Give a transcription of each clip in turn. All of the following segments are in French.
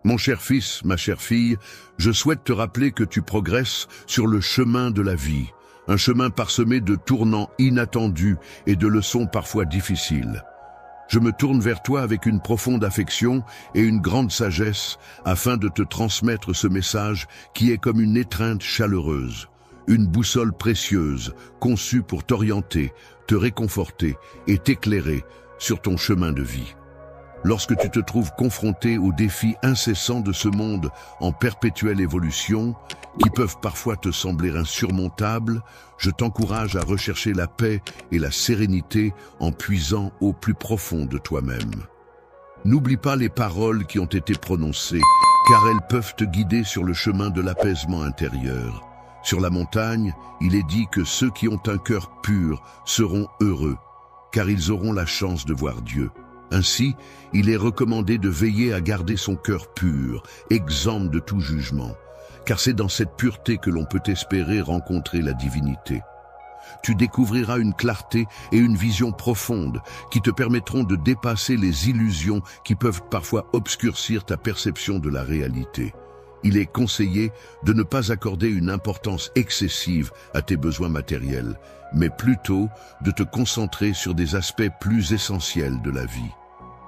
Mon cher fils, ma chère fille, je souhaite te rappeler que tu progresses sur le chemin de la vie, un chemin parsemé de tournants inattendus et de leçons parfois difficiles. Je me tourne vers toi avec une profonde affection et une grande sagesse afin de te transmettre ce message qui est comme une étreinte chaleureuse, une boussole précieuse conçue pour t'orienter, te réconforter et t'éclairer sur ton chemin de vie. Lorsque tu te trouves confronté aux défis incessants de ce monde en perpétuelle évolution, qui peuvent parfois te sembler insurmontables, je t'encourage à rechercher la paix et la sérénité en puisant au plus profond de toi-même. N'oublie pas les paroles qui ont été prononcées, car elles peuvent te guider sur le chemin de l'apaisement intérieur. Sur la montagne, il est dit que ceux qui ont un cœur pur seront heureux, car ils auront la chance de voir Dieu. Ainsi, il est recommandé de veiller à garder son cœur pur, exempt de tout jugement, car c'est dans cette pureté que l'on peut espérer rencontrer la divinité. Tu découvriras une clarté et une vision profonde qui te permettront de dépasser les illusions qui peuvent parfois obscurcir ta perception de la réalité. Il est conseillé de ne pas accorder une importance excessive à tes besoins matériels, mais plutôt de te concentrer sur des aspects plus essentiels de la vie.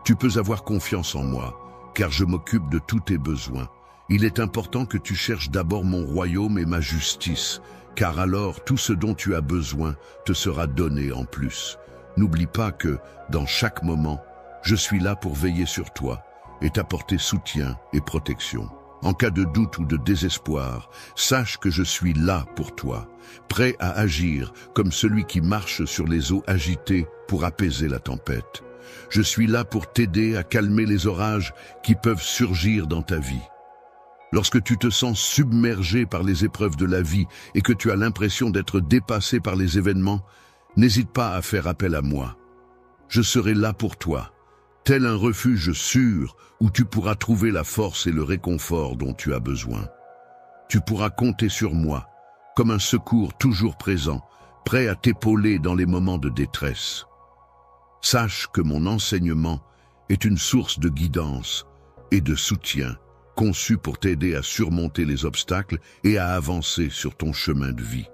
Tu peux avoir confiance en moi, car je m'occupe de tous tes besoins. Il est important que tu cherches d'abord mon royaume et ma justice, car alors tout ce dont tu as besoin te sera donné en plus. N'oublie pas que, dans chaque moment, je suis là pour veiller sur toi et t'apporter soutien et protection. En cas de doute ou de désespoir, sache que je suis là pour toi, prêt à agir comme celui qui marche sur les eaux agitées pour apaiser la tempête. Je suis là pour t'aider à calmer les orages qui peuvent surgir dans ta vie. Lorsque tu te sens submergé par les épreuves de la vie et que tu as l'impression d'être dépassé par les événements, n'hésite pas à faire appel à moi. Je serai là pour toi, tel un refuge sûr où tu pourras trouver la force et le réconfort dont tu as besoin. Tu pourras compter sur moi, comme un secours toujours présent, prêt à t'épauler dans les moments de détresse. Sache que mon enseignement est une source de guidance et de soutien, conçu pour t'aider à surmonter les obstacles et à avancer sur ton chemin de vie.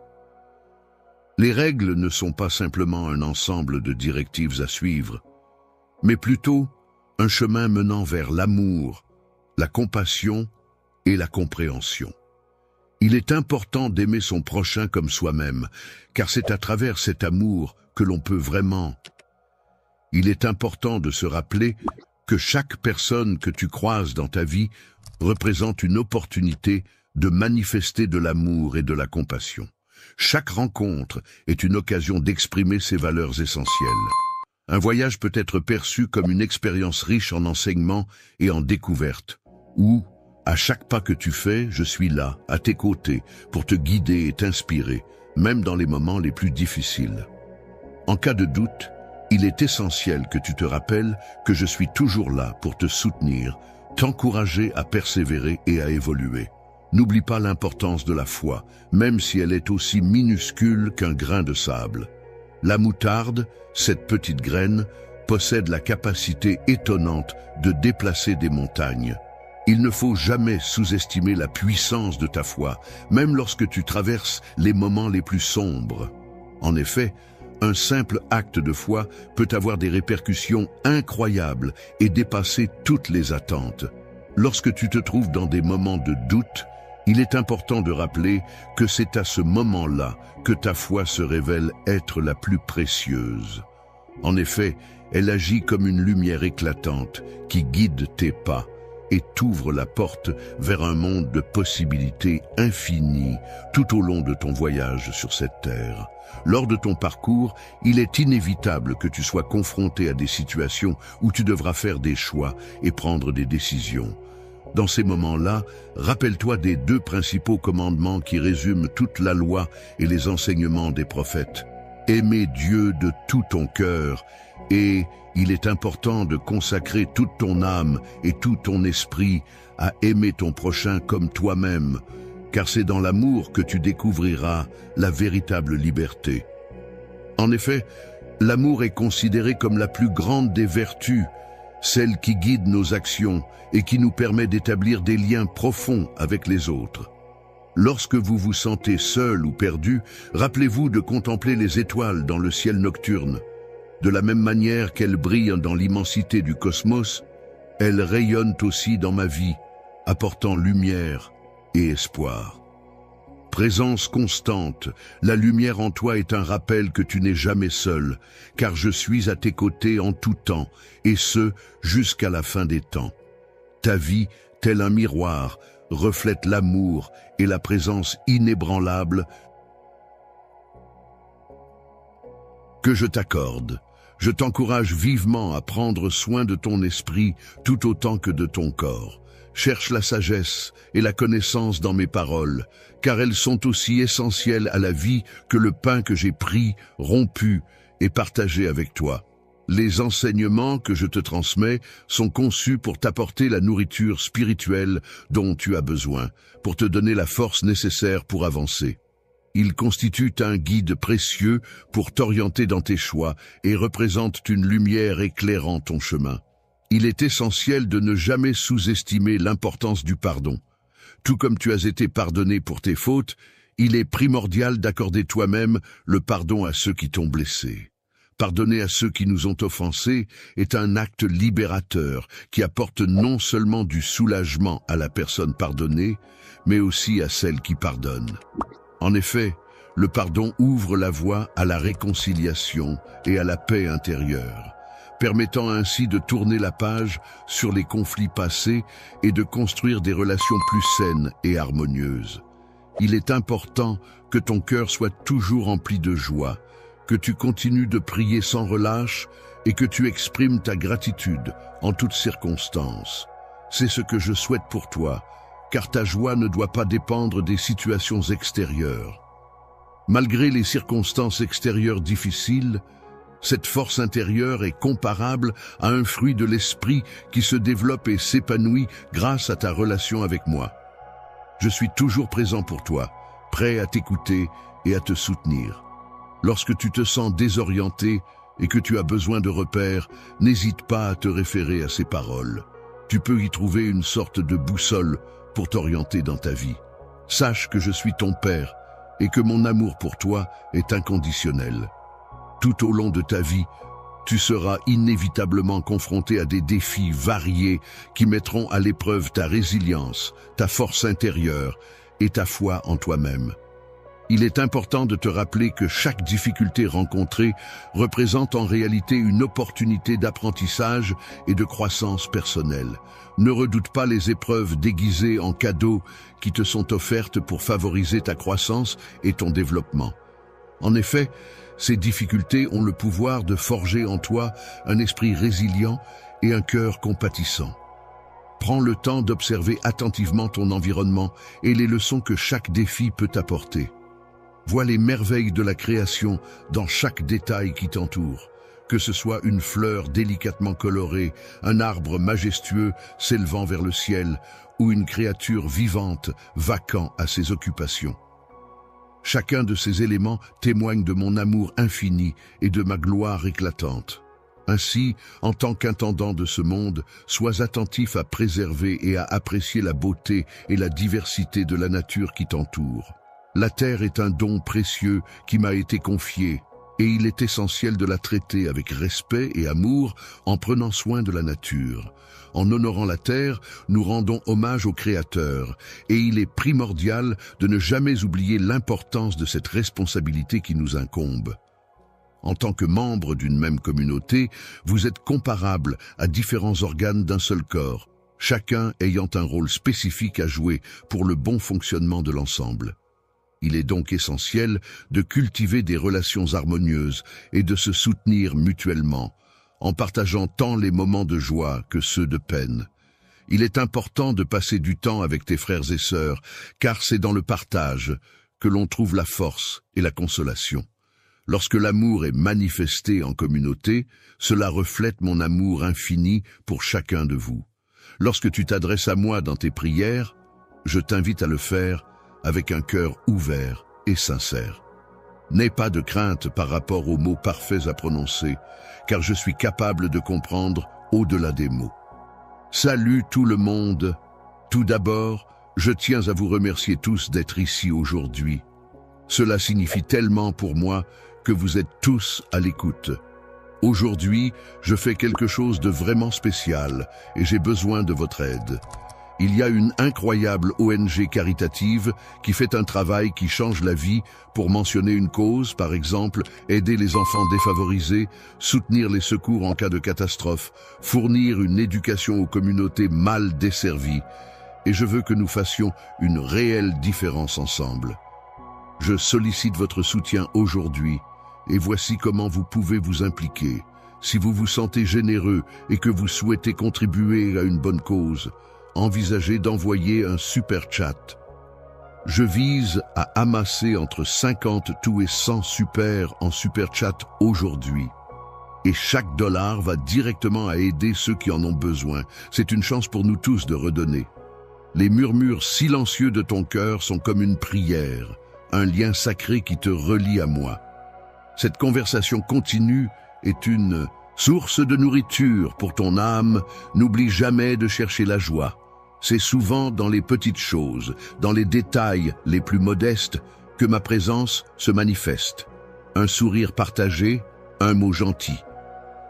Les règles ne sont pas simplement un ensemble de directives à suivre, mais plutôt un chemin menant vers l'amour, la compassion et la compréhension. Il est important d'aimer son prochain comme soi-même, car c'est à travers cet amour que l'on peut vraiment. Il est important de se rappeler que chaque personne que tu croises dans ta vie représente une opportunité de manifester de l'amour et de la compassion. Chaque rencontre est une occasion d'exprimer ces valeurs essentielles. Un voyage peut être perçu comme une expérience riche en enseignements et en découvertes, où, à chaque pas que tu fais, je suis là, à tes côtés, pour te guider et t'inspirer, même dans les moments les plus difficiles. En cas de doute, il est essentiel que tu te rappelles que je suis toujours là pour te soutenir, t'encourager à persévérer et à évoluer. N'oublie pas l'importance de la foi, même si elle est aussi minuscule qu'un grain de sable. La moutarde, cette petite graine, possède la capacité étonnante de déplacer des montagnes. Il ne faut jamais sous-estimer la puissance de ta foi, même lorsque tu traverses les moments les plus sombres. En effet, un simple acte de foi peut avoir des répercussions incroyables et dépasser toutes les attentes. Lorsque tu te trouves dans des moments de doute, il est important de rappeler que c'est à ce moment-là que ta foi se révèle être la plus précieuse. En effet, elle agit comme une lumière éclatante qui guide tes pas et t'ouvre la porte vers un monde de possibilités infinies tout au long de ton voyage sur cette terre. Lors de ton parcours, il est inévitable que tu sois confronté à des situations où tu devras faire des choix et prendre des décisions. Dans ces moments-là, rappelle-toi des 2 principaux commandements qui résument toute la loi et les enseignements des prophètes. Aimer Dieu de tout ton cœur et il est important de consacrer toute ton âme et tout ton esprit à aimer ton prochain comme toi-même, car c'est dans l'amour que tu découvriras la véritable liberté. En effet, l'amour est considéré comme la plus grande des vertus. celle qui guide nos actions et qui nous permet d'établir des liens profonds avec les autres. Lorsque vous vous sentez seul ou perdu, rappelez-vous de contempler les étoiles dans le ciel nocturne. De la même manière qu'elles brillent dans l'immensité du cosmos, elles rayonnent aussi dans ma vie, apportant lumière et espoir. Présence constante, la lumière en toi est un rappel que tu n'es jamais seul, car je suis à tes côtés en tout temps, et ce, jusqu'à la fin des temps. Ta vie, tel un miroir, reflète l'amour et la présence inébranlable que je t'accorde. Je t'encourage vivement à prendre soin de ton esprit tout autant que de ton corps. Cherche la sagesse et la connaissance dans mes paroles, car elles sont aussi essentielles à la vie que le pain que j'ai pris, rompu et partagé avec toi. Les enseignements que je te transmets sont conçus pour t'apporter la nourriture spirituelle dont tu as besoin, pour te donner la force nécessaire pour avancer. Ils constituent un guide précieux pour t'orienter dans tes choix et représentent une lumière éclairant ton chemin. Il est essentiel de ne jamais sous-estimer l'importance du pardon. Tout comme tu as été pardonné pour tes fautes, il est primordial d'accorder toi-même le pardon à ceux qui t'ont blessé. Pardonner à ceux qui nous ont offensés est un acte libérateur qui apporte non seulement du soulagement à la personne pardonnée, mais aussi à celle qui pardonne. En effet, le pardon ouvre la voie à la réconciliation et à la paix intérieure, permettant ainsi de tourner la page sur les conflits passés et de construire des relations plus saines et harmonieuses. Il est important que ton cœur soit toujours rempli de joie, que tu continues de prier sans relâche et que tu exprimes ta gratitude en toutes circonstances. C'est ce que je souhaite pour toi, car ta joie ne doit pas dépendre des situations extérieures. Malgré les circonstances extérieures difficiles, cette force intérieure est comparable à un fruit de l'esprit qui se développe et s'épanouit grâce à ta relation avec moi. Je suis toujours présent pour toi, prêt à t'écouter et à te soutenir. Lorsque tu te sens désorienté et que tu as besoin de repères, n'hésite pas à te référer à ces paroles. Tu peux y trouver une sorte de boussole pour t'orienter dans ta vie. Sache que je suis ton Père et que mon amour pour toi est inconditionnel. Tout au long de ta vie, tu seras inévitablement confronté à des défis variés qui mettront à l'épreuve ta résilience, ta force intérieure et ta foi en toi-même. Il est important de te rappeler que chaque difficulté rencontrée représente en réalité une opportunité d'apprentissage et de croissance personnelle. Ne redoute pas les épreuves déguisées en cadeaux qui te sont offertes pour favoriser ta croissance et ton développement. En effet, ces difficultés ont le pouvoir de forger en toi un esprit résilient et un cœur compatissant. Prends le temps d'observer attentivement ton environnement et les leçons que chaque défi peut t'apporter. Vois les merveilles de la création dans chaque détail qui t'entoure, que ce soit une fleur délicatement colorée, un arbre majestueux s'élevant vers le ciel ou une créature vivante vaquant à ses occupations. Chacun de ces éléments témoigne de mon amour infini et de ma gloire éclatante. Ainsi, en tant qu'intendant de ce monde, sois attentif à préserver et à apprécier la beauté et la diversité de la nature qui t'entoure. La terre est un don précieux qui m'a été confié, et il est essentiel de la traiter avec respect et amour en prenant soin de la nature. En honorant la terre, nous rendons hommage au Créateur, et il est primordial de ne jamais oublier l'importance de cette responsabilité qui nous incombe. En tant que membre d'une même communauté, vous êtes comparables à différents organes d'un seul corps, chacun ayant un rôle spécifique à jouer pour le bon fonctionnement de l'ensemble. Il est donc essentiel de cultiver des relations harmonieuses et de se soutenir mutuellement, en partageant tant les moments de joie que ceux de peine. Il est important de passer du temps avec tes frères et sœurs, car c'est dans le partage que l'on trouve la force et la consolation. Lorsque l'amour est manifesté en communauté, cela reflète mon amour infini pour chacun de vous. Lorsque tu t'adresses à moi dans tes prières, je t'invite à le faire avec un cœur ouvert et sincère. N'aie pas de crainte par rapport aux mots parfaits à prononcer, car je suis capable de comprendre au-delà des mots. Salut tout le monde. Tout d'abord, je tiens à vous remercier tous d'être ici aujourd'hui. Cela signifie tellement pour moi que vous êtes tous à l'écoute. Aujourd'hui, je fais quelque chose de vraiment spécial et j'ai besoin de votre aide. Il y a une incroyable ONG caritative qui fait un travail qui change la vie, pour mentionner une cause, par exemple, aider les enfants défavorisés, soutenir les secours en cas de catastrophe, fournir une éducation aux communautés mal desservies. Et je veux que nous fassions une réelle différence ensemble. Je sollicite votre soutien aujourd'hui, et voici comment vous pouvez vous impliquer. Si vous vous sentez généreux et que vous souhaitez contribuer à une bonne cause, envisagez d'envoyer un super chat. Je vise à amasser entre 50 tout et 100 super en super chat aujourd'hui. Et chaque dollar va directement à aider ceux qui en ont besoin. C'est une chance pour nous tous de redonner. Les murmures silencieux de ton cœur sont comme une prière, un lien sacré qui te relie à moi. Cette conversation continue est une source de nourriture pour ton âme. N'oublie jamais de chercher la joie. C'est souvent dans les petites choses, dans les détails les plus modestes, que ma présence se manifeste. Un sourire partagé, un mot gentil.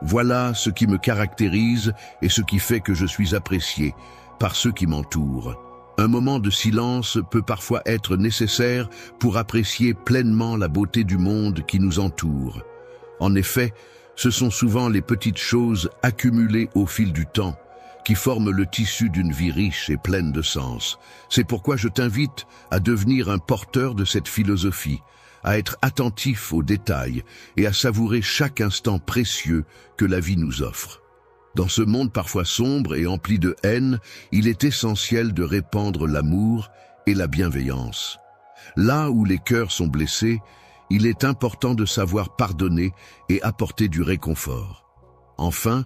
Voilà ce qui me caractérise et ce qui fait que je suis apprécié par ceux qui m'entourent. Un moment de silence peut parfois être nécessaire pour apprécier pleinement la beauté du monde qui nous entoure. En effet, ce sont souvent les petites choses accumulées au fil du temps qui forment le tissu d'une vie riche et pleine de sens. C'est pourquoi je t'invite à devenir un porteur de cette philosophie, à être attentif aux détails et à savourer chaque instant précieux que la vie nous offre. Dans ce monde parfois sombre et empli de haine, il est essentiel de répandre l'amour et la bienveillance. Là où les cœurs sont blessés, il est important de savoir pardonner et apporter du réconfort. Enfin,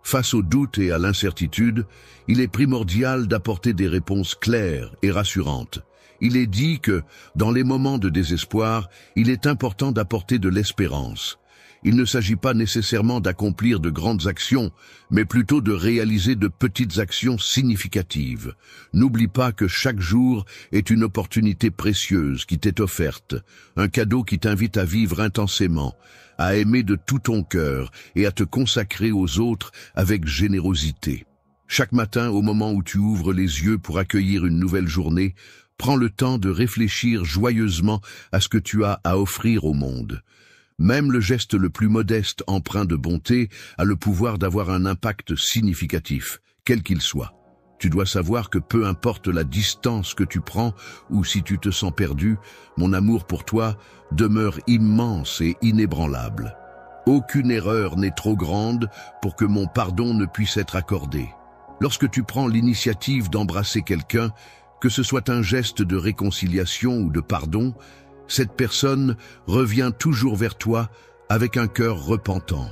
face aux doutes et à l'incertitude, il est primordial d'apporter des réponses claires et rassurantes. Il est dit que, dans les moments de désespoir, il est important d'apporter de l'espérance. Il ne s'agit pas nécessairement d'accomplir de grandes actions, mais plutôt de réaliser de petites actions significatives. N'oublie pas que chaque jour est une opportunité précieuse qui t'est offerte, un cadeau qui t'invite à vivre intensément, à aimer de tout ton cœur et à te consacrer aux autres avec générosité. Chaque matin, au moment où tu ouvres les yeux pour accueillir une nouvelle journée, prends le temps de réfléchir joyeusement à ce que tu as à offrir au monde. Même le geste le plus modeste, empreint de bonté, a le pouvoir d'avoir un impact significatif, quel qu'il soit. Tu dois savoir que peu importe la distance que tu prends ou si tu te sens perdu, mon amour pour toi demeure immense et inébranlable. Aucune erreur n'est trop grande pour que mon pardon ne puisse être accordé. Lorsque tu prends l'initiative d'embrasser quelqu'un, que ce soit un geste de réconciliation ou de pardon, cette personne revient toujours vers toi avec un cœur repentant.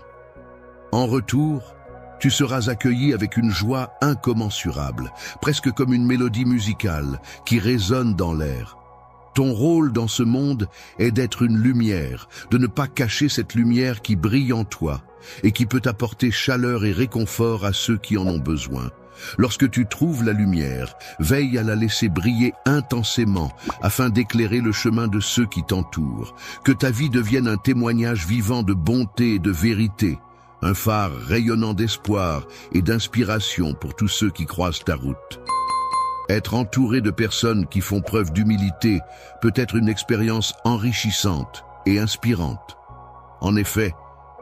En retour, tu seras accueilli avec une joie incommensurable, presque comme une mélodie musicale qui résonne dans l'air. Ton rôle dans ce monde est d'être une lumière, de ne pas cacher cette lumière qui brille en toi et qui peut apporter chaleur et réconfort à ceux qui en ont besoin. Lorsque tu trouves la lumière, veille à la laisser briller intensément afin d'éclairer le chemin de ceux qui t'entourent. Que ta vie devienne un témoignage vivant de bonté et de vérité, un phare rayonnant d'espoir et d'inspiration pour tous ceux qui croisent ta route. Être entouré de personnes qui font preuve d'humilité peut être une expérience enrichissante et inspirante. En effet,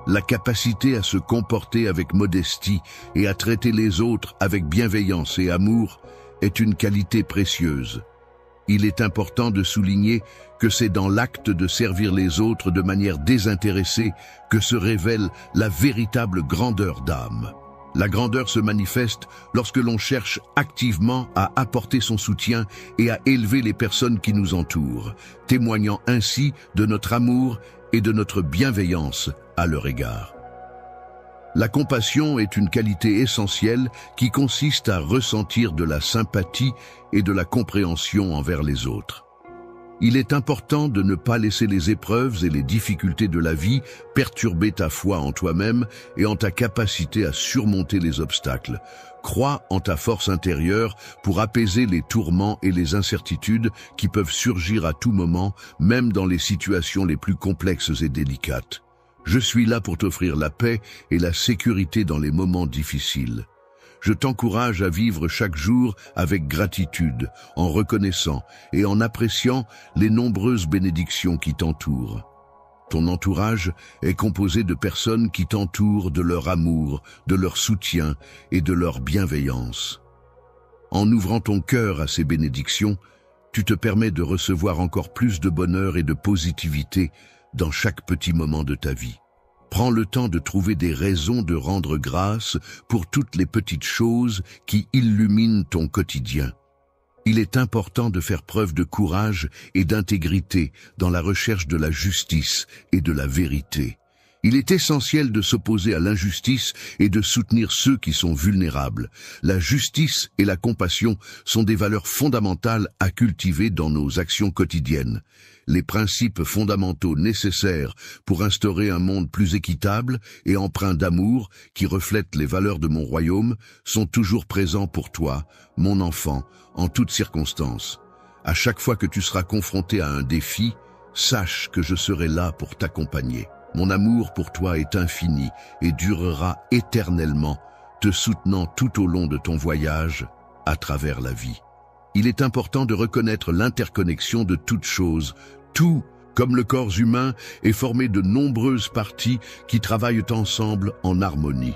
la capacité à se comporter avec modestie et à traiter les autres avec bienveillance et amour est une qualité précieuse. Il est important de souligner que c'est dans l'acte de servir les autres de manière désintéressée que se révèle la véritable grandeur d'âme. La grandeur se manifeste lorsque l'on cherche activement à apporter son soutien et à élever les personnes qui nous entourent, témoignant ainsi de notre amour et de notre bienveillance à leur égard. La compassion est une qualité essentielle qui consiste à ressentir de la sympathie et de la compréhension envers les autres. Il est important de ne pas laisser les épreuves et les difficultés de la vie perturber ta foi en toi-même et en ta capacité à surmonter les obstacles. Crois en ta force intérieure pour apaiser les tourments et les incertitudes qui peuvent surgir à tout moment, même dans les situations les plus complexes et délicates. Je suis là pour t'offrir la paix et la sécurité dans les moments difficiles. Je t'encourage à vivre chaque jour avec gratitude, en reconnaissant et en appréciant les nombreuses bénédictions qui t'entourent. Ton entourage est composé de personnes qui t'entourent de leur amour, de leur soutien et de leur bienveillance. En ouvrant ton cœur à ces bénédictions, tu te permets de recevoir encore plus de bonheur et de positivité dans chaque petit moment de ta vie. Prends le temps de trouver des raisons de rendre grâce pour toutes les petites choses qui illuminent ton quotidien. Il est important de faire preuve de courage et d'intégrité dans la recherche de la justice et de la vérité. Il est essentiel de s'opposer à l'injustice et de soutenir ceux qui sont vulnérables. La justice et la compassion sont des valeurs fondamentales à cultiver dans nos actions quotidiennes. Les principes fondamentaux nécessaires pour instaurer un monde plus équitable et empreint d'amour qui reflète les valeurs de mon royaume sont toujours présents pour toi, mon enfant, en toutes circonstances. À chaque fois que tu seras confronté à un défi, sache que je serai là pour t'accompagner. Mon amour pour toi est infini et durera éternellement, te soutenant tout au long de ton voyage à travers la vie. Il est important de reconnaître l'interconnexion de toutes choses. Tout, comme le corps humain, est formé de nombreuses parties qui travaillent ensemble en harmonie.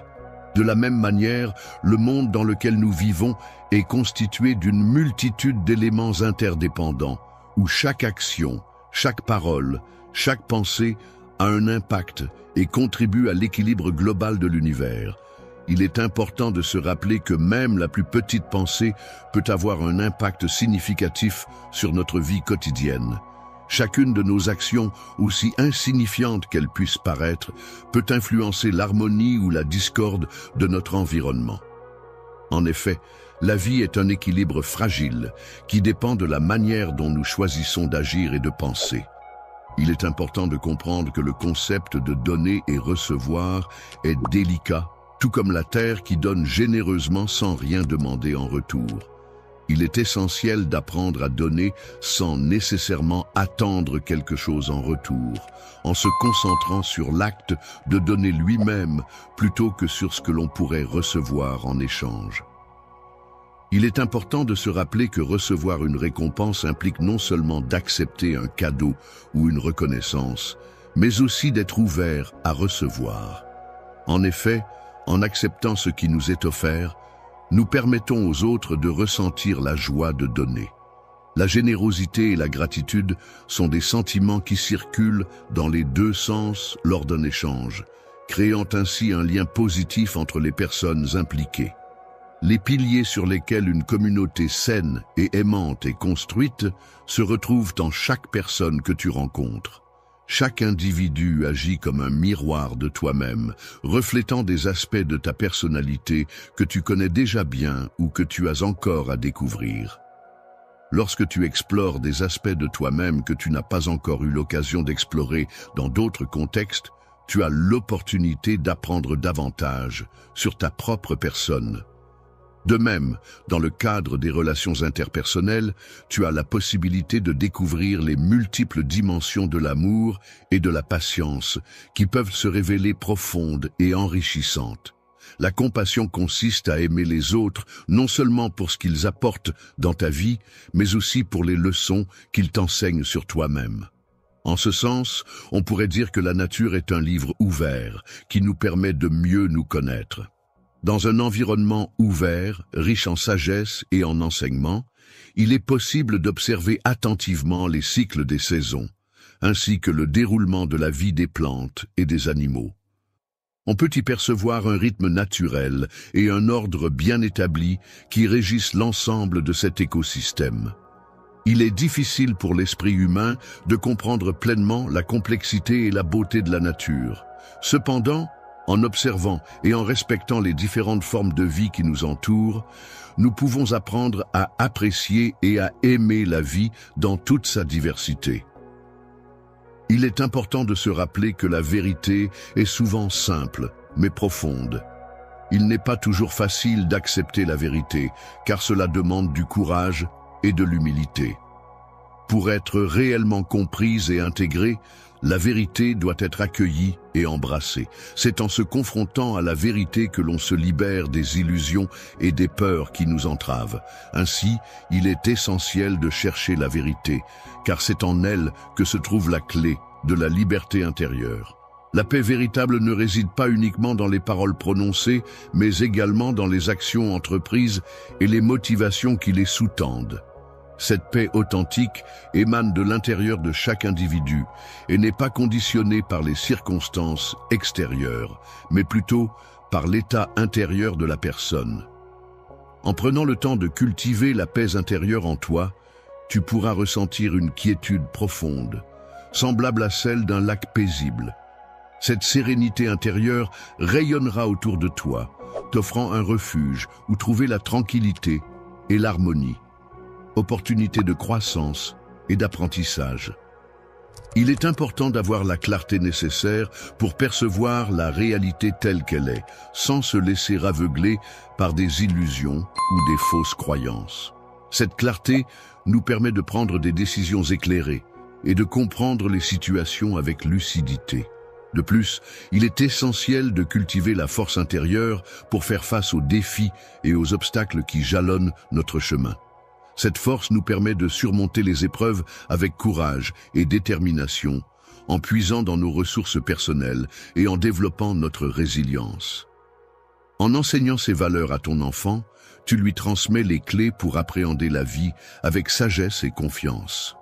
De la même manière, le monde dans lequel nous vivons est constitué d'une multitude d'éléments interdépendants, où chaque action, chaque parole, chaque pensée a un impact et contribue à l'équilibre global de l'univers. Il est important de se rappeler que même la plus petite pensée peut avoir un impact significatif sur notre vie quotidienne. Chacune de nos actions, aussi insignifiantes qu'elles puissent paraître, peut influencer l'harmonie ou la discorde de notre environnement. En effet, la vie est un équilibre fragile qui dépend de la manière dont nous choisissons d'agir et de penser. Il est important de comprendre que le concept de donner et recevoir est délicat, tout comme la terre qui donne généreusement sans rien demander en retour. Il est essentiel d'apprendre à donner sans nécessairement attendre quelque chose en retour, en se concentrant sur l'acte de donner lui-même plutôt que sur ce que l'on pourrait recevoir en échange. Il est important de se rappeler que recevoir une récompense implique non seulement d'accepter un cadeau ou une reconnaissance, mais aussi d'être ouvert à recevoir. En effet, en acceptant ce qui nous est offert, nous permettons aux autres de ressentir la joie de donner. La générosité et la gratitude sont des sentiments qui circulent dans les deux sens lors d'un échange, créant ainsi un lien positif entre les personnes impliquées. Les piliers sur lesquels une communauté saine et aimante est construite se retrouvent en chaque personne que tu rencontres. Chaque individu agit comme un miroir de toi-même, reflétant des aspects de ta personnalité que tu connais déjà bien ou que tu as encore à découvrir. Lorsque tu explores des aspects de toi-même que tu n'as pas encore eu l'occasion d'explorer dans d'autres contextes, tu as l'opportunité d'apprendre davantage sur ta propre personne. De même, dans le cadre des relations interpersonnelles, tu as la possibilité de découvrir les multiples dimensions de l'amour et de la patience qui peuvent se révéler profondes et enrichissantes. La compassion consiste à aimer les autres non seulement pour ce qu'ils apportent dans ta vie, mais aussi pour les leçons qu'ils t'enseignent sur toi-même. En ce sens, on pourrait dire que la nature est un livre ouvert qui nous permet de mieux nous connaître. Dans un environnement ouvert, riche en sagesse et en enseignement, il est possible d'observer attentivement les cycles des saisons, ainsi que le déroulement de la vie des plantes et des animaux. On peut y percevoir un rythme naturel et un ordre bien établi qui régissent l'ensemble de cet écosystème. Il est difficile pour l'esprit humain de comprendre pleinement la complexité et la beauté de la nature. Cependant, En observant et en respectant les différentes formes de vie qui nous entourent, nous pouvons apprendre à apprécier et à aimer la vie dans toute sa diversité. Il est important de se rappeler que la vérité est souvent simple, mais profonde. Il n'est pas toujours facile d'accepter la vérité, car cela demande du courage et de l'humilité. Pour être réellement comprise et intégrée, la vérité doit être accueillie et embrassée. C'est en se confrontant à la vérité que l'on se libère des illusions et des peurs qui nous entravent. Ainsi, il est essentiel de chercher la vérité, car c'est en elle que se trouve la clé de la liberté intérieure. La paix véritable ne réside pas uniquement dans les paroles prononcées, mais également dans les actions entreprises et les motivations qui les sous-tendent. Cette paix authentique émane de l'intérieur de chaque individu et n'est pas conditionnée par les circonstances extérieures, mais plutôt par l'état intérieur de la personne. En prenant le temps de cultiver la paix intérieure en toi, tu pourras ressentir une quiétude profonde, semblable à celle d'un lac paisible. Cette sérénité intérieure rayonnera autour de toi, t'offrant un refuge où trouver la tranquillité et l'harmonie. Opportunité de croissance et d'apprentissage. Il est important d'avoir la clarté nécessaire pour percevoir la réalité telle qu'elle est, sans se laisser aveugler par des illusions ou des fausses croyances. Cette clarté nous permet de prendre des décisions éclairées et de comprendre les situations avec lucidité. De plus, il est essentiel de cultiver la force intérieure pour faire face aux défis et aux obstacles qui jalonnent notre chemin. Cette force nous permet de surmonter les épreuves avec courage et détermination, en puisant dans nos ressources personnelles et en développant notre résilience. En enseignant ces valeurs à ton enfant, tu lui transmets les clés pour appréhender la vie avec sagesse et confiance.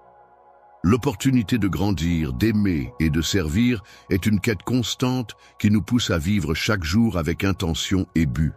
L'opportunité de grandir, d'aimer et de servir est une quête constante qui nous pousse à vivre chaque jour avec intention et but.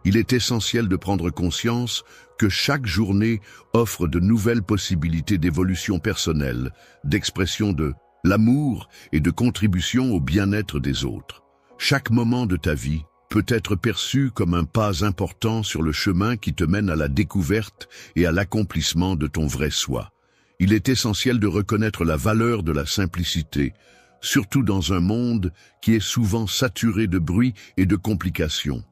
Il est essentiel de prendre conscience que chaque journée offre de nouvelles possibilités d'évolution personnelle, d'expression de l'amour et de contribution au bien-être des autres. Chaque moment de ta vie peut être perçu comme un pas important sur le chemin qui te mène à la découverte et à l'accomplissement de ton vrai soi. Il est essentiel de reconnaître la valeur de la simplicité, surtout dans un monde qui est souvent saturé de bruit et de complications.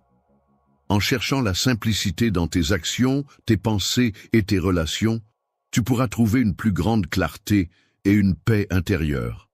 En cherchant la simplicité dans tes actions, tes pensées et tes relations, tu pourras trouver une plus grande clarté et une paix intérieure.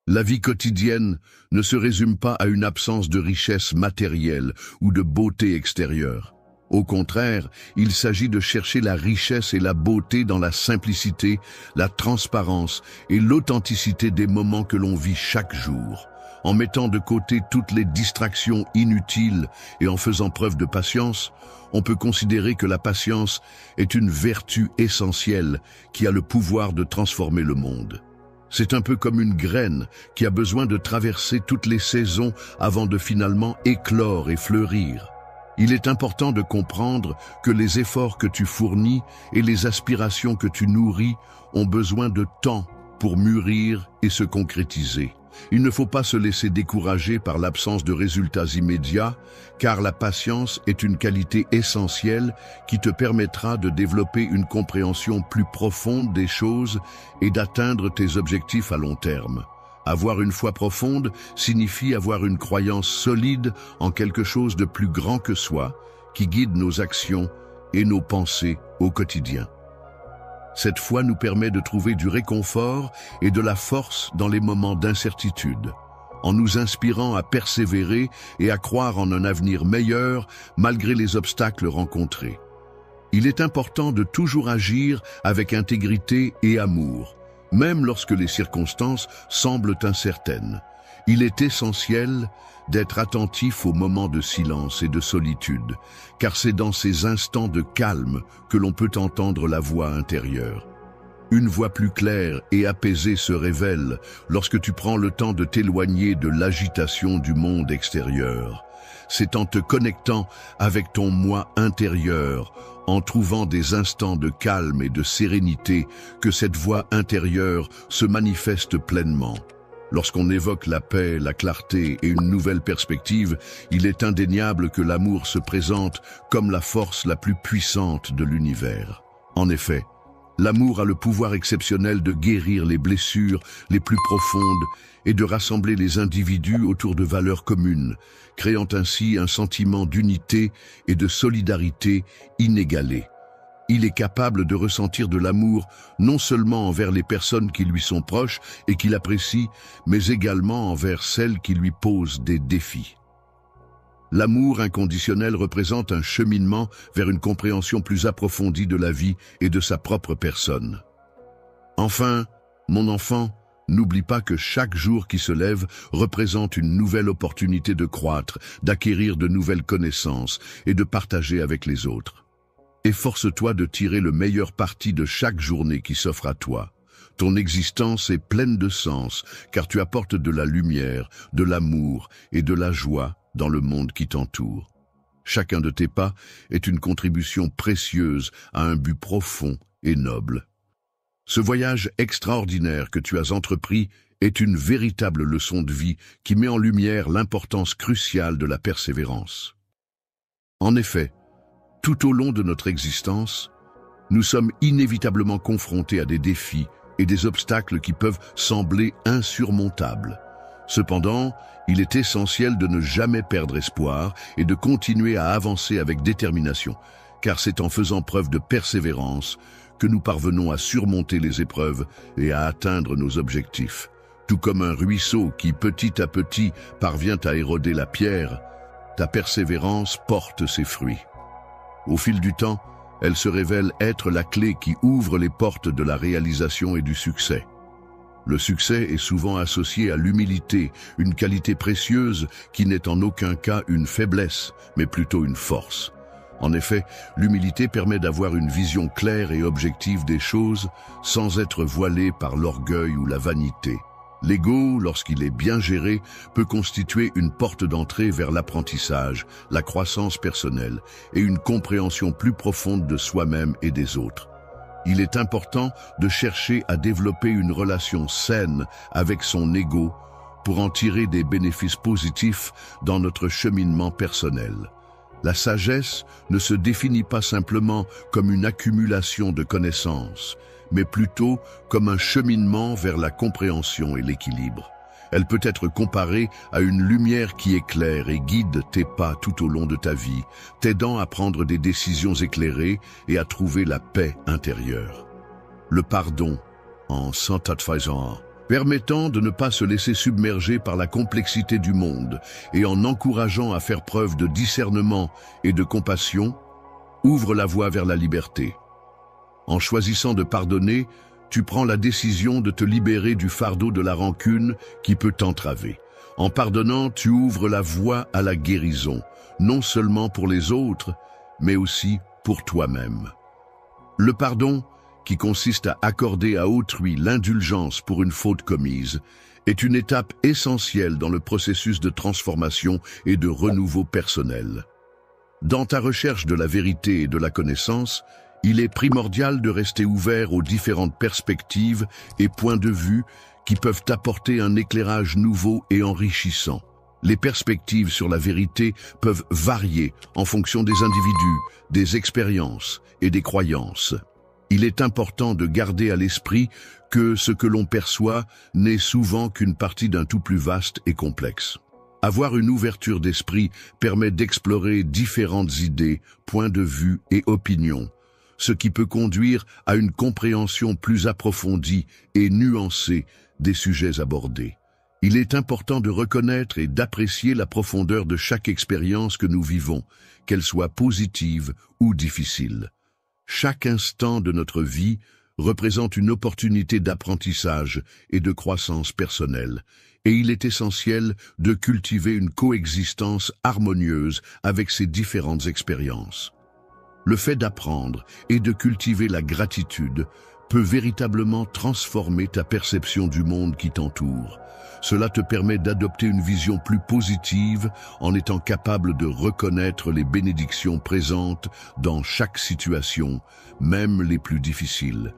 La vie quotidienne ne se résume pas à une absence de richesse matérielle ou de beauté extérieure. Au contraire, il s'agit de chercher la richesse et la beauté dans la simplicité, la transparence et l'authenticité des moments que l'on vit chaque jour. En mettant de côté toutes les distractions inutiles et en faisant preuve de patience, on peut considérer que la patience est une vertu essentielle qui a le pouvoir de transformer le monde. C'est un peu comme une graine qui a besoin de traverser toutes les saisons avant de finalement éclore et fleurir. Il est important de comprendre que les efforts que tu fournis et les aspirations que tu nourris ont besoin de temps pour mûrir et se concrétiser. Il ne faut pas se laisser décourager par l'absence de résultats immédiats, car la patience est une qualité essentielle qui te permettra de développer une compréhension plus profonde des choses et d'atteindre tes objectifs à long terme. Avoir une foi profonde signifie avoir une croyance solide en quelque chose de plus grand que soi, qui guide nos actions et nos pensées au quotidien. Cette foi nous permet de trouver du réconfort et de la force dans les moments d'incertitude, en nous inspirant à persévérer et à croire en un avenir meilleur malgré les obstacles rencontrés. Il est important de toujours agir avec intégrité et amour, même lorsque les circonstances semblent incertaines. Il est essentiel d'être attentif aux moments de silence et de solitude, car c'est dans ces instants de calme que l'on peut entendre la voix intérieure. Une voix plus claire et apaisée se révèle lorsque tu prends le temps de t'éloigner de l'agitation du monde extérieur. C'est en te connectant avec ton moi intérieur, en trouvant des instants de calme et de sérénité, que cette voix intérieure se manifeste pleinement. Lorsqu'on évoque la paix, la clarté et une nouvelle perspective, il est indéniable que l'amour se présente comme la force la plus puissante de l'univers. En effet, l'amour a le pouvoir exceptionnel de guérir les blessures les plus profondes et de rassembler les individus autour de valeurs communes, créant ainsi un sentiment d'unité et de solidarité inégalé. Il est capable de ressentir de l'amour non seulement envers les personnes qui lui sont proches et qu'il apprécie, mais également envers celles qui lui posent des défis. L'amour inconditionnel représente un cheminement vers une compréhension plus approfondie de la vie et de sa propre personne. Enfin, mon enfant, n'oublie pas que chaque jour qui se lève représente une nouvelle opportunité de croître, d'acquérir de nouvelles connaissances et de partager avec les autres. Efforce-toi de tirer le meilleur parti de chaque journée qui s'offre à toi. Ton existence est pleine de sens, car tu apportes de la lumière, de l'amour et de la joie dans le monde qui t'entoure. Chacun de tes pas est une contribution précieuse à un but profond et noble. Ce voyage extraordinaire que tu as entrepris est une véritable leçon de vie qui met en lumière l'importance cruciale de la persévérance. En effet, tout au long de notre existence, nous sommes inévitablement confrontés à des défis et des obstacles qui peuvent sembler insurmontables. Cependant, il est essentiel de ne jamais perdre espoir et de continuer à avancer avec détermination, car c'est en faisant preuve de persévérance que nous parvenons à surmonter les épreuves et à atteindre nos objectifs. Tout comme un ruisseau qui, petit à petit, parvient à éroder la pierre, ta persévérance porte ses fruits. Au fil du temps, elle se révèle être la clé qui ouvre les portes de la réalisation et du succès. Le succès est souvent associé à l'humilité, une qualité précieuse qui n'est en aucun cas une faiblesse, mais plutôt une force. En effet, l'humilité permet d'avoir une vision claire et objective des choses sans être voilée par l'orgueil ou la vanité. L'ego, lorsqu'il est bien géré, peut constituer une porte d'entrée vers l'apprentissage, la croissance personnelle et une compréhension plus profonde de soi-même et des autres. Il est important de chercher à développer une relation saine avec son ego pour en tirer des bénéfices positifs dans notre cheminement personnel. La sagesse ne se définit pas simplement comme une accumulation de connaissances, mais plutôt comme un cheminement vers la compréhension et l'équilibre. Elle peut être comparée à une lumière qui éclaire et guide tes pas tout au long de ta vie, t'aidant à prendre des décisions éclairées et à trouver la paix intérieure. Le pardon, en sanctifiant, permettant de ne pas se laisser submerger par la complexité du monde et en encourageant à faire preuve de discernement et de compassion, ouvre la voie vers la liberté. En choisissant de pardonner, tu prends la décision de te libérer du fardeau de la rancune qui peut t'entraver. En pardonnant, tu ouvres la voie à la guérison, non seulement pour les autres, mais aussi pour toi-même. Le pardon, qui consiste à accorder à autrui l'indulgence pour une faute commise, est une étape essentielle dans le processus de transformation et de renouveau personnel. Dans ta recherche de la vérité et de la connaissance, il est primordial de rester ouvert aux différentes perspectives et points de vue qui peuvent apporter un éclairage nouveau et enrichissant. Les perspectives sur la vérité peuvent varier en fonction des individus, des expériences et des croyances. Il est important de garder à l'esprit que ce que l'on perçoit n'est souvent qu'une partie d'un tout plus vaste et complexe. Avoir une ouverture d'esprit permet d'explorer différentes idées, points de vue et opinions, ce qui peut conduire à une compréhension plus approfondie et nuancée des sujets abordés. Il est important de reconnaître et d'apprécier la profondeur de chaque expérience que nous vivons, qu'elle soit positive ou difficile. Chaque instant de notre vie représente une opportunité d'apprentissage et de croissance personnelle, et il est essentiel de cultiver une coexistence harmonieuse avec ces différentes expériences. Le fait d'apprendre et de cultiver la gratitude peut véritablement transformer ta perception du monde qui t'entoure. Cela te permet d'adopter une vision plus positive en étant capable de reconnaître les bénédictions présentes dans chaque situation, même les plus difficiles.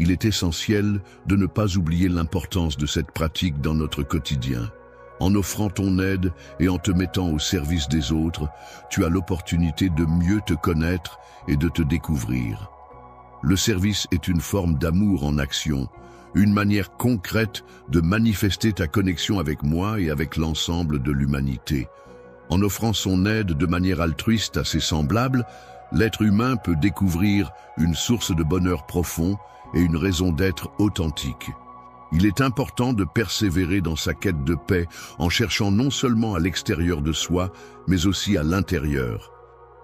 il est essentiel de ne pas oublier l'importance de cette pratique dans notre quotidien. En offrant ton aide et en te mettant au service des autres, tu as l'opportunité de mieux te connaître et de te découvrir. Le service est une forme d'amour en action, une manière concrète de manifester ta connexion avec moi et avec l'ensemble de l'humanité. En offrant son aide de manière altruiste à ses semblables, l'être humain peut découvrir une source de bonheur profond et une raison d'être authentique. Il est important de persévérer dans sa quête de paix en cherchant non seulement à l'extérieur de soi, mais aussi à l'intérieur.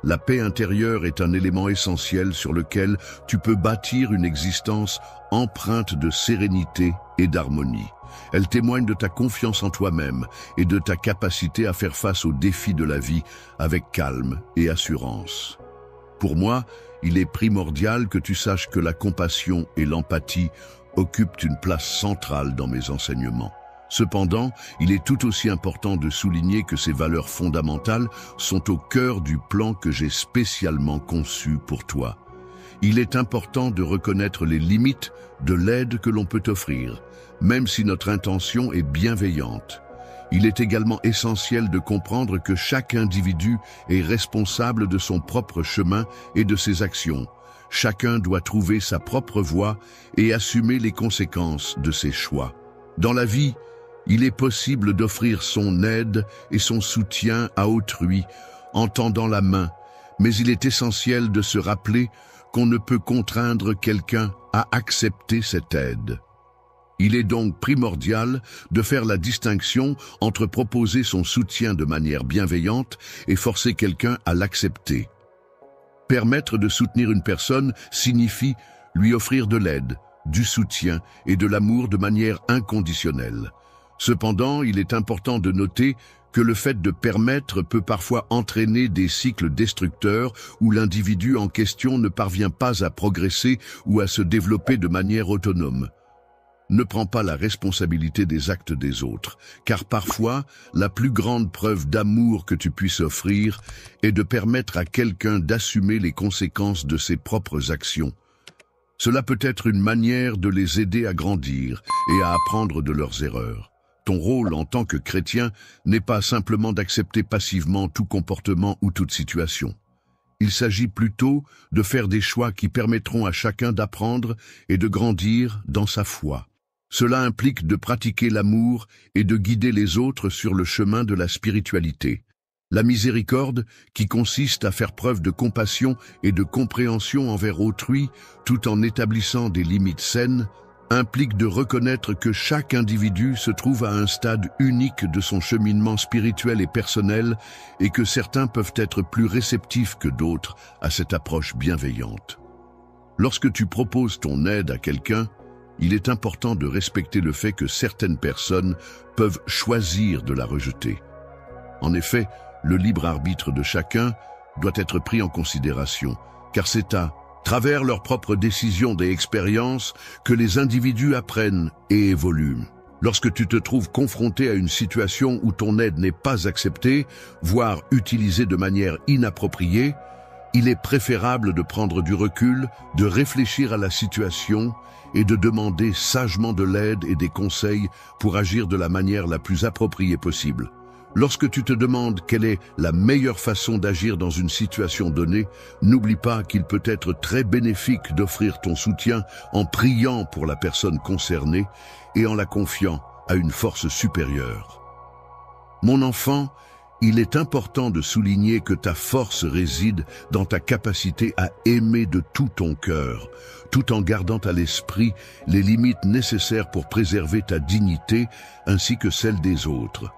La paix intérieure est un élément essentiel sur lequel tu peux bâtir une existence empreinte de sérénité et d'harmonie. Elle témoigne de ta confiance en toi-même et de ta capacité à faire face aux défis de la vie avec calme et assurance. Pour moi, il est primordial que tu saches que la compassion et l'empathie occupent une place centrale dans mes enseignements. Cependant, il est tout aussi important de souligner que ces valeurs fondamentales sont au cœur du plan que j'ai spécialement conçu pour toi. Il est important de reconnaître les limites de l'aide que l'on peut offrir, même si notre intention est bienveillante. Il est également essentiel de comprendre que chaque individu est responsable de son propre chemin et de ses actions. Chacun doit trouver sa propre voie et assumer les conséquences de ses choix. Dans la vie, il est possible d'offrir son aide et son soutien à autrui en tendant la main, mais il est essentiel de se rappeler qu'on ne peut contraindre quelqu'un à accepter cette aide. Il est donc primordial de faire la distinction entre proposer son soutien de manière bienveillante et forcer quelqu'un à l'accepter. Permettre de soutenir une personne signifie lui offrir de l'aide, du soutien et de l'amour de manière inconditionnelle. Cependant, il est important de noter que le fait de permettre peut parfois entraîner des cycles destructeurs où l'individu en question ne parvient pas à progresser ou à se développer de manière autonome. Ne prends pas la responsabilité des actes des autres, car parfois, la plus grande preuve d'amour que tu puisses offrir est de permettre à quelqu'un d'assumer les conséquences de ses propres actions. Cela peut être une manière de les aider à grandir et à apprendre de leurs erreurs. Ton rôle en tant que chrétien n'est pas simplement d'accepter passivement tout comportement ou toute situation. Il s'agit plutôt de faire des choix qui permettront à chacun d'apprendre et de grandir dans sa foi. Cela implique de pratiquer l'amour et de guider les autres sur le chemin de la spiritualité. La miséricorde, qui consiste à faire preuve de compassion et de compréhension envers autrui, tout en établissant des limites saines, implique de reconnaître que chaque individu se trouve à un stade unique de son cheminement spirituel et personnel et que certains peuvent être plus réceptifs que d'autres à cette approche bienveillante. Lorsque tu proposes ton aide à quelqu'un, il est important de respecter le fait que certaines personnes peuvent choisir de la rejeter. En effet, le libre arbitre de chacun doit être pris en considération, car c'est à travers leurs propres décisions et expériences que les individus apprennent et évoluent. Lorsque tu te trouves confronté à une situation où ton aide n'est pas acceptée, voire utilisée de manière inappropriée, il est préférable de prendre du recul, de réfléchir à la situation et de demander sagement de l'aide et des conseils pour agir de la manière la plus appropriée possible. Lorsque tu te demandes quelle est la meilleure façon d'agir dans une situation donnée, n'oublie pas qu'il peut être très bénéfique d'offrir ton soutien en priant pour la personne concernée et en la confiant à une force supérieure. Mon enfant, il est important de souligner que ta force réside dans ta capacité à aimer de tout ton cœur, tout en gardant à l'esprit les limites nécessaires pour préserver ta dignité ainsi que celle des autres.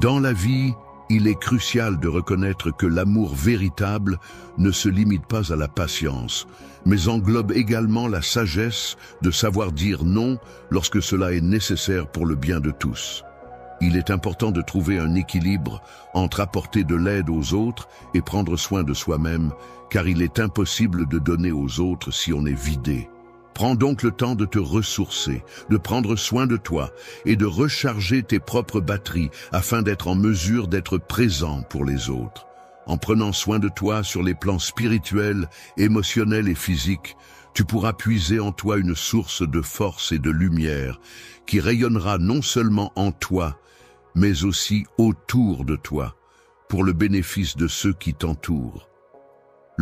Dans la vie, il est crucial de reconnaître que l'amour véritable ne se limite pas à la patience, mais englobe également la sagesse de savoir dire non lorsque cela est nécessaire pour le bien de tous. Il est important de trouver un équilibre entre apporter de l'aide aux autres et prendre soin de soi-même, car il est impossible de donner aux autres si on est vidé. Prends donc le temps de te ressourcer, de prendre soin de toi et de recharger tes propres batteries afin d'être en mesure d'être présent pour les autres. En prenant soin de toi sur les plans spirituels, émotionnels et physiques, tu pourras puiser en toi une source de force et de lumière qui rayonnera non seulement en toi, mais aussi autour de toi, pour le bénéfice de ceux qui t'entourent.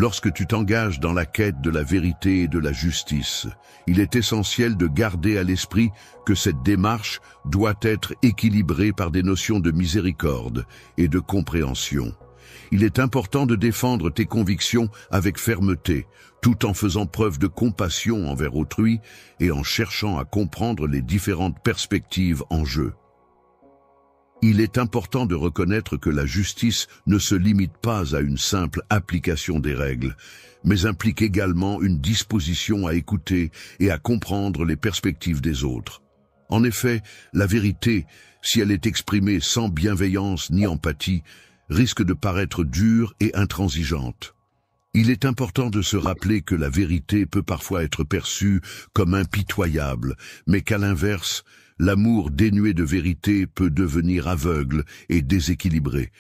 Lorsque tu t'engages dans la quête de la vérité et de la justice, il est essentiel de garder à l'esprit que cette démarche doit être équilibrée par des notions de miséricorde et de compréhension. Il est important de défendre tes convictions avec fermeté, tout en faisant preuve de compassion envers autrui et en cherchant à comprendre les différentes perspectives en jeu. Il est important de reconnaître que la justice ne se limite pas à une simple application des règles, mais implique également une disposition à écouter et à comprendre les perspectives des autres. En effet, la vérité, si elle est exprimée sans bienveillance ni empathie, risque de paraître dure et intransigeante. Il est important de se rappeler que la vérité peut parfois être perçue comme impitoyable, mais qu'à l'inverse, l'amour dénué de vérité peut devenir aveugle et déséquilibré.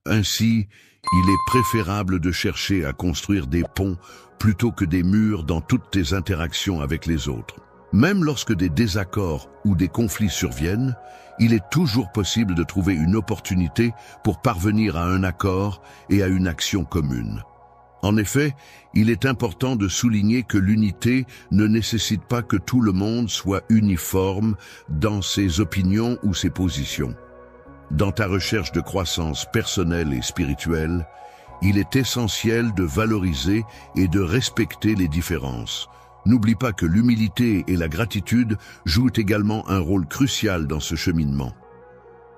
Ainsi, il est préférable de chercher à construire des ponts plutôt que des murs dans toutes tes interactions avec les autres. Même lorsque des désaccords ou des conflits surviennent, il est toujours possible de trouver une opportunité pour parvenir à un accord et à une action commune. En effet, il est important de souligner que l'unité ne nécessite pas que tout le monde soit uniforme dans ses opinions ou ses positions. Dans ta recherche de croissance personnelle et spirituelle, il est essentiel de valoriser et de respecter les différences. N'oublie pas que l'humilité et la gratitude jouent également un rôle crucial dans ce cheminement.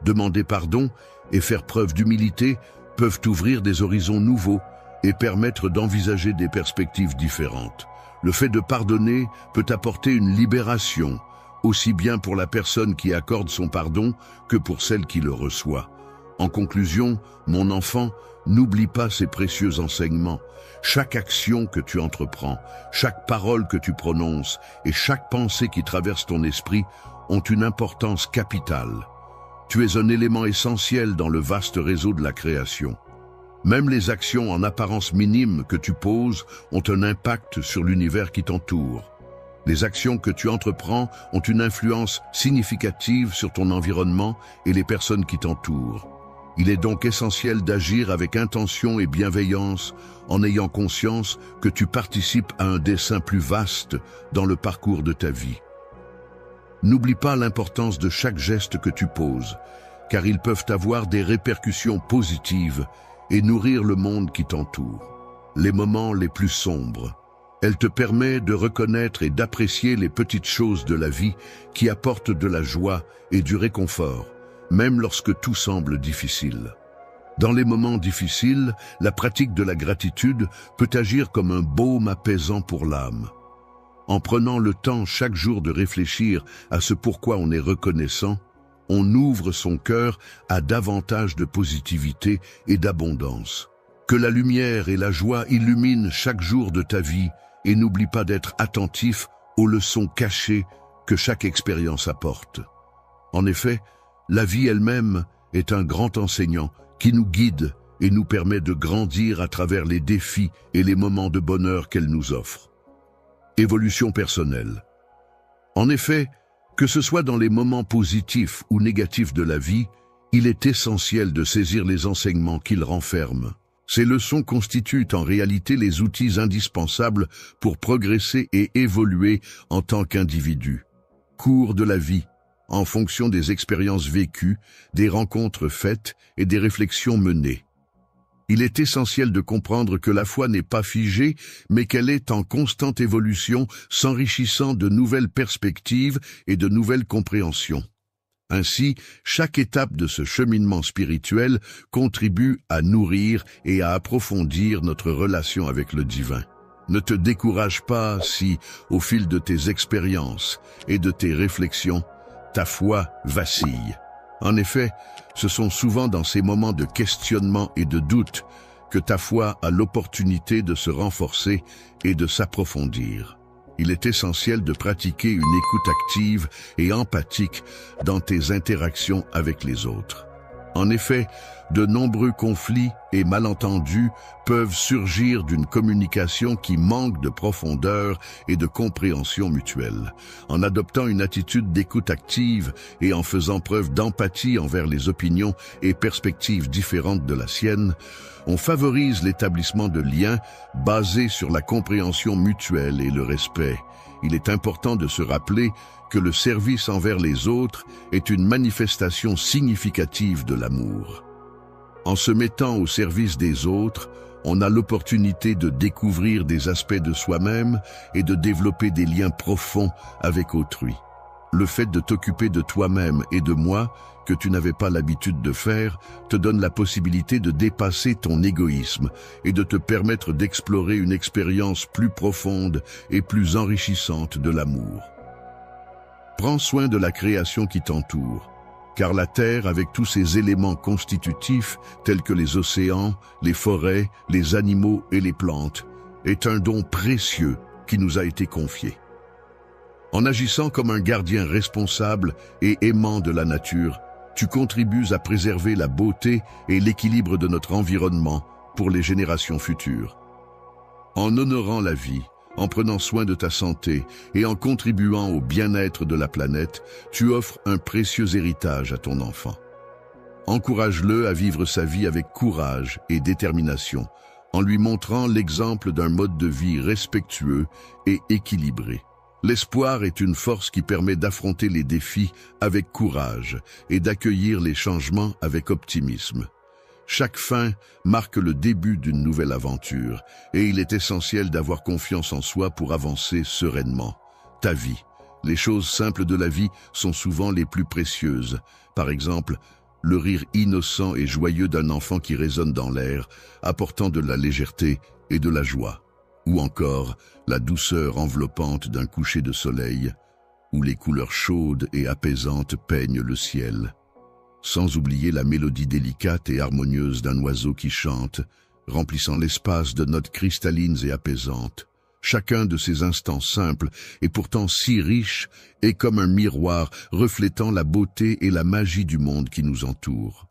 Demander pardon et faire preuve d'humilité peuvent ouvrir des horizons nouveaux et permettre d'envisager des perspectives différentes. Le fait de pardonner peut apporter une libération, aussi bien pour la personne qui accorde son pardon que pour celle qui le reçoit. En conclusion, mon enfant, n'oublie pas ces précieux enseignements. Chaque action que tu entreprends, chaque parole que tu prononces et chaque pensée qui traverse ton esprit ont une importance capitale. Tu es un élément essentiel dans le vaste réseau de la création. Même les actions en apparence minimes que tu poses ont un impact sur l'univers qui t'entoure. Les actions que tu entreprends ont une influence significative sur ton environnement et les personnes qui t'entourent. Il est donc essentiel d'agir avec intention et bienveillance en ayant conscience que tu participes à un dessein plus vaste dans le parcours de ta vie. N'oublie pas l'importance de chaque geste que tu poses, car ils peuvent avoir des répercussions positives et nourrir le monde qui t'entoure. Les moments les plus sombres. Elle te permet de reconnaître et d'apprécier les petites choses de la vie qui apportent de la joie et du réconfort, même lorsque tout semble difficile. Dans les moments difficiles, la pratique de la gratitude peut agir comme un baume apaisant pour l'âme. En prenant le temps chaque jour de réfléchir à ce pourquoi on est reconnaissant, on ouvre son cœur à davantage de positivité et d'abondance. Que la lumière et la joie illuminent chaque jour de ta vie et n'oublie pas d'être attentif aux leçons cachées que chaque expérience apporte. En effet, la vie elle-même est un grand enseignant qui nous guide et nous permet de grandir à travers les défis et les moments de bonheur qu'elle nous offre. Évolution personnelle. En effet, que ce soit dans les moments positifs ou négatifs de la vie, il est essentiel de saisir les enseignements qu'ils renferment. Ces leçons constituent en réalité les outils indispensables pour progresser et évoluer en tant qu'individu. Cours de la vie, en fonction des expériences vécues, des rencontres faites et des réflexions menées. Il est essentiel de comprendre que la foi n'est pas figée, mais qu'elle est en constante évolution, s'enrichissant de nouvelles perspectives et de nouvelles compréhensions. Ainsi, chaque étape de ce cheminement spirituel contribue à nourrir et à approfondir notre relation avec le divin. Ne te décourage pas si, au fil de tes expériences et de tes réflexions, ta foi vacille. En effet, ce sont souvent dans ces moments de questionnement et de doute que ta foi a l'opportunité de se renforcer et de s'approfondir. Il est essentiel de pratiquer une écoute active et empathique dans tes interactions avec les autres. En effet, De nombreux conflits et malentendus peuvent surgir d'une communication qui manque de profondeur et de compréhension mutuelle. En adoptant une attitude d'écoute active et en faisant preuve d'empathie envers les opinions et perspectives différentes de la sienne, on favorise l'établissement de liens basés sur la compréhension mutuelle et le respect. Il est important de se rappeler que le service envers les autres est une manifestation significative de l'amour. En se mettant au service des autres, on a l'opportunité de découvrir des aspects de soi-même et de développer des liens profonds avec autrui. Le fait de t'occuper de toi-même et de moi, que tu n'avais pas l'habitude de faire, te donne la possibilité de dépasser ton égoïsme et de te permettre d'explorer une expérience plus profonde et plus enrichissante de l'amour. Prends soin de la création qui t'entoure, car la Terre, avec tous ses éléments constitutifs, tels que les océans, les forêts, les animaux et les plantes, est un don précieux qui nous a été confié. En agissant comme un gardien responsable et aimant de la nature, tu contribues à préserver la beauté et l'équilibre de notre environnement pour les générations futures. En honorant la vie, en prenant soin de ta santé et en contribuant au bien-être de la planète, tu offres un précieux héritage à ton enfant. Encourage-le à vivre sa vie avec courage et détermination, en lui montrant l'exemple d'un mode de vie respectueux et équilibré. L'espoir est une force qui permet d'affronter les défis avec courage et d'accueillir les changements avec optimisme. Chaque fin marque le début d'une nouvelle aventure et il est essentiel d'avoir confiance en soi pour avancer sereinement. Ta vie. Les choses simples de la vie sont souvent les plus précieuses. Par exemple, le rire innocent et joyeux d'un enfant qui résonne dans l'air, apportant de la légèreté et de la joie. Ou encore, la douceur enveloppante d'un coucher de soleil, où les couleurs chaudes et apaisantes peignent le ciel. Sans oublier la mélodie délicate et harmonieuse d'un oiseau qui chante, remplissant l'espace de notes cristallines et apaisantes. Chacun de ces instants simples et pourtant si riches est comme un miroir reflétant la beauté et la magie du monde qui nous entoure.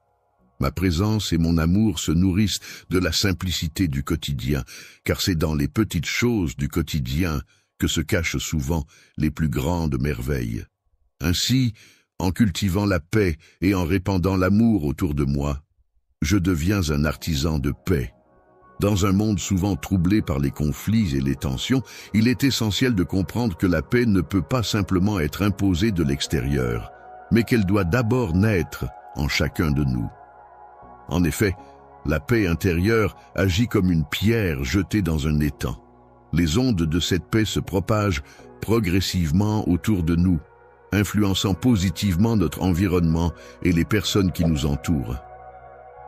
Ma présence et mon amour se nourrissent de la simplicité du quotidien, car c'est dans les petites choses du quotidien que se cachent souvent les plus grandes merveilles. Ainsi, en cultivant la paix et en répandant l'amour autour de moi, je deviens un artisan de paix. Dans un monde souvent troublé par les conflits et les tensions, il est essentiel de comprendre que la paix ne peut pas simplement être imposée de l'extérieur, mais qu'elle doit d'abord naître en chacun de nous. En effet, la paix intérieure agit comme une pierre jetée dans un étang. Les ondes de cette paix se propagent progressivement autour de nous, influençant positivement notre environnement et les personnes qui nous entourent.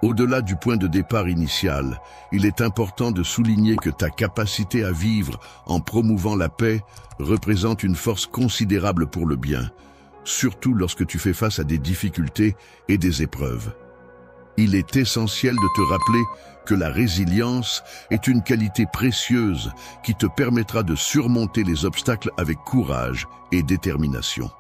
Au-delà du point de départ initial, il est important de souligner que ta capacité à vivre en promouvant la paix représente une force considérable pour le bien, surtout lorsque tu fais face à des difficultés et des épreuves. Il est essentiel de te rappeler que la résilience est une qualité précieuse qui te permettra de surmonter les obstacles avec courage et détermination.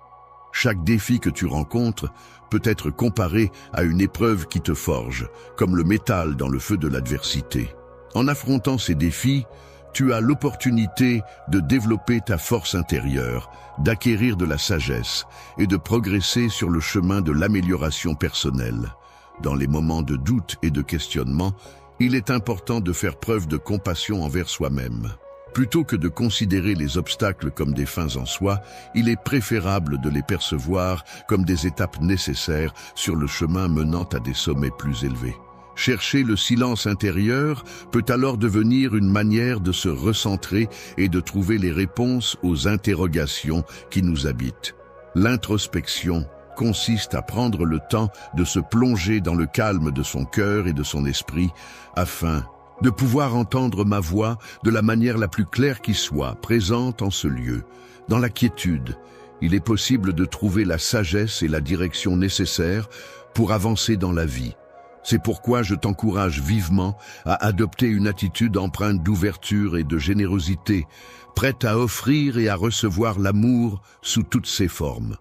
Chaque défi que tu rencontres peut être comparé à une épreuve qui te forge, comme le métal dans le feu de l'adversité. En affrontant ces défis, tu as l'opportunité de développer ta force intérieure, d'acquérir de la sagesse et de progresser sur le chemin de l'amélioration personnelle. Dans les moments de doute et de questionnement, il est important de faire preuve de compassion envers soi-même. Plutôt que de considérer les obstacles comme des fins en soi, il est préférable de les percevoir comme des étapes nécessaires sur le chemin menant à des sommets plus élevés. Chercher le silence intérieur peut alors devenir une manière de se recentrer et de trouver les réponses aux interrogations qui nous habitent. L'introspection consiste à prendre le temps de se plonger dans le calme de son cœur et de son esprit afin de pouvoir entendre ma voix de la manière la plus claire qui soit, présente en ce lieu. Dans la quiétude, il est possible de trouver la sagesse et la direction nécessaires pour avancer dans la vie. C'est pourquoi je t'encourage vivement à adopter une attitude empreinte d'ouverture et de générosité, prête à offrir et à recevoir l'amour sous toutes ses formes.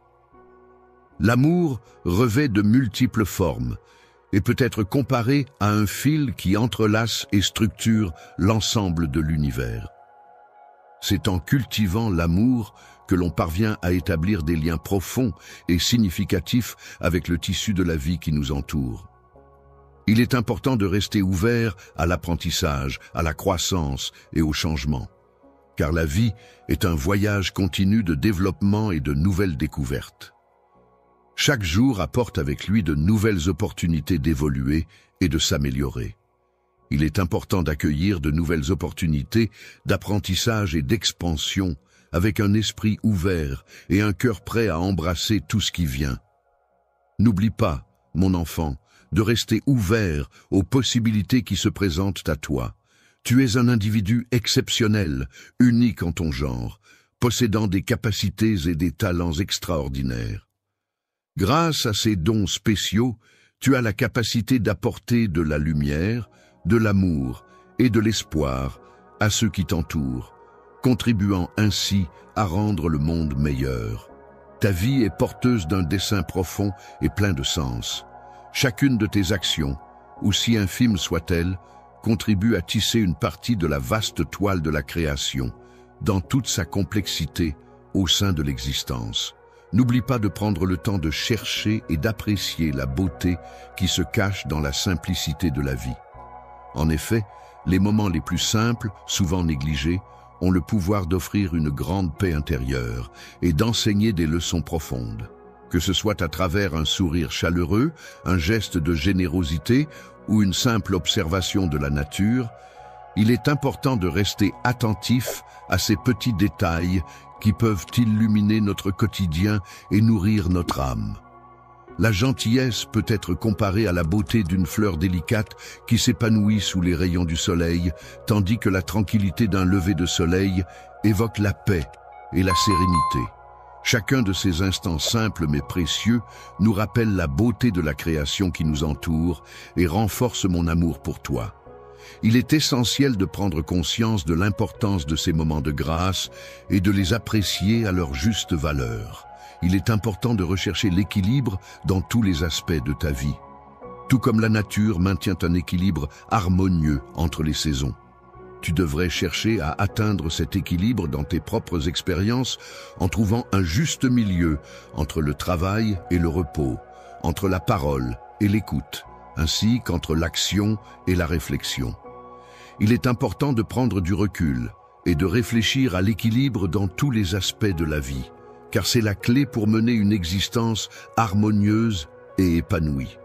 L'amour revêt de multiples formes. et peut être comparé à un fil qui entrelace et structure l'ensemble de l'univers. C'est en cultivant l'amour que l'on parvient à établir des liens profonds et significatifs avec le tissu de la vie qui nous entoure. Il est important de rester ouvert à l'apprentissage, à la croissance et au changement, car la vie est un voyage continu de développement et de nouvelles découvertes. Chaque jour apporte avec lui de nouvelles opportunités d'évoluer et de s'améliorer. Il est important d'accueillir de nouvelles opportunités d'apprentissage et d'expansion avec un esprit ouvert et un cœur prêt à embrasser tout ce qui vient. N'oublie pas, mon enfant, de rester ouvert aux possibilités qui se présentent à toi. Tu es un individu exceptionnel, unique en ton genre, possédant des capacités et des talents extraordinaires. Grâce à ces dons spéciaux, tu as la capacité d'apporter de la lumière, de l'amour et de l'espoir à ceux qui t'entourent, contribuant ainsi à rendre le monde meilleur. Ta vie est porteuse d'un dessein profond et plein de sens. Chacune de tes actions, aussi infime soit-elle, contribue à tisser une partie de la vaste toile de la création, dans toute sa complexité, au sein de l'existence. N'oublie pas de prendre le temps de chercher et d'apprécier la beauté qui se cache dans la simplicité de la vie. En effet, les moments les plus simples, souvent négligés, ont le pouvoir d'offrir une grande paix intérieure et d'enseigner des leçons profondes. Que ce soit à travers un sourire chaleureux, un geste de générosité ou une simple observation de la nature, il est important de rester attentif à ces petits détails qui peuvent illuminer notre quotidien et nourrir notre âme. La gentillesse peut être comparée à la beauté d'une fleur délicate qui s'épanouit sous les rayons du soleil, tandis que la tranquillité d'un lever de soleil évoque la paix et la sérénité. Chacun de ces instants simples mais précieux nous rappelle la beauté de la création qui nous entoure et renforce mon amour pour toi. Il est essentiel de prendre conscience de l'importance de ces moments de grâce et de les apprécier à leur juste valeur. Il est important de rechercher l'équilibre dans tous les aspects de ta vie. Tout comme la nature maintient un équilibre harmonieux entre les saisons. Tu devrais chercher à atteindre cet équilibre dans tes propres expériences en trouvant un juste milieu entre le travail et le repos, entre la parole et l'écoute, ainsi qu'entre l'action et la réflexion. Il est important de prendre du recul et de réfléchir à l'équilibre dans tous les aspects de la vie, car c'est la clé pour mener une existence harmonieuse et épanouie.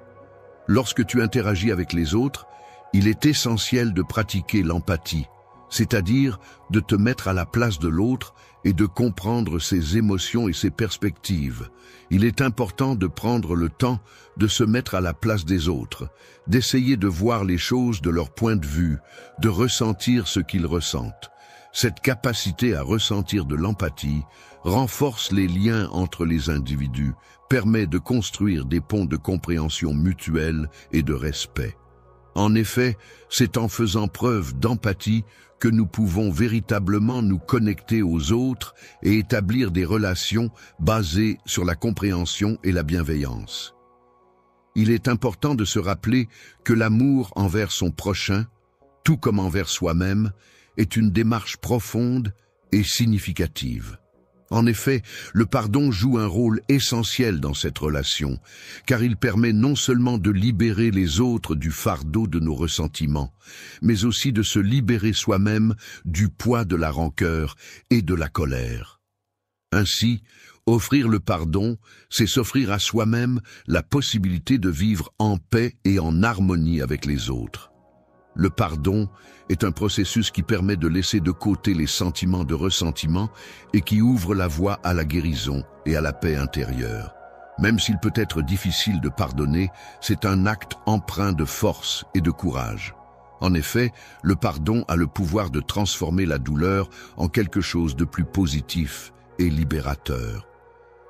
Lorsque tu interagis avec les autres, il est essentiel de pratiquer l'empathie, c'est-à-dire de te mettre à la place de l'autre et de comprendre ses émotions et ses perspectives. Il est important de prendre le temps de se mettre à la place des autres, d'essayer de voir les choses de leur point de vue, de ressentir ce qu'ils ressentent. Cette capacité à ressentir de l'empathie renforce les liens entre les individus, permet de construire des ponts de compréhension mutuelle et de respect. En effet, c'est en faisant preuve d'empathie que nous pouvons véritablement nous connecter aux autres et établir des relations basées sur la compréhension et la bienveillance. Il est important de se rappeler que l'amour envers son prochain, tout comme envers soi-même, est une démarche profonde et significative. En effet, le pardon joue un rôle essentiel dans cette relation, car il permet non seulement de libérer les autres du fardeau de nos ressentiments, mais aussi de se libérer soi-même du poids de la rancœur et de la colère. Ainsi, offrir le pardon, c'est s'offrir à soi-même la possibilité de vivre en paix et en harmonie avec les autres. Le pardon est un processus qui permet de laisser de côté les sentiments de ressentiment et qui ouvre la voie à la guérison et à la paix intérieure. Même s'il peut être difficile de pardonner, c'est un acte empreint de force et de courage. En effet, le pardon a le pouvoir de transformer la douleur en quelque chose de plus positif et libérateur.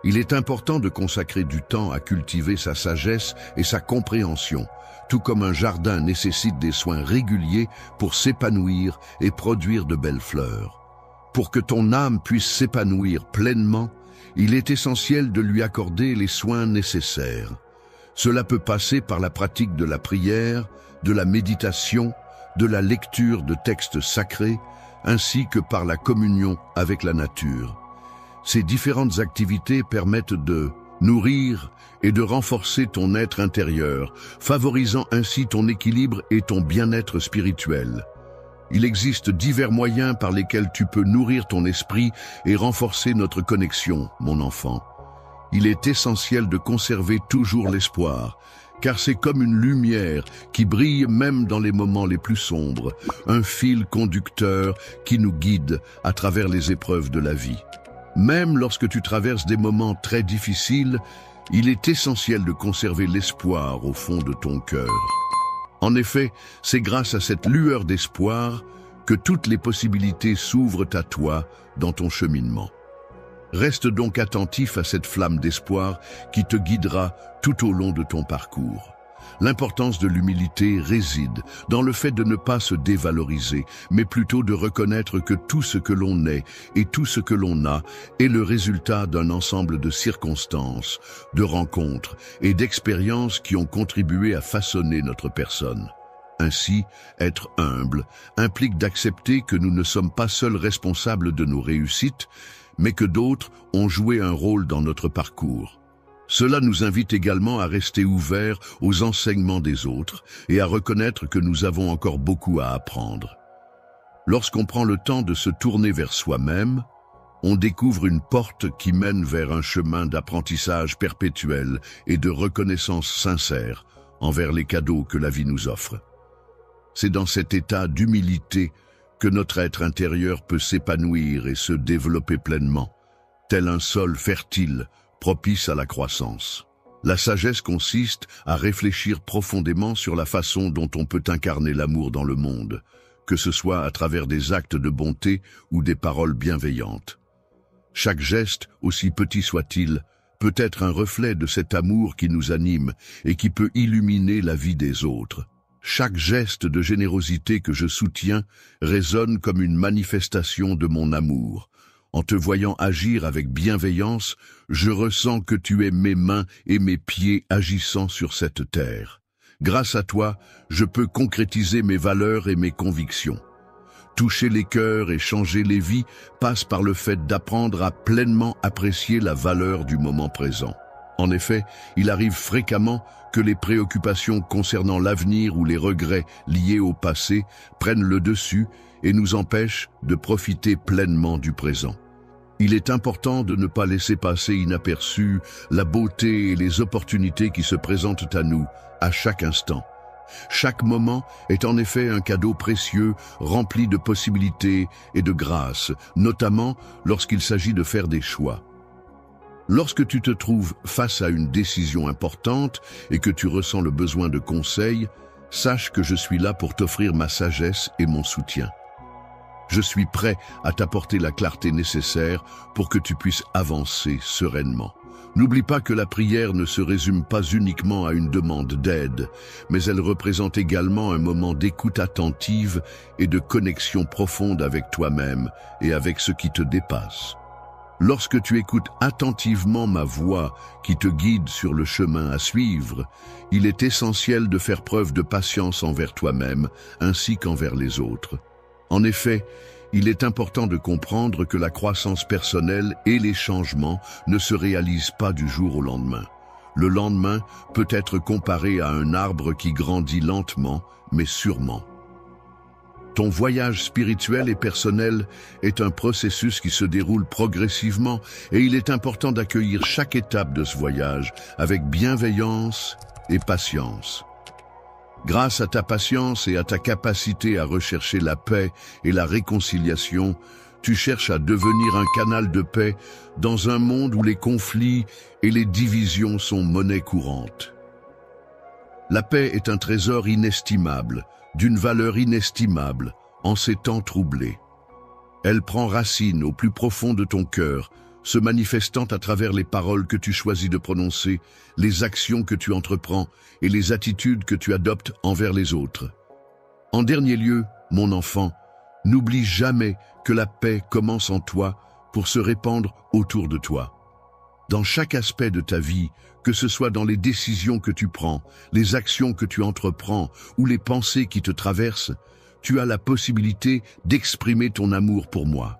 Il est important de consacrer du temps à cultiver sa sagesse et sa compréhension, tout comme un jardin nécessite des soins réguliers pour s'épanouir et produire de belles fleurs. Pour que ton âme puisse s'épanouir pleinement, il est essentiel de lui accorder les soins nécessaires. Cela peut passer par la pratique de la prière, de la méditation, de la lecture de textes sacrés, ainsi que par la communion avec la nature. Ces différentes activités permettent de nourrir et de renforcer ton être intérieur, favorisant ainsi ton équilibre et ton bien-être spirituel. Il existe divers moyens par lesquels tu peux nourrir ton esprit et renforcer notre connexion, mon enfant. Il est essentiel de conserver toujours l'espoir, car c'est comme une lumière qui brille même dans les moments les plus sombres, un fil conducteur qui nous guide à travers les épreuves de la vie. Même lorsque tu traverses des moments très difficiles, il est essentiel de conserver l'espoir au fond de ton cœur. En effet, c'est grâce à cette lueur d'espoir que toutes les possibilités s'ouvrent à toi dans ton cheminement. Reste donc attentif à cette flamme d'espoir qui te guidera tout au long de ton parcours. L'importance de l'humilité réside dans le fait de ne pas se dévaloriser, mais plutôt de reconnaître que tout ce que l'on est et tout ce que l'on a est le résultat d'un ensemble de circonstances, de rencontres et d'expériences qui ont contribué à façonner notre personne. Ainsi, être humble implique d'accepter que nous ne sommes pas seuls responsables de nos réussites, mais que d'autres ont joué un rôle dans notre parcours. Cela nous invite également à rester ouverts aux enseignements des autres et à reconnaître que nous avons encore beaucoup à apprendre. Lorsqu'on prend le temps de se tourner vers soi-même, on découvre une porte qui mène vers un chemin d'apprentissage perpétuel et de reconnaissance sincère envers les cadeaux que la vie nous offre. C'est dans cet état d'humilité que notre être intérieur peut s'épanouir et se développer pleinement, tel un sol fertile, propice à la croissance. La sagesse consiste à réfléchir profondément sur la façon dont on peut incarner l'amour dans le monde, que ce soit à travers des actes de bonté ou des paroles bienveillantes. Chaque geste, aussi petit soit-il, peut être un reflet de cet amour qui nous anime et qui peut illuminer la vie des autres. Chaque geste de générosité que je soutiens résonne comme une manifestation de mon amour. En te voyant agir avec bienveillance, je ressens que tu es mes mains et mes pieds agissant sur cette terre. Grâce à toi, je peux concrétiser mes valeurs et mes convictions. Toucher les cœurs et changer les vies passe par le fait d'apprendre à pleinement apprécier la valeur du moment présent. En effet, il arrive fréquemment que les préoccupations concernant l'avenir ou les regrets liés au passé prennent le dessus et nous empêchent de profiter pleinement du présent. Il est important de ne pas laisser passer inaperçue la beauté et les opportunités qui se présentent à nous à chaque instant. Chaque moment est en effet un cadeau précieux rempli de possibilités et de grâces, notamment lorsqu'il s'agit de faire des choix. Lorsque tu te trouves face à une décision importante et que tu ressens le besoin de conseils, sache que je suis là pour t'offrir ma sagesse et mon soutien. Je suis prêt à t'apporter la clarté nécessaire pour que tu puisses avancer sereinement. N'oublie pas que la prière ne se résume pas uniquement à une demande d'aide, mais elle représente également un moment d'écoute attentive et de connexion profonde avec toi-même et avec ce qui te dépasse. Lorsque tu écoutes attentivement ma voix qui te guide sur le chemin à suivre, il est essentiel de faire preuve de patience envers toi-même ainsi qu'envers les autres. En effet, il est important de comprendre que la croissance personnelle et les changements ne se réalisent pas du jour au lendemain. Le lendemain peut être comparé à un arbre qui grandit lentement, mais sûrement. Ton voyage spirituel et personnel est un processus qui se déroule progressivement et il est important d'accueillir chaque étape de ce voyage avec bienveillance et patience. Grâce à ta patience et à ta capacité à rechercher la paix et la réconciliation, tu cherches à devenir un canal de paix dans un monde où les conflits et les divisions sont monnaie courante. La paix est un trésor inestimable, d'une valeur inestimable, en ces temps troublés. Elle prend racine au plus profond de ton cœur, se manifestant à travers les paroles que tu choisis de prononcer, les actions que tu entreprends et les attitudes que tu adoptes envers les autres. En dernier lieu, mon enfant, n'oublie jamais que la paix commence en toi pour se répandre autour de toi. Dans chaque aspect de ta vie, que ce soit dans les décisions que tu prends, les actions que tu entreprends ou les pensées qui te traversent, tu as la possibilité d'exprimer ton amour pour moi.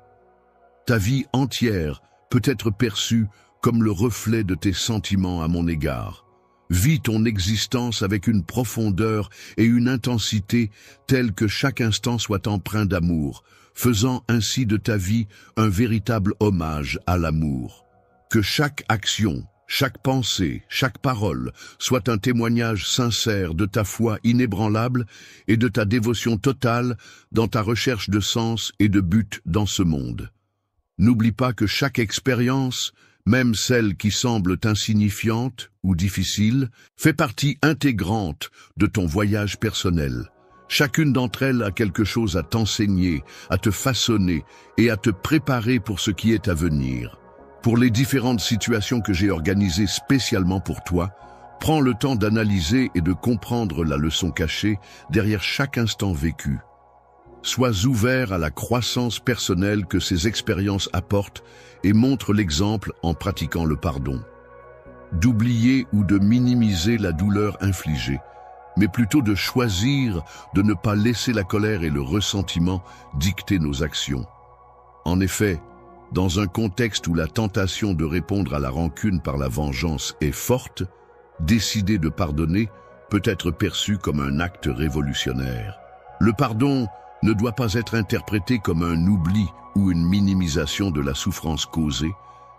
Ta vie entière peut être perçue comme le reflet de tes sentiments à mon égard. Vis ton existence avec une profondeur et une intensité telles que chaque instant soit empreint d'amour, faisant ainsi de ta vie un véritable hommage à l'amour. Que chaque action, chaque pensée, chaque parole soit un témoignage sincère de ta foi inébranlable et de ta dévotion totale dans ta recherche de sens et de but dans ce monde. N'oublie pas que chaque expérience, même celle qui semble insignifiante ou difficile, fait partie intégrante de ton voyage personnel. Chacune d'entre elles a quelque chose à t'enseigner, à te façonner et à te préparer pour ce qui est à venir. Pour les différentes situations que j'ai organisées spécialement pour toi, prends le temps d'analyser et de comprendre la leçon cachée derrière chaque instant vécu. Sois ouvert à la croissance personnelle que ces expériences apportent et montre l'exemple en pratiquant le pardon. D'oublier ou de minimiser la douleur infligée, mais plutôt de choisir de ne pas laisser la colère et le ressentiment dicter nos actions. En effet, dans un contexte où la tentation de répondre à la rancune par la vengeance est forte, décider de pardonner peut être perçu comme un acte révolutionnaire. Le pardon ne doit pas être interprété comme un oubli ou une minimisation de la souffrance causée,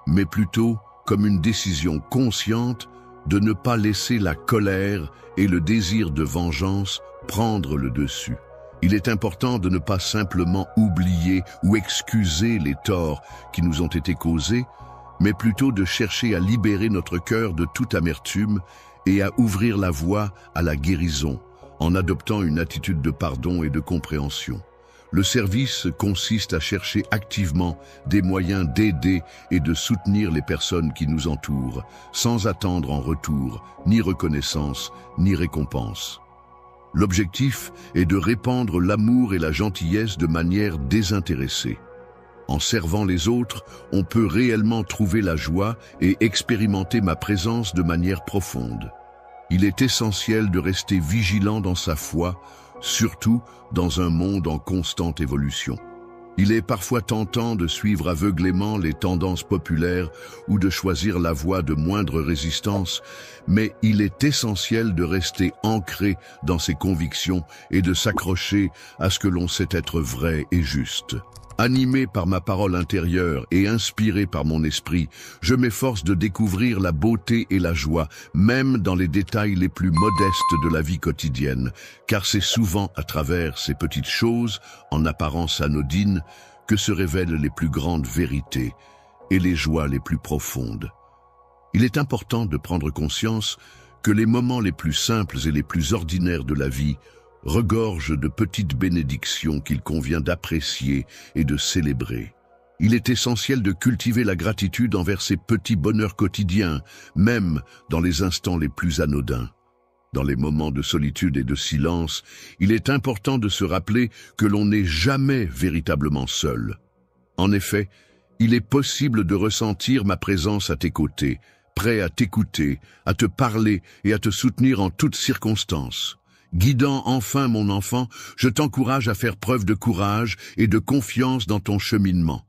mais plutôt comme une décision consciente de ne pas laisser la colère et le désir de vengeance prendre le dessus. Il est important de ne pas simplement oublier ou excuser les torts qui nous ont été causés, mais plutôt de chercher à libérer notre cœur de toute amertume et à ouvrir la voie à la guérison, en adoptant une attitude de pardon et de compréhension. Le service consiste à chercher activement des moyens d'aider et de soutenir les personnes qui nous entourent, sans attendre en retour ni reconnaissance ni récompense. L'objectif est de répandre l'amour et la gentillesse de manière désintéressée. En servant les autres, on peut réellement trouver la joie et expérimenter ma présence de manière profonde. Il est essentiel de rester vigilant dans sa foi, surtout dans un monde en constante évolution. Il est parfois tentant de suivre aveuglément les tendances populaires ou de choisir la voie de moindre résistance, mais il est essentiel de rester ancré dans ses convictions et de s'accrocher à ce que l'on sait être vrai et juste. Animé par ma parole intérieure et inspiré par mon esprit, je m'efforce de découvrir la beauté et la joie, même dans les détails les plus modestes de la vie quotidienne, car c'est souvent à travers ces petites choses, en apparence anodines, que se révèlent les plus grandes vérités et les joies les plus profondes. Il est important de prendre conscience que les moments les plus simples et les plus ordinaires de la vie regorge de petites bénédictions qu'il convient d'apprécier et de célébrer. Il est essentiel de cultiver la gratitude envers ces petits bonheurs quotidiens, même dans les instants les plus anodins. Dans les moments de solitude et de silence, il est important de se rappeler que l'on n'est jamais véritablement seul. En effet, il est possible de ressentir ma présence à tes côtés, prêt à t'écouter, à te parler et à te soutenir en toutes circonstances. Guidant enfin mon enfant, je t'encourage à faire preuve de courage et de confiance dans ton cheminement.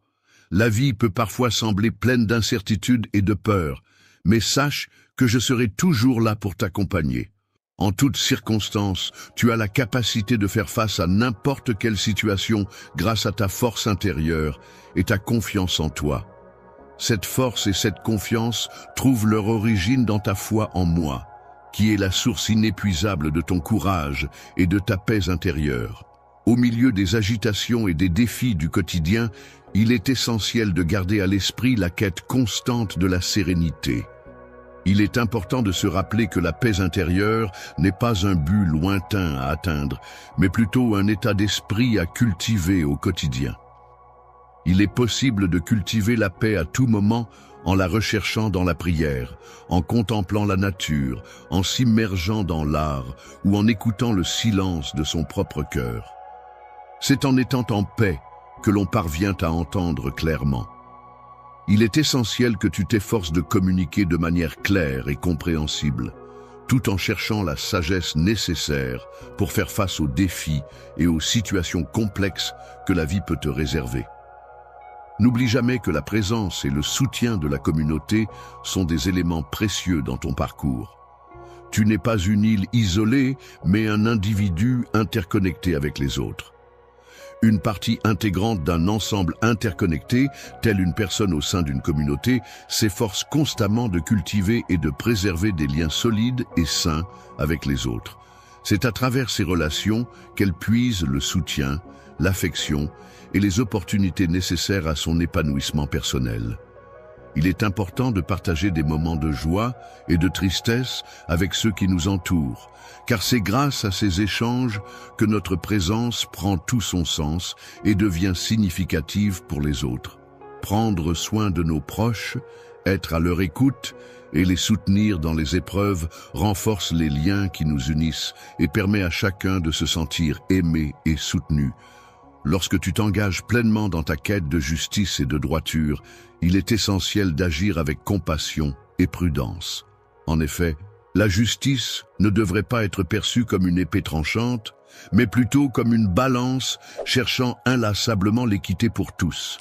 La vie peut parfois sembler pleine d'incertitudes et de peur, mais sache que je serai toujours là pour t'accompagner. En toutes circonstances, tu as la capacité de faire face à n'importe quelle situation grâce à ta force intérieure et ta confiance en toi. Cette force et cette confiance trouvent leur origine dans ta foi en moi, qui est la source inépuisable de ton courage et de ta paix intérieure. Au milieu des agitations et des défis du quotidien, il est essentiel de garder à l'esprit la quête constante de la sérénité. Il est important de se rappeler que la paix intérieure n'est pas un but lointain à atteindre, mais plutôt un état d'esprit à cultiver au quotidien. Il est possible de cultiver la paix à tout moment en la recherchant dans la prière, en contemplant la nature, en s'immergeant dans l'art ou en écoutant le silence de son propre cœur. C'est en étant en paix que l'on parvient à entendre clairement. Il est essentiel que tu t'efforces de communiquer de manière claire et compréhensible, tout en cherchant la sagesse nécessaire pour faire face aux défis et aux situations complexes que la vie peut te réserver. N'oublie jamais que la présence et le soutien de la communauté sont des éléments précieux dans ton parcours. Tu n'es pas une île isolée, mais un individu interconnecté avec les autres. Une partie intégrante d'un ensemble interconnecté, telle une personne au sein d'une communauté, s'efforce constamment de cultiver et de préserver des liens solides et sains avec les autres. C'est à travers ces relations qu'elle puise le soutien, l'affection et les opportunités nécessaires à son épanouissement personnel. Il est important de partager des moments de joie et de tristesse avec ceux qui nous entourent, car c'est grâce à ces échanges que notre présence prend tout son sens et devient significative pour les autres. Prendre soin de nos proches, être à leur écoute et les soutenir dans les épreuves renforce les liens qui nous unissent et permet à chacun de se sentir aimé et soutenu. Lorsque tu t'engages pleinement dans ta quête de justice et de droiture, il est essentiel d'agir avec compassion et prudence. En effet, la justice ne devrait pas être perçue comme une épée tranchante, mais plutôt comme une balance cherchant inlassablement l'équité pour tous.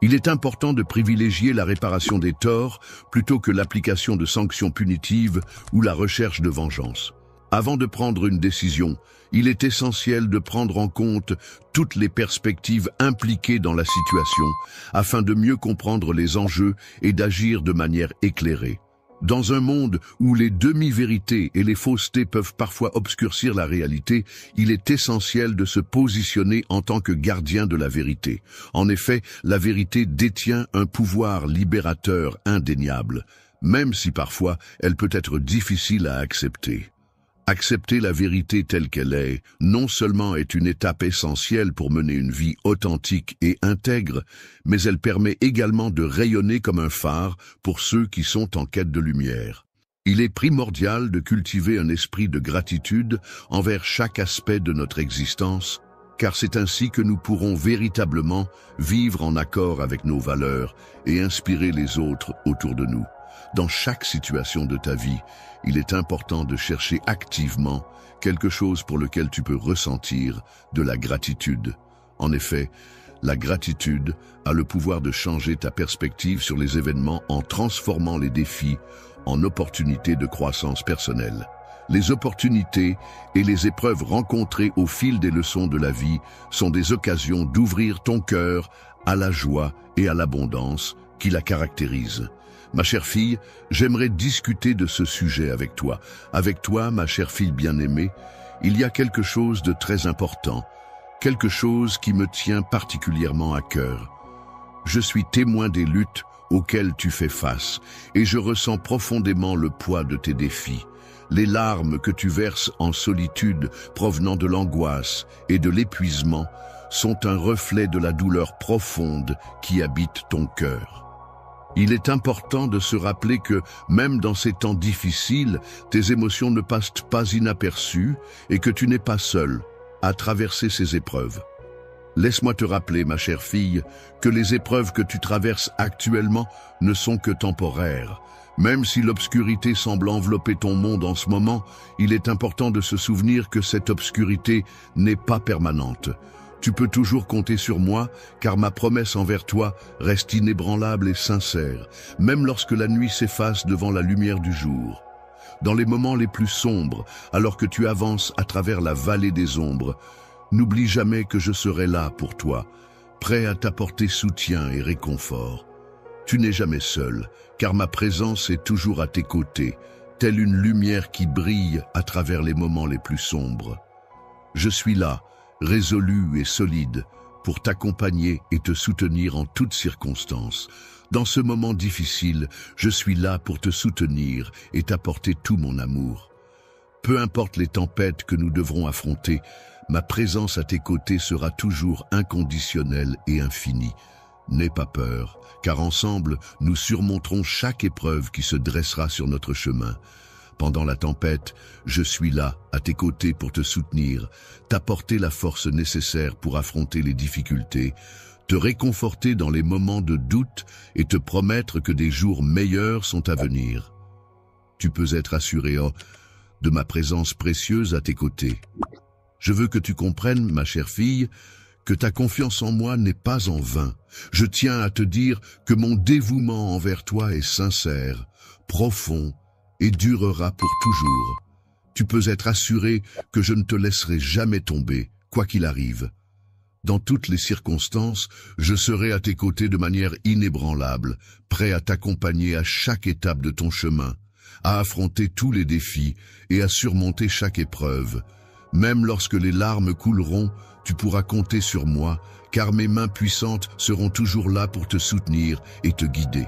Il est important de privilégier la réparation des torts plutôt que l'application de sanctions punitives ou la recherche de vengeance. Avant de prendre une décision, il est essentiel de prendre en compte toutes les perspectives impliquées dans la situation afin de mieux comprendre les enjeux et d'agir de manière éclairée. Dans un monde où les demi-vérités et les faussetés peuvent parfois obscurcir la réalité, il est essentiel de se positionner en tant que gardien de la vérité. En effet, la vérité détient un pouvoir libérateur indéniable, même si parfois elle peut être difficile à accepter. Accepter la vérité telle qu'elle est, non seulement est une étape essentielle pour mener une vie authentique et intègre, mais elle permet également de rayonner comme un phare pour ceux qui sont en quête de lumière. Il est primordial de cultiver un esprit de gratitude envers chaque aspect de notre existence, car c'est ainsi que nous pourrons véritablement vivre en accord avec nos valeurs et inspirer les autres autour de nous. Dans chaque situation de ta vie, il est important de chercher activement quelque chose pour lequel tu peux ressentir de la gratitude. En effet, la gratitude a le pouvoir de changer ta perspective sur les événements en transformant les défis en opportunités de croissance personnelle. Les opportunités et les épreuves rencontrées au fil des leçons de la vie sont des occasions d'ouvrir ton cœur à la joie et à l'abondance qui la caractérisent. Ma chère fille, j'aimerais discuter de ce sujet avec toi. Avec toi, ma chère fille bien-aimée, il y a quelque chose de très important, quelque chose qui me tient particulièrement à cœur. Je suis témoin des luttes auxquelles tu fais face, et je ressens profondément le poids de tes défis. Les larmes que tu verses en solitude provenant de l'angoisse et de l'épuisement sont un reflet de la douleur profonde qui habite ton cœur. Il est important de se rappeler que, même dans ces temps difficiles, tes émotions ne passent pas inaperçues et que tu n'es pas seule à traverser ces épreuves. Laisse-moi te rappeler, ma chère fille, que les épreuves que tu traverses actuellement ne sont que temporaires. Même si l'obscurité semble envelopper ton monde en ce moment, il est important de se souvenir que cette obscurité n'est pas permanente. Tu peux toujours compter sur moi, car ma promesse envers toi reste inébranlable et sincère, même lorsque la nuit s'efface devant la lumière du jour. Dans les moments les plus sombres, alors que tu avances à travers la vallée des ombres, n'oublie jamais que je serai là pour toi, prêt à t'apporter soutien et réconfort. Tu n'es jamais seul, car ma présence est toujours à tes côtés, telle une lumière qui brille à travers les moments les plus sombres. Je suis là, résolu et solide, pour t'accompagner et te soutenir en toutes circonstances. Dans ce moment difficile, je suis là pour te soutenir et t'apporter tout mon amour. Peu importe les tempêtes que nous devrons affronter, ma présence à tes côtés sera toujours inconditionnelle et infinie. N'aie pas peur, car ensemble, nous surmonterons chaque épreuve qui se dressera sur notre chemin. Pendant la tempête, je suis là, à tes côtés pour te soutenir, t'apporter la force nécessaire pour affronter les difficultés, te réconforter dans les moments de doute et te promettre que des jours meilleurs sont à venir. Tu peux être assuré de ma présence précieuse à tes côtés. Je veux que tu comprennes, ma chère fille, que ta confiance en moi n'est pas en vain. Je tiens à te dire que mon dévouement envers toi est sincère, profond et durera pour toujours. Tu peux être assuré que je ne te laisserai jamais tomber, quoi qu'il arrive. Dans toutes les circonstances, je serai à tes côtés de manière inébranlable, prêt à t'accompagner à chaque étape de ton chemin, à affronter tous les défis et à surmonter chaque épreuve. Même lorsque les larmes couleront, tu pourras compter sur moi, car mes mains puissantes seront toujours là pour te soutenir et te guider.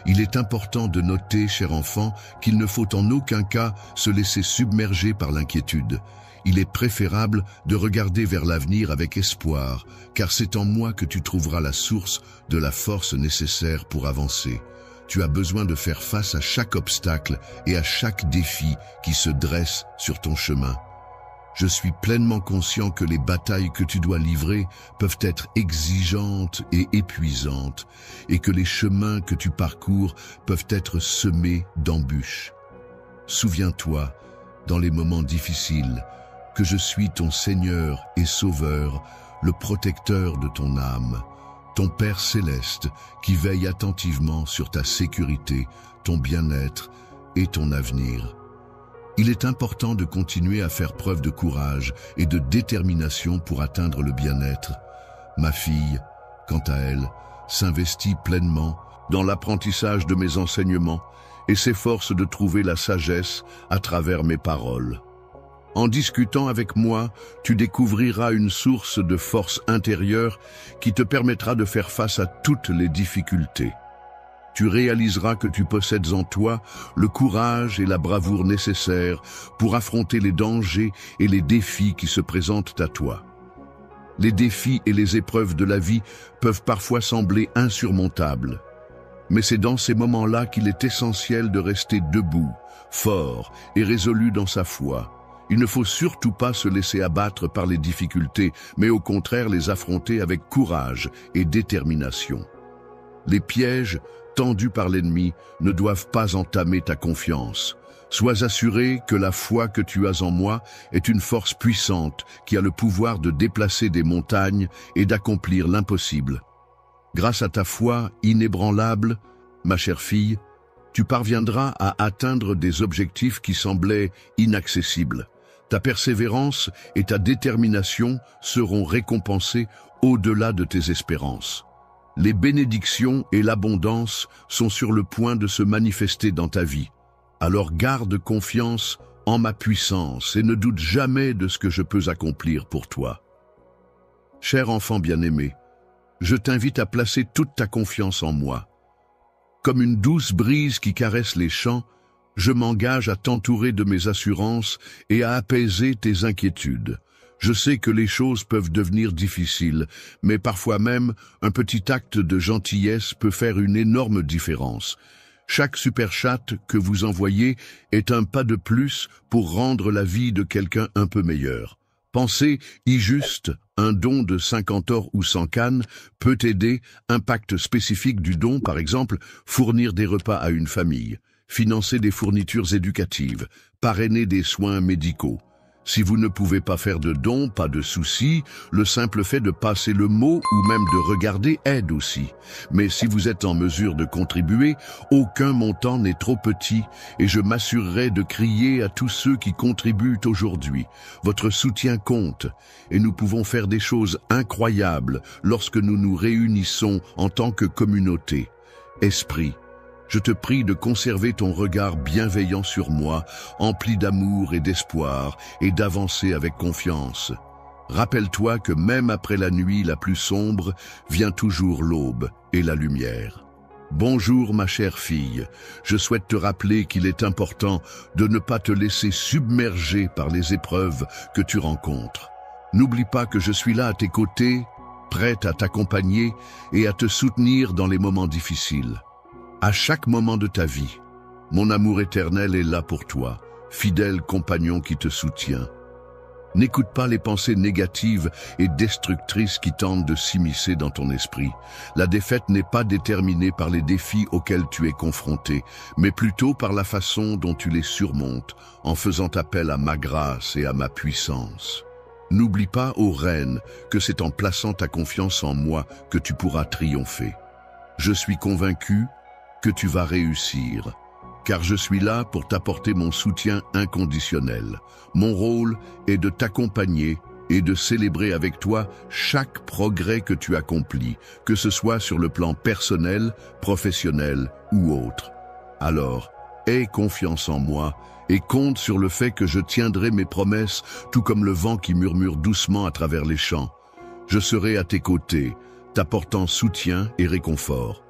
Il est important de noter, cher enfant, qu'il ne faut en aucun cas se laisser submerger par l'inquiétude. Il est préférable de regarder vers l'avenir avec espoir, car c'est en moi que tu trouveras la source de la force nécessaire pour avancer. Tu as besoin de faire face à chaque obstacle et à chaque défi qui se dresse sur ton chemin. Je suis pleinement conscient que les batailles que tu dois livrer peuvent être exigeantes et épuisantes, et que les chemins que tu parcours peuvent être semés d'embûches. Souviens-toi, dans les moments difficiles, que je suis ton Seigneur et Sauveur, le protecteur de ton âme, ton Père céleste qui veille attentivement sur ta sécurité, ton bien-être et ton avenir. Il est important de continuer à faire preuve de courage et de détermination pour atteindre le bien-être. Ma fille, quant à elle, s'investit pleinement dans l'apprentissage de mes enseignements et s'efforce de trouver la sagesse à travers mes paroles. En discutant avec moi, tu découvriras une source de force intérieure qui te permettra de faire face à toutes les difficultés. Tu réaliseras que tu possèdes en toi le courage et la bravoure nécessaires pour affronter les dangers et les défis qui se présentent à toi. Les défis et les épreuves de la vie peuvent parfois sembler insurmontables. Mais c'est dans ces moments-là qu'il est essentiel de rester debout, fort et résolu dans sa foi. Il ne faut surtout pas se laisser abattre par les difficultés, mais au contraire les affronter avec courage et détermination. Les pièges tendus par l'ennemi ne doivent pas entamer ta confiance. Sois assuré que la foi que tu as en moi est une force puissante qui a le pouvoir de déplacer des montagnes et d'accomplir l'impossible. Grâce à ta foi inébranlable, ma chère fille, tu parviendras à atteindre des objectifs qui semblaient inaccessibles. Ta persévérance et ta détermination seront récompensées au-delà de tes espérances. Les bénédictions et l'abondance sont sur le point de se manifester dans ta vie. Alors garde confiance en ma puissance et ne doute jamais de ce que je peux accomplir pour toi. Cher enfant bien-aimé, je t'invite à placer toute ta confiance en moi. Comme une douce brise qui caresse les champs, je m'engage à t'entourer de mes assurances et à apaiser tes inquiétudes. Je sais que les choses peuvent devenir difficiles, mais parfois même, un petit acte de gentillesse peut faire une énorme différence. Chaque super chat que vous envoyez est un pas de plus pour rendre la vie de quelqu'un un peu meilleure. Pensez, juste, un don de 50 ors ou 100 cannes peut aider. Impact spécifique du don, par exemple, fournir des repas à une famille, financer des fournitures éducatives, parrainer des soins médicaux. Si vous ne pouvez pas faire de dons, pas de souci, le simple fait de passer le mot ou même de regarder aide aussi. Mais si vous êtes en mesure de contribuer, aucun montant n'est trop petit et je m'assurerai de crier à tous ceux qui contribuent aujourd'hui. Votre soutien compte et nous pouvons faire des choses incroyables lorsque nous nous réunissons en tant que communauté. Esprit, je te prie de conserver ton regard bienveillant sur moi, empli d'amour et d'espoir, et d'avancer avec confiance. Rappelle-toi que même après la nuit la plus sombre, vient toujours l'aube et la lumière. Bonjour ma chère fille, je souhaite te rappeler qu'il est important de ne pas te laisser submerger par les épreuves que tu rencontres. N'oublie pas que je suis là à tes côtés, prête à t'accompagner et à te soutenir dans les moments difficiles. À chaque moment de ta vie, mon amour éternel est là pour toi, fidèle compagnon qui te soutient. N'écoute pas les pensées négatives et destructrices qui tentent de s'immiscer dans ton esprit. La défaite n'est pas déterminée par les défis auxquels tu es confronté, mais plutôt par la façon dont tu les surmontes, en faisant appel à ma grâce et à ma puissance. N'oublie pas, ô reine, que c'est en plaçant ta confiance en moi que tu pourras triompher. Je suis convaincu que tu vas réussir, car je suis là pour t'apporter mon soutien inconditionnel. Mon rôle est de t'accompagner et de célébrer avec toi chaque progrès que tu accomplis, que ce soit sur le plan personnel, professionnel ou autre. Alors, aie confiance en moi et compte sur le fait que je tiendrai mes promesses, tout comme le vent qui murmure doucement à travers les champs. Je serai à tes côtés, t'apportant soutien et réconfort.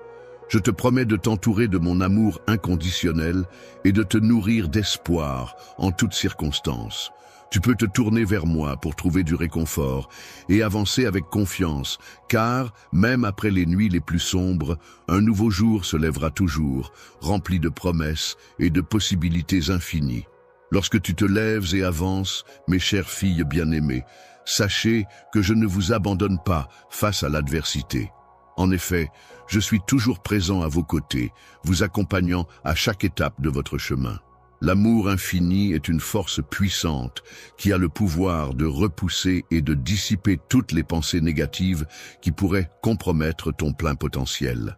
Je te promets de t'entourer de mon amour inconditionnel et de te nourrir d'espoir en toutes circonstances. Tu peux te tourner vers moi pour trouver du réconfort et avancer avec confiance, car, même après les nuits les plus sombres, un nouveau jour se lèvera toujours, rempli de promesses et de possibilités infinies. Lorsque tu te lèves et avances, mes chères filles bien-aimées, sachez que je ne vous abandonne pas face à l'adversité. En effet, je suis toujours présent à vos côtés, vous accompagnant à chaque étape de votre chemin. L'amour infini est une force puissante qui a le pouvoir de repousser et de dissiper toutes les pensées négatives qui pourraient compromettre ton plein potentiel.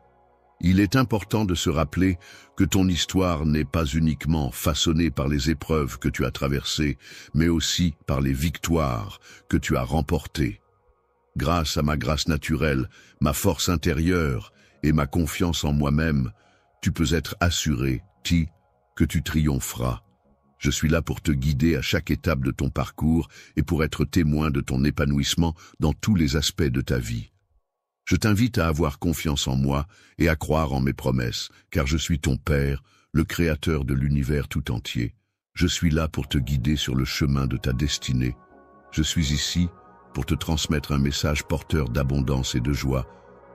Il est important de se rappeler que ton histoire n'est pas uniquement façonnée par les épreuves que tu as traversées, mais aussi par les victoires que tu as remportées. Grâce à ma grâce naturelle, ma force intérieure et ma confiance en moi-même, tu peux être assuré, que tu triompheras. Je suis là pour te guider à chaque étape de ton parcours et pour être témoin de ton épanouissement dans tous les aspects de ta vie. Je t'invite à avoir confiance en moi et à croire en mes promesses, car je suis ton Père, le Créateur de l'univers tout entier. Je suis là pour te guider sur le chemin de ta destinée. Je suis ici pour te transmettre un message porteur d'abondance et de joie,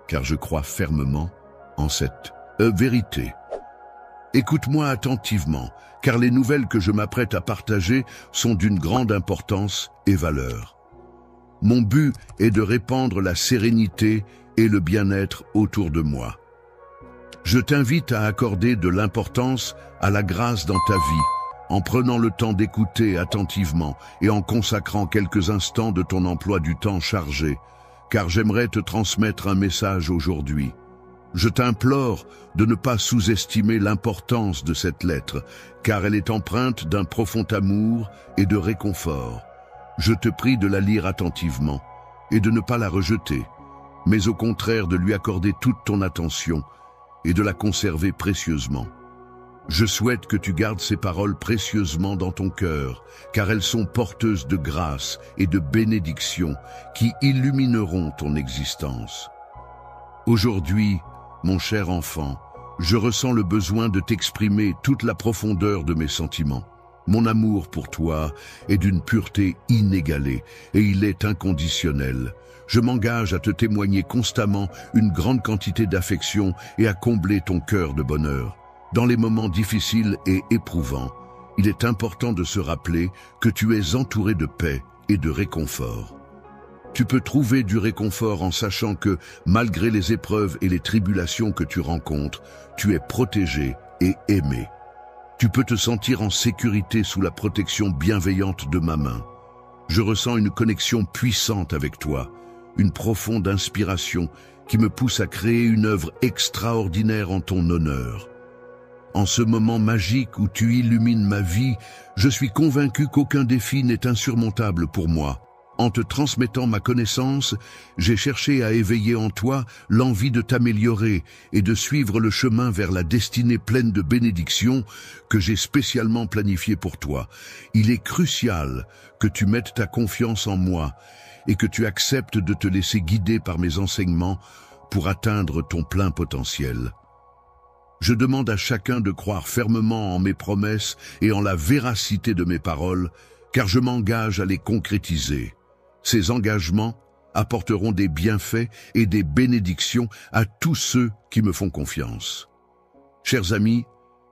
car je crois fermement en cette vérité. Écoute-moi attentivement, car les nouvelles que je m'apprête à partager sont d'une grande importance et valeur. Mon but est de répandre la sérénité et le bien-être autour de moi. Je t'invite à accorder de l'importance à la grâce dans ta vie, en prenant le temps d'écouter attentivement et en consacrant quelques instants de ton emploi du temps chargé, car j'aimerais te transmettre un message aujourd'hui. Je t'implore de ne pas sous-estimer l'importance de cette lettre, car elle est empreinte d'un profond amour et de réconfort. Je te prie de la lire attentivement et de ne pas la rejeter, mais au contraire de lui accorder toute ton attention et de la conserver précieusement. Je souhaite que tu gardes ces paroles précieusement dans ton cœur, car elles sont porteuses de grâce et de bénédiction qui illumineront ton existence. Aujourd'hui, mon cher enfant, je ressens le besoin de t'exprimer toute la profondeur de mes sentiments. Mon amour pour toi est d'une pureté inégalée et il est inconditionnel. Je m'engage à te témoigner constamment une grande quantité d'affection et à combler ton cœur de bonheur. Dans les moments difficiles et éprouvants, il est important de se rappeler que tu es entouré de paix et de réconfort. Tu peux trouver du réconfort en sachant que, malgré les épreuves et les tribulations que tu rencontres, tu es protégé et aimé. Tu peux te sentir en sécurité sous la protection bienveillante de ma main. Je ressens une connexion puissante avec toi, une profonde inspiration qui me pousse à créer une œuvre extraordinaire en ton honneur. En ce moment magique où tu illumines ma vie, je suis convaincu qu'aucun défi n'est insurmontable pour moi. En te transmettant ma connaissance, j'ai cherché à éveiller en toi l'envie de t'améliorer et de suivre le chemin vers la destinée pleine de bénédictions que j'ai spécialement planifiée pour toi. Il est crucial que tu mettes ta confiance en moi et que tu acceptes de te laisser guider par mes enseignements pour atteindre ton plein potentiel. Je demande à chacun de croire fermement en mes promesses et en la véracité de mes paroles, car je m'engage à les concrétiser. Ces engagements apporteront des bienfaits et des bénédictions à tous ceux qui me font confiance. Chers amis,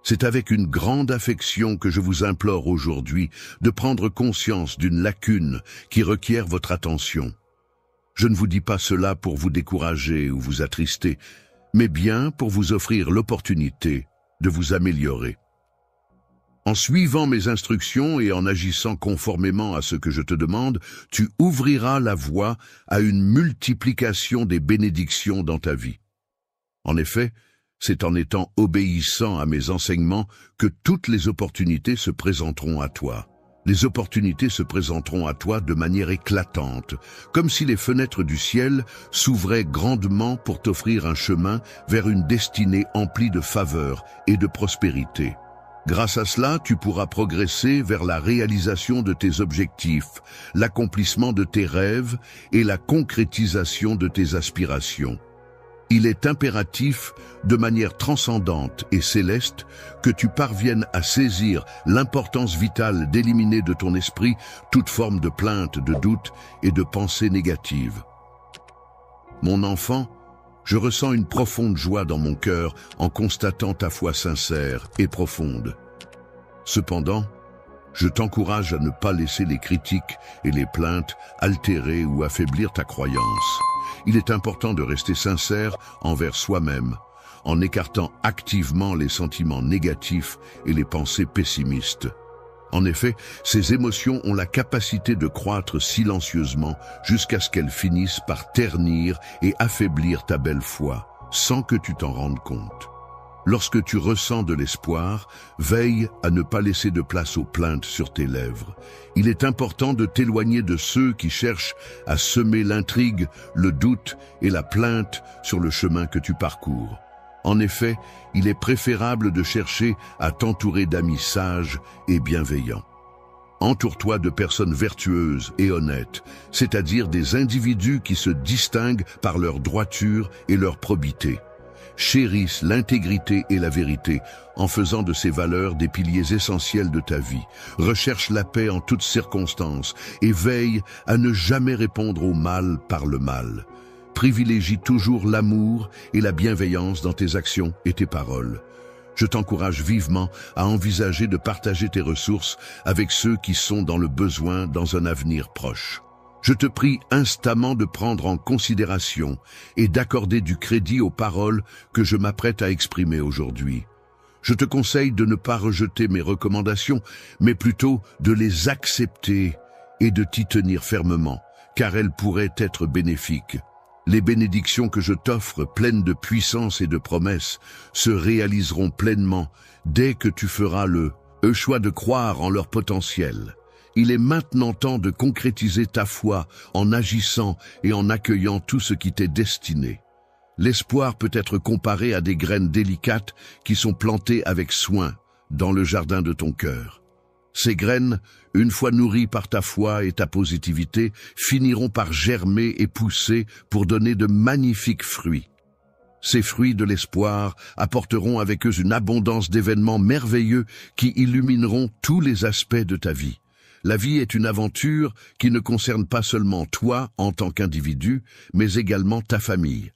C'est avec une grande affection que je vous implore aujourd'hui de prendre conscience d'une lacune qui requiert votre attention. Je ne vous dis pas cela pour vous décourager ou vous attrister, mais bien pour vous offrir l'opportunité de vous améliorer. En suivant mes instructions et en agissant conformément à ce que je te demande, tu ouvriras la voie à une multiplication des bénédictions dans ta vie. En effet, c'est en étant obéissant à mes enseignements que toutes les opportunités se présenteront à toi. Les opportunités se présenteront à toi de manière éclatante, comme si les fenêtres du ciel s'ouvraient grandement pour t'offrir un chemin vers une destinée emplie de faveur et de prospérité. Grâce à cela, tu pourras progresser vers la réalisation de tes objectifs, l'accomplissement de tes rêves et la concrétisation de tes aspirations. Il est impératif, de manière transcendante et céleste, que tu parviennes à saisir l'importance vitale d'éliminer de ton esprit toute forme de plainte, de doute et de pensée négative. Mon enfant, je ressens une profonde joie dans mon cœur en constatant ta foi sincère et profonde. Cependant, je t'encourage à ne pas laisser les critiques et les plaintes altérer ou affaiblir ta croyance. Il est important de rester sincère envers soi-même, en écartant activement les sentiments négatifs et les pensées pessimistes. En effet, ces émotions ont la capacité de croître silencieusement jusqu'à ce qu'elles finissent par ternir et affaiblir ta belle foi, sans que tu t'en rendes compte. Lorsque tu ressens de l'espoir, veille à ne pas laisser de place aux plaintes sur tes lèvres. Il est important de t'éloigner de ceux qui cherchent à semer l'intrigue, le doute et la plainte sur le chemin que tu parcours. En effet, il est préférable de chercher à t'entourer d'amis sages et bienveillants. Entoure-toi de personnes vertueuses et honnêtes, c'est-à-dire des individus qui se distinguent par leur droiture et leur probité. Chérisse l'intégrité et la vérité en faisant de ces valeurs des piliers essentiels de ta vie. Recherche la paix en toutes circonstances et veille à ne jamais répondre au mal par le mal. Privilégie toujours l'amour et la bienveillance dans tes actions et tes paroles. Je t'encourage vivement à envisager de partager tes ressources avec ceux qui sont dans le besoin dans un avenir proche. Je te prie instamment de prendre en considération et d'accorder du crédit aux paroles que je m'apprête à exprimer aujourd'hui. Je te conseille de ne pas rejeter mes recommandations, mais plutôt de les accepter et de t'y tenir fermement, car elles pourraient être bénéfiques. Les bénédictions que je t'offre, pleines de puissance et de promesses, se réaliseront pleinement dès que tu feras le choix de croire en leur potentiel. Il est maintenant temps de concrétiser ta foi en agissant et en accueillant tout ce qui t'est destiné. L'espoir peut être comparé à des graines délicates qui sont plantées avec soin dans le jardin de ton cœur. Ces graines, une fois nourries par ta foi et ta positivité, finiront par germer et pousser pour donner de magnifiques fruits. Ces fruits de l'espoir apporteront avec eux une abondance d'événements merveilleux qui illumineront tous les aspects de ta vie. La vie est une aventure qui ne concerne pas seulement toi en tant qu'individu, mais également ta famille.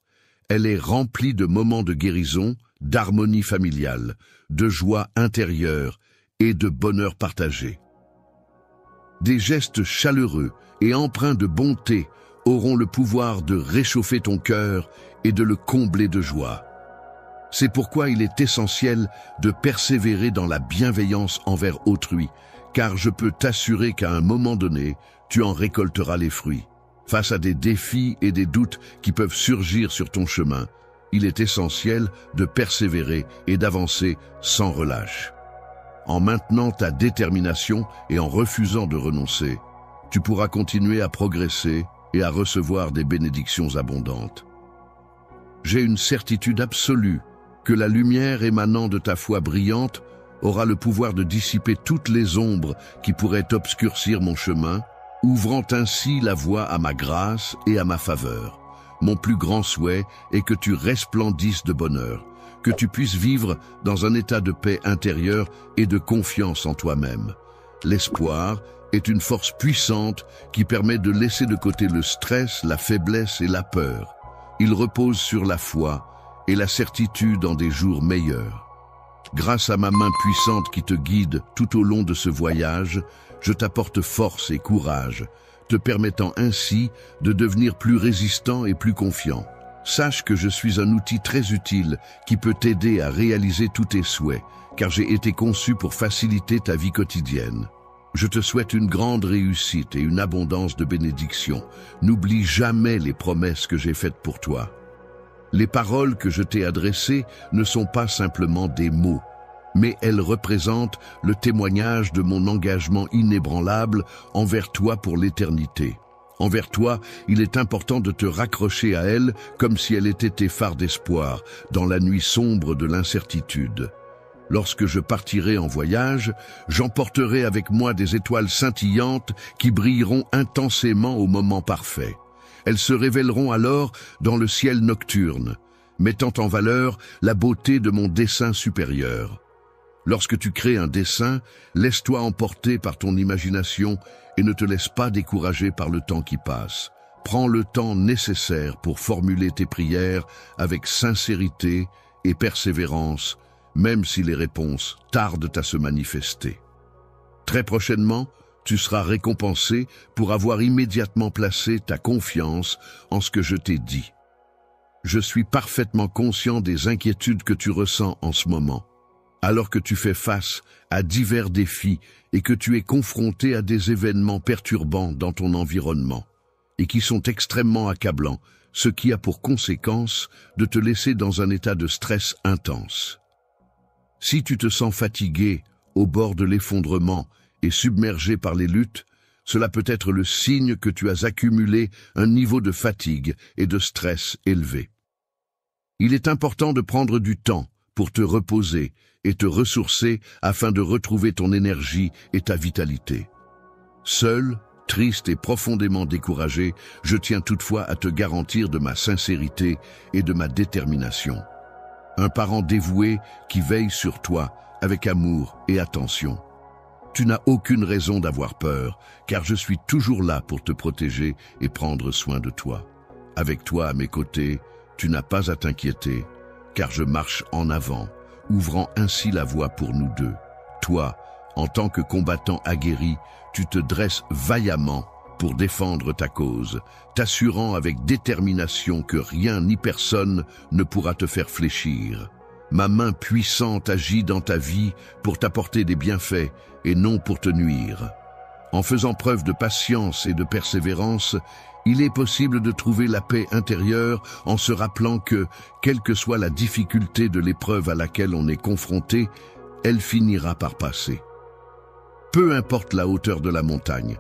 Elle est remplie de moments de guérison, d'harmonie familiale, de joie intérieure et de bonheur partagé. Des gestes chaleureux et empreints de bonté auront le pouvoir de réchauffer ton cœur et de le combler de joie. C'est pourquoi il est essentiel de persévérer dans la bienveillance envers autrui, car je peux t'assurer qu'à un moment donné, tu en récolteras les fruits. Face à des défis et des doutes qui peuvent surgir sur ton chemin, il est essentiel de persévérer et d'avancer sans relâche. En maintenant ta détermination et en refusant de renoncer, tu pourras continuer à progresser et à recevoir des bénédictions abondantes. J'ai une certitude absolue que la lumière émanant de ta foi brillante aura le pouvoir de dissiper toutes les ombres qui pourraient obscurcir mon chemin, ouvrant ainsi la voie à ma grâce et à ma faveur. Mon plus grand souhait est que tu resplendisses de bonheur, que tu puisses vivre dans un état de paix intérieure et de confiance en toi-même. L'espoir est une force puissante qui permet de laisser de côté le stress, la faiblesse et la peur. Il repose sur la foi et la certitude en des jours meilleurs. Grâce à ma main puissante qui te guide tout au long de ce voyage, je t'apporte force et courage, te permettant ainsi de devenir plus résistant et plus confiant. Sache que je suis un outil très utile qui peut t'aider à réaliser tous tes souhaits, car j'ai été conçu pour faciliter ta vie quotidienne. Je te souhaite une grande réussite et une abondance de bénédictions. N'oublie jamais les promesses que j'ai faites pour toi. Les paroles que je t'ai adressées ne sont pas simplement des mots, mais elles représentent le témoignage de mon engagement inébranlable envers toi pour l'éternité. Envers toi, il est important de te raccrocher à elle comme si elle était tes phares d'espoir dans la nuit sombre de l'incertitude. Lorsque je partirai en voyage, j'emporterai avec moi des étoiles scintillantes qui brilleront intensément au moment parfait. Elles se révéleront alors dans le ciel nocturne, mettant en valeur la beauté de mon dessein supérieur. Lorsque tu crées un dessein, laisse-toi emporter par ton imagination et ne te laisse pas décourager par le temps qui passe. Prends le temps nécessaire pour formuler tes prières avec sincérité et persévérance, même si les réponses tardent à se manifester. Très prochainement, tu seras récompensé pour avoir immédiatement placé ta confiance en ce que je t'ai dit. Je suis parfaitement conscient des inquiétudes que tu ressens en ce moment, alors que tu fais face à divers défis et que tu es confronté à des événements perturbants dans ton environnement, et qui sont extrêmement accablants, ce qui a pour conséquence de te laisser dans un état de stress intense. Si tu te sens fatigué, au bord de l'effondrement et submergé par les luttes, cela peut être le signe que tu as accumulé un niveau de fatigue et de stress élevé. Il est important de prendre du temps pour te reposer et te ressourcer afin de retrouver ton énergie et ta vitalité. Seul, triste et profondément découragé, je tiens toutefois à te garantir de ma sincérité et de ma détermination. Un parent dévoué qui veille sur toi avec amour et attention. Tu n'as aucune raison d'avoir peur, car je suis toujours là pour te protéger et prendre soin de toi. Avec toi à mes côtés, tu n'as pas à t'inquiéter, car je marche en avant, ouvrant ainsi la voie pour nous deux. Toi, en tant que combattant aguerri, tu te dresses vaillamment pour défendre ta cause, t'assurant avec détermination que rien ni personne ne pourra te faire fléchir. Ma main puissante agit dans ta vie pour t'apporter des bienfaits et non pour te nuire. En faisant preuve de patience et de persévérance, il est possible de trouver la paix intérieure en se rappelant que, quelle que soit la difficulté de l'épreuve à laquelle on est confronté, elle finira par passer. Peu importe la hauteur de la montagne,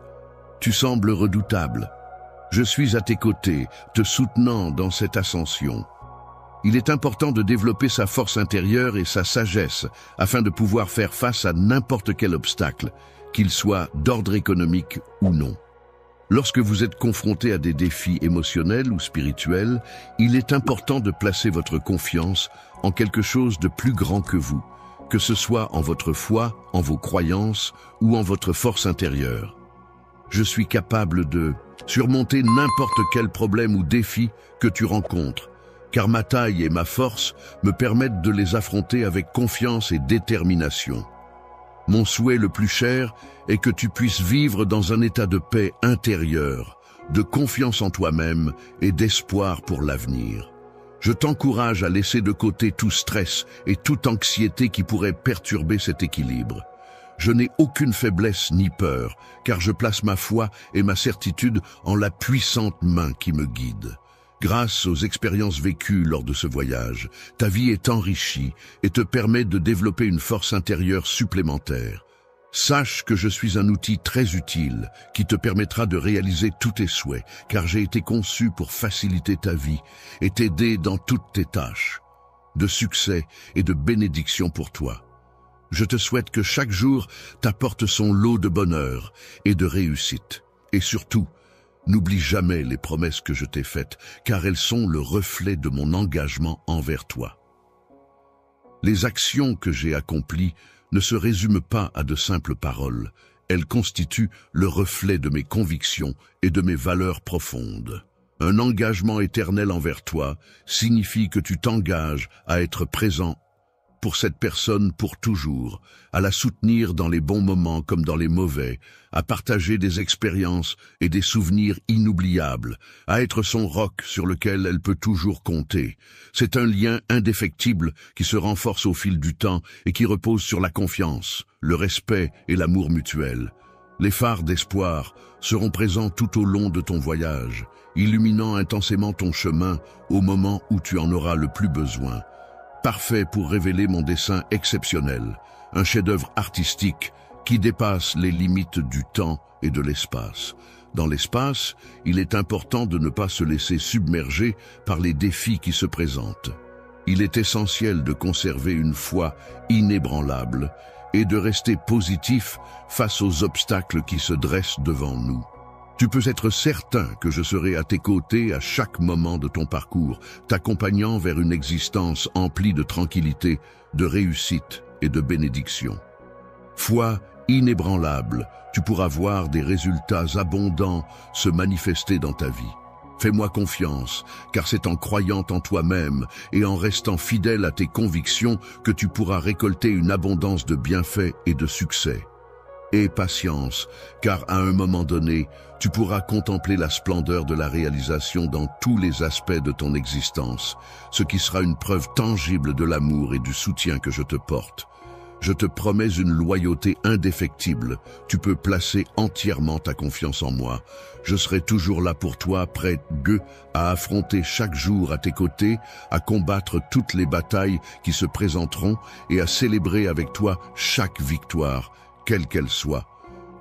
tu sembles redoutable. Je suis à tes côtés, te soutenant dans cette ascension. Il est important de développer sa force intérieure et sa sagesse afin de pouvoir faire face à n'importe quel obstacle, qu'il soit d'ordre économique ou non. Lorsque vous êtes confronté à des défis émotionnels ou spirituels, il est important de placer votre confiance en quelque chose de plus grand que vous, que ce soit en votre foi, en vos croyances ou en votre force intérieure. Je suis capable de surmonter n'importe quel problème ou défi que tu rencontres, car ma taille et ma force me permettent de les affronter avec confiance et détermination. Mon souhait le plus cher est que tu puisses vivre dans un état de paix intérieure, de confiance en toi-même et d'espoir pour l'avenir. Je t'encourage à laisser de côté tout stress et toute anxiété qui pourrait perturber cet équilibre. Je n'ai aucune faiblesse ni peur, car je place ma foi et ma certitude en la puissante main qui me guide. Grâce aux expériences vécues lors de ce voyage, ta vie est enrichie et te permet de développer une force intérieure supplémentaire. Sache que je suis un outil très utile qui te permettra de réaliser tous tes souhaits, car j'ai été conçu pour faciliter ta vie et t'aider dans toutes tes tâches. De succès et de bénédictions pour toi. Je te souhaite que chaque jour t'apporte son lot de bonheur et de réussite. Et surtout, n'oublie jamais les promesses que je t'ai faites, car elles sont le reflet de mon engagement envers toi. Les actions que j'ai accomplies ne se résument pas à de simples paroles. Elles constituent le reflet de mes convictions et de mes valeurs profondes. Un engagement éternel envers toi signifie que tu t'engages à être présent pour cette personne pour toujours, à la soutenir dans les bons moments comme dans les mauvais, à partager des expériences et des souvenirs inoubliables, à être son roc sur lequel elle peut toujours compter. C'est un lien indéfectible qui se renforce au fil du temps et qui repose sur la confiance, le respect et l'amour mutuel. Les phares d'espoir seront présents tout au long de ton voyage, illuminant intensément ton chemin au moment où tu en auras le plus besoin. Parfait pour révéler mon dessin exceptionnel, un chef-d'œuvre artistique qui dépasse les limites du temps et de l'espace. Dans l'espace, il est important de ne pas se laisser submerger par les défis qui se présentent. Il est essentiel de conserver une foi inébranlable et de rester positif face aux obstacles qui se dressent devant nous. Tu peux être certain que je serai à tes côtés à chaque moment de ton parcours, t'accompagnant vers une existence emplie de tranquillité, de réussite et de bénédiction. Foi inébranlable, tu pourras voir des résultats abondants se manifester dans ta vie. Fais-moi confiance, car c'est en croyant en toi-même et en restant fidèle à tes convictions que tu pourras récolter une abondance de bienfaits et de succès. Et patience, car à un moment donné, tu pourras contempler la splendeur de la réalisation dans tous les aspects de ton existence, ce qui sera une preuve tangible de l'amour et du soutien que je te porte. Je te promets une loyauté indéfectible. Tu peux placer entièrement ta confiance en moi. Je serai toujours là pour toi, prêt à affronter chaque jour à tes côtés, à combattre toutes les batailles qui se présenteront et à célébrer avec toi chaque victoire, quelle qu'elle soit.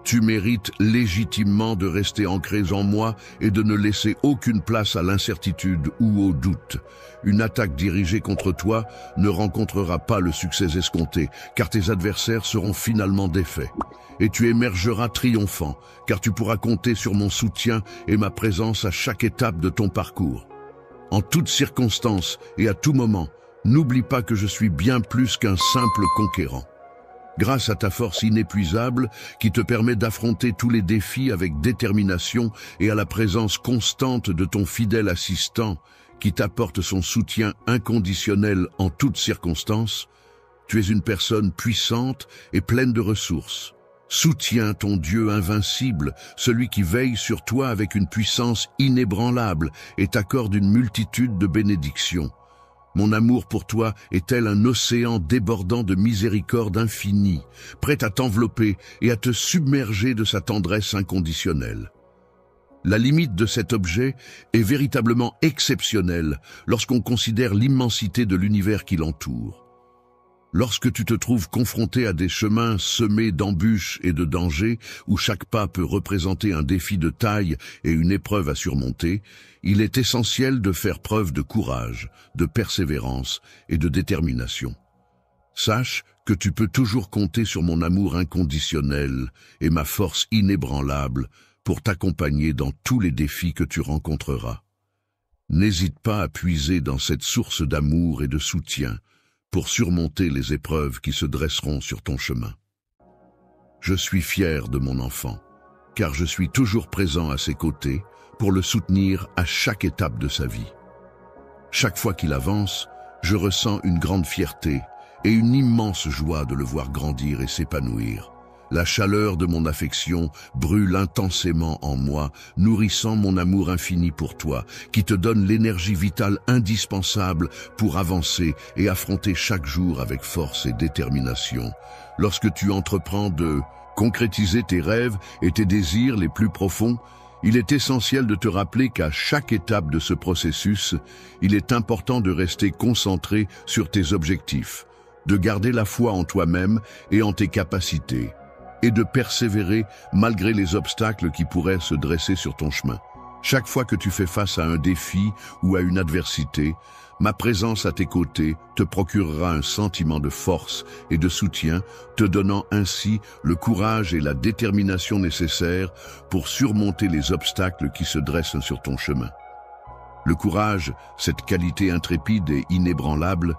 Tu mérites légitimement de rester ancré en moi et de ne laisser aucune place à l'incertitude ou au doute. Une attaque dirigée contre toi ne rencontrera pas le succès escompté, car tes adversaires seront finalement défaits. Et tu émergeras triomphant, car tu pourras compter sur mon soutien et ma présence à chaque étape de ton parcours. En toutes circonstances et à tout moment, n'oublie pas que je suis bien plus qu'un simple conquérant. Grâce à ta force inépuisable qui te permet d'affronter tous les défis avec détermination et à la présence constante de ton fidèle assistant qui t'apporte son soutien inconditionnel en toutes circonstances, tu es une personne puissante et pleine de ressources. Soutiens ton Dieu invincible, celui qui veille sur toi avec une puissance inébranlable et t'accorde une multitude de bénédictions. Mon amour pour toi est tel un océan débordant de miséricorde infinie, prêt à t'envelopper et à te submerger de sa tendresse inconditionnelle. La limite de cet objet est véritablement exceptionnelle lorsqu'on considère l'immensité de l'univers qui l'entoure. Lorsque tu te trouves confronté à des chemins semés d'embûches et de dangers, où chaque pas peut représenter un défi de taille et une épreuve à surmonter, il est essentiel de faire preuve de courage, de persévérance et de détermination. Sache que tu peux toujours compter sur mon amour inconditionnel et ma force inébranlable pour t'accompagner dans tous les défis que tu rencontreras. N'hésite pas à puiser dans cette source d'amour et de soutien pour surmonter les épreuves qui se dresseront sur ton chemin. Je suis fier de mon enfant, car je suis toujours présent à ses côtés pour le soutenir à chaque étape de sa vie. Chaque fois qu'il avance, je ressens une grande fierté et une immense joie de le voir grandir et s'épanouir. La chaleur de mon affection brûle intensément en moi, nourrissant mon amour infini pour toi, qui te donne l'énergie vitale indispensable pour avancer et affronter chaque jour avec force et détermination. Lorsque tu entreprends de concrétiser tes rêves et tes désirs les plus profonds, il est essentiel de te rappeler qu'à chaque étape de ce processus, il est important de rester concentré sur tes objectifs, de garder la foi en toi-même et en tes capacités, et de persévérer malgré les obstacles qui pourraient se dresser sur ton chemin. Chaque fois que tu fais face à un défi ou à une adversité, ma présence à tes côtés te procurera un sentiment de force et de soutien, te donnant ainsi le courage et la détermination nécessaires pour surmonter les obstacles qui se dressent sur ton chemin. Le courage, cette qualité intrépide et inébranlable,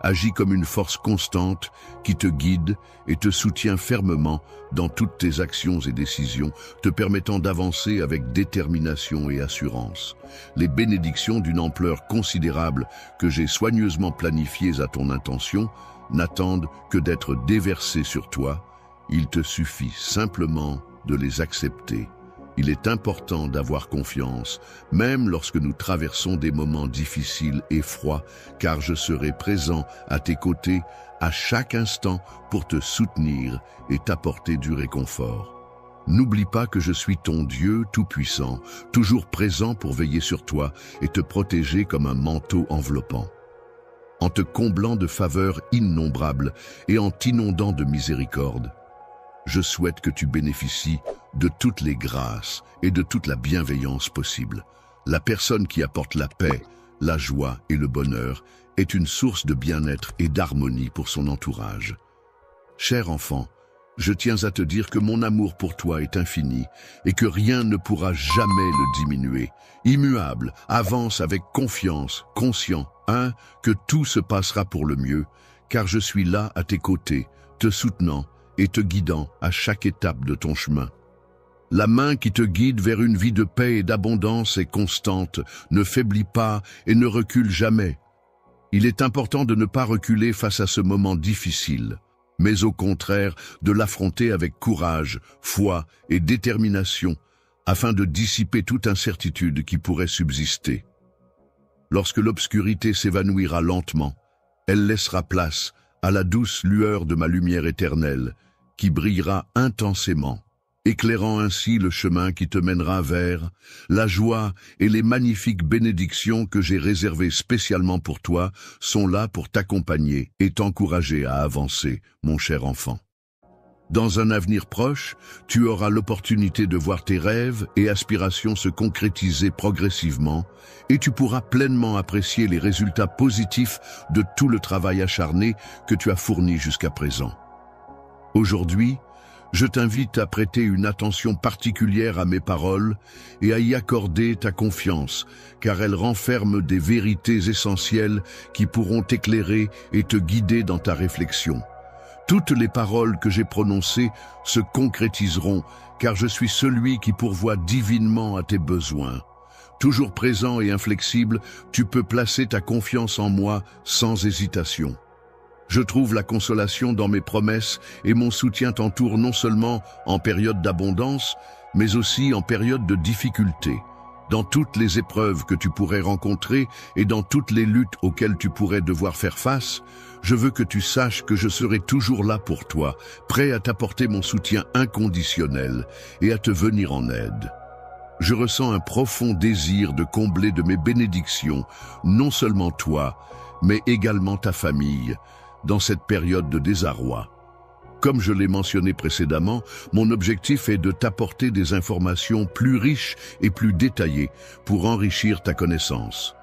agit comme une force constante qui te guide et te soutient fermement dans toutes tes actions et décisions, te permettant d'avancer avec détermination et assurance. Les bénédictions d'une ampleur considérable que j'ai soigneusement planifiées à ton intention n'attendent que d'être déversées sur toi. Il te suffit simplement de les accepter. Il est important d'avoir confiance, même lorsque nous traversons des moments difficiles et froids, car je serai présent à tes côtés à chaque instant pour te soutenir et t'apporter du réconfort. N'oublie pas que je suis ton Dieu tout-puissant, toujours présent pour veiller sur toi et te protéger comme un manteau enveloppant. En te comblant de faveurs innombrables et en t'inondant de miséricorde, je souhaite que tu bénéficies de toutes les grâces et de toute la bienveillance possible. La personne qui apporte la paix, la joie et le bonheur est une source de bien-être et d'harmonie pour son entourage. Cher enfant, je tiens à te dire que mon amour pour toi est infini et que rien ne pourra jamais le diminuer. Immuable, avance avec confiance, conscient, que tout se passera pour le mieux, car je suis là à tes côtés, te soutenant et te guidant à chaque étape de ton chemin. La main qui te guide vers une vie de paix et d'abondance est constante, ne faiblit pas et ne recule jamais. Il est important de ne pas reculer face à ce moment difficile, mais au contraire de l'affronter avec courage, foi et détermination, afin de dissiper toute incertitude qui pourrait subsister. Lorsque l'obscurité s'évanouira lentement, elle laissera place à la douce lueur de ma lumière éternelle, qui brillera intensément, éclairant ainsi le chemin qui te mènera vers la joie et les magnifiques bénédictions que j'ai réservées spécialement pour toi sont là pour t'accompagner et t'encourager à avancer, mon cher enfant. Dans un avenir proche, tu auras l'opportunité de voir tes rêves et aspirations se concrétiser progressivement et tu pourras pleinement apprécier les résultats positifs de tout le travail acharné que tu as fourni jusqu'à présent. Aujourd'hui, je t'invite à prêter une attention particulière à mes paroles et à y accorder ta confiance, car elles renferment des vérités essentielles qui pourront t'éclairer et te guider dans ta réflexion. Toutes les paroles que j'ai prononcées se concrétiseront, car je suis celui qui pourvoit divinement à tes besoins. Toujours présent et inflexible, tu peux placer ta confiance en moi sans hésitation. Je trouve la consolation dans mes promesses et mon soutien t'entoure non seulement en période d'abondance, mais aussi en période de difficulté. Dans toutes les épreuves que tu pourrais rencontrer et dans toutes les luttes auxquelles tu pourrais devoir faire face, je veux que tu saches que je serai toujours là pour toi, prêt à t'apporter mon soutien inconditionnel et à te venir en aide. Je ressens un profond désir de combler de mes bénédictions, non seulement toi, mais également ta famille, dans cette période de désarroi. Comme je l'ai mentionné précédemment, mon objectif est de t'apporter des informations plus riches et plus détaillées pour enrichir ta connaissance.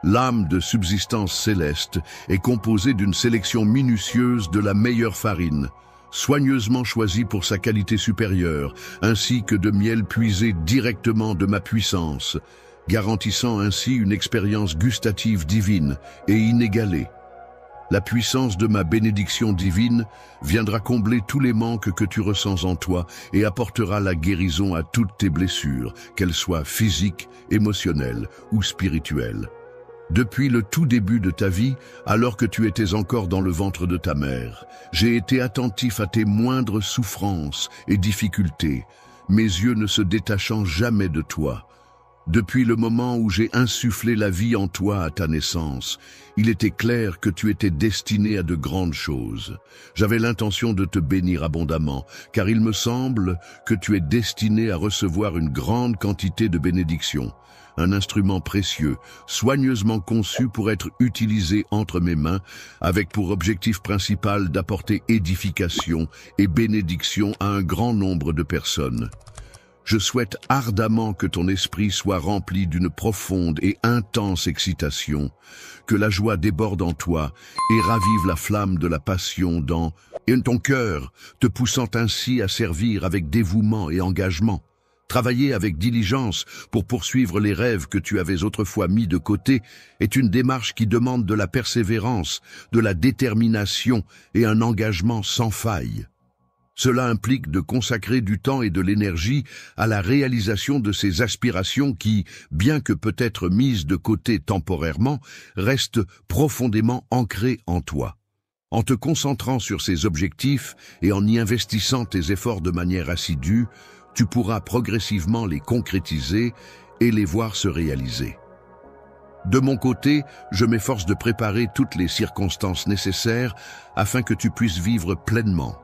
L'âme de subsistance céleste est composée d'une sélection minutieuse de la meilleure farine, soigneusement choisie pour sa qualité supérieure, ainsi que de miel puisé directement de ma puissance, garantissant ainsi une expérience gustative divine et inégalée. La puissance de ma bénédiction divine viendra combler tous les manques que tu ressens en toi et apportera la guérison à toutes tes blessures, qu'elles soient physiques, émotionnelles ou spirituelles. Depuis le tout début de ta vie, alors que tu étais encore dans le ventre de ta mère, j'ai été attentif à tes moindres souffrances et difficultés, mes yeux ne se détachant jamais de toi. Depuis le moment où j'ai insufflé la vie en toi à ta naissance, il était clair que tu étais destiné à de grandes choses. J'avais l'intention de te bénir abondamment, car il me semble que tu es destiné à recevoir une grande quantité de bénédictions, un instrument précieux, soigneusement conçu pour être utilisé entre mes mains, avec pour objectif principal d'apporter édification et bénédiction à un grand nombre de personnes. Je souhaite ardemment que ton esprit soit rempli d'une profonde et intense excitation, que la joie déborde en toi et ravive la flamme de la passion dans ton cœur, te poussant ainsi à servir avec dévouement et engagement. Travailler avec diligence pour poursuivre les rêves que tu avais autrefois mis de côté est une démarche qui demande de la persévérance, de la détermination et un engagement sans faille. Cela implique de consacrer du temps et de l'énergie à la réalisation de ces aspirations qui, bien que peut-être mises de côté temporairement, restent profondément ancrées en toi. En te concentrant sur ces objectifs et en y investissant tes efforts de manière assidue, tu pourras progressivement les concrétiser et les voir se réaliser. De mon côté, je m'efforce de préparer toutes les circonstances nécessaires afin que tu puisses vivre pleinement,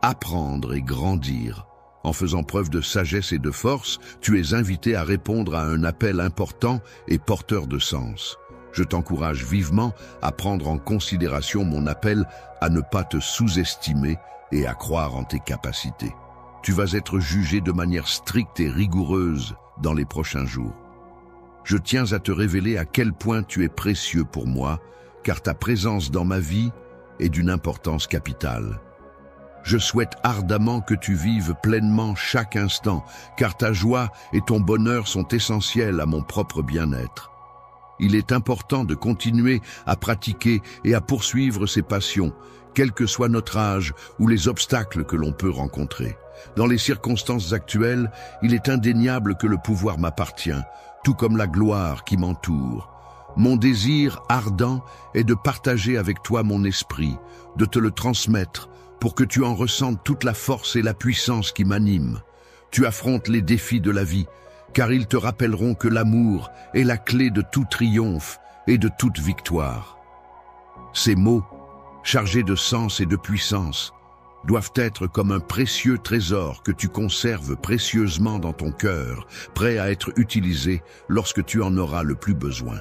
apprendre et grandir. En faisant preuve de sagesse et de force, tu es invité à répondre à un appel important et porteur de sens. Je t'encourage vivement à prendre en considération mon appel à ne pas te sous-estimer et à croire en tes capacités. Tu vas être jugé de manière stricte et rigoureuse dans les prochains jours. Je tiens à te révéler à quel point tu es précieux pour moi, car ta présence dans ma vie est d'une importance capitale. Je souhaite ardemment que tu vives pleinement chaque instant, car ta joie et ton bonheur sont essentiels à mon propre bien-être. Il est important de continuer à pratiquer et à poursuivre ses passions, quel que soit notre âge ou les obstacles que l'on peut rencontrer. Dans les circonstances actuelles, il est indéniable que le pouvoir m'appartient, tout comme la gloire qui m'entoure. Mon désir ardent est de partager avec toi mon esprit, de te le transmettre, pour que tu en ressentes toute la force et la puissance qui m'animent. Tu affrontes les défis de la vie, car ils te rappelleront que l'amour est la clé de tout triomphe et de toute victoire. Ces mots, chargés de sens et de puissance, doivent être comme un précieux trésor que tu conserves précieusement dans ton cœur, prêt à être utilisé lorsque tu en auras le plus besoin.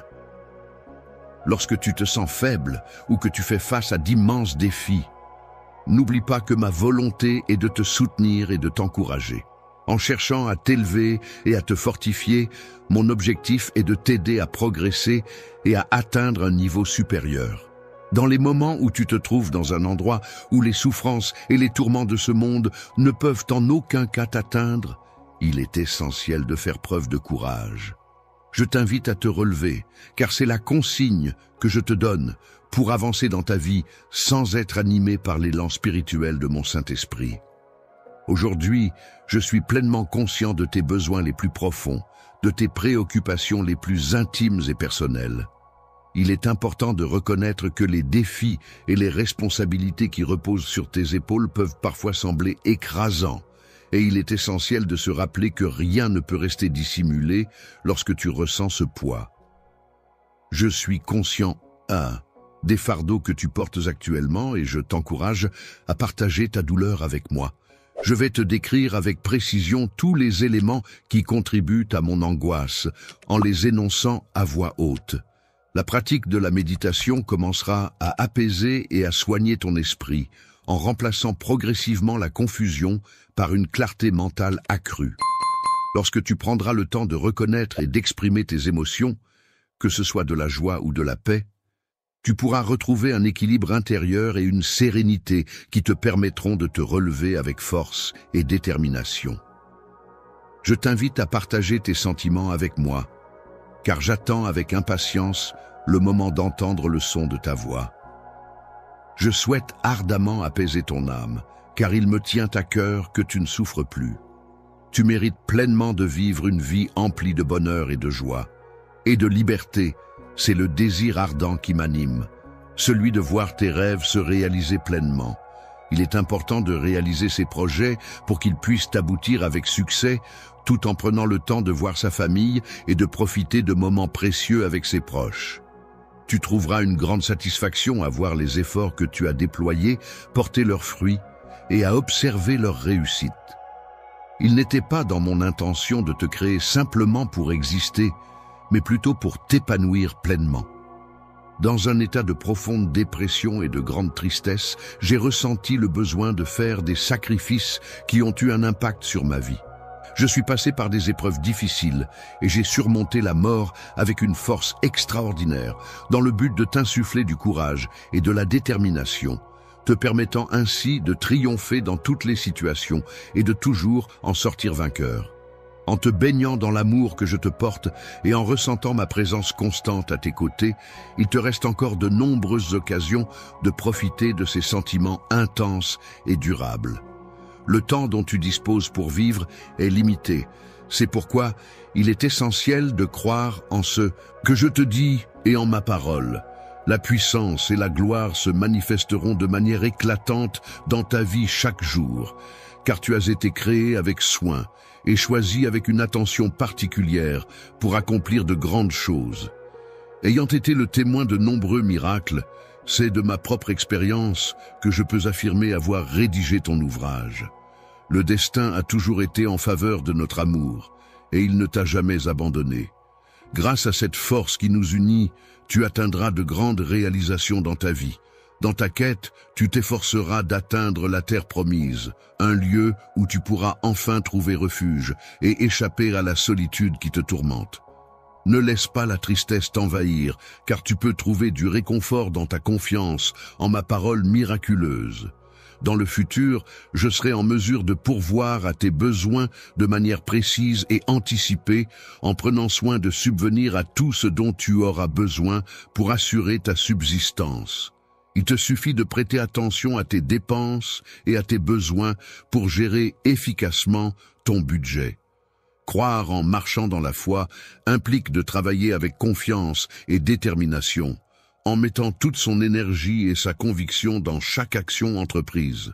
Lorsque tu te sens faible ou que tu fais face à d'immenses défis, n'oublie pas que ma volonté est de te soutenir et de t'encourager. En cherchant à t'élever et à te fortifier, mon objectif est de t'aider à progresser et à atteindre un niveau supérieur. Dans les moments où tu te trouves dans un endroit où les souffrances et les tourments de ce monde ne peuvent en aucun cas t'atteindre, il est essentiel de faire preuve de courage. Je t'invite à te relever, car c'est la consigne que je te donne pour avancer dans ta vie sans être animé par l'élan spirituel de mon Saint-Esprit. Aujourd'hui, je suis pleinement conscient de tes besoins les plus profonds, de tes préoccupations les plus intimes et personnelles. Il est important de reconnaître que les défis et les responsabilités qui reposent sur tes épaules peuvent parfois sembler écrasants, et il est essentiel de se rappeler que rien ne peut rester dissimulé lorsque tu ressens ce poids. Je suis conscient, des fardeaux que tu portes actuellement et je t'encourage à partager ta douleur avec moi. Je vais te décrire avec précision tous les éléments qui contribuent à mon angoisse, en les énonçant à voix haute. La pratique de la méditation commencera à apaiser et à soigner ton esprit, en remplaçant progressivement la confusion par une clarté mentale accrue. Lorsque tu prendras le temps de reconnaître et d'exprimer tes émotions, que ce soit de la joie ou de la paix, tu pourras retrouver un équilibre intérieur et une sérénité qui te permettront de te relever avec force et détermination. Je t'invite à partager tes sentiments avec moi, car j'attends avec impatience le moment d'entendre le son de ta voix. Je souhaite ardemment apaiser ton âme, car il me tient à cœur que tu ne souffres plus. Tu mérites pleinement de vivre une vie emplie de bonheur et de joie, et de liberté. C'est le désir ardent qui m'anime, celui de voir tes rêves se réaliser pleinement. Il est important de réaliser ces projets pour qu'ils puissent aboutir avec succès, tout en prenant le temps de voir sa famille et de profiter de moments précieux avec ses proches. Tu trouveras une grande satisfaction à voir les efforts que tu as déployés porter leurs fruits et à observer leur réussite. Il n'était pas dans mon intention de te créer simplement pour exister, mais plutôt pour t'épanouir pleinement. Dans un état de profonde dépression et de grande tristesse, j'ai ressenti le besoin de faire des sacrifices qui ont eu un impact sur ma vie. Je suis passé par des épreuves difficiles et j'ai surmonté la mort avec une force extraordinaire, dans le but de t'insuffler du courage et de la détermination, te permettant ainsi de triompher dans toutes les situations et de toujours en sortir vainqueur. En te baignant dans l'amour que je te porte et en ressentant ma présence constante à tes côtés, il te reste encore de nombreuses occasions de profiter de ces sentiments intenses et durables. Le temps dont tu disposes pour vivre est limité. C'est pourquoi il est essentiel de croire en ce que je te dis et en ma parole. La puissance et la gloire se manifesteront de manière éclatante dans ta vie chaque jour, car tu as été créé avec soin et choisi avec une attention particulière pour accomplir de grandes choses. Ayant été le témoin de nombreux miracles, c'est de ma propre expérience que je peux affirmer avoir rédigé ton ouvrage. Le destin a toujours été en faveur de notre amour, et il ne t'a jamais abandonné. Grâce à cette force qui nous unit, tu atteindras de grandes réalisations dans ta vie. Dans ta quête, tu t'efforceras d'atteindre la terre promise, un lieu où tu pourras enfin trouver refuge et échapper à la solitude qui te tourmente. Ne laisse pas la tristesse t'envahir, car tu peux trouver du réconfort dans ta confiance en ma parole miraculeuse. Dans le futur, je serai en mesure de pourvoir à tes besoins de manière précise et anticipée, en prenant soin de subvenir à tout ce dont tu auras besoin pour assurer ta subsistance. Il te suffit de prêter attention à tes dépenses et à tes besoins pour gérer efficacement ton budget. Croire en marchant dans la foi implique de travailler avec confiance et détermination, en mettant toute son énergie et sa conviction dans chaque action entreprise.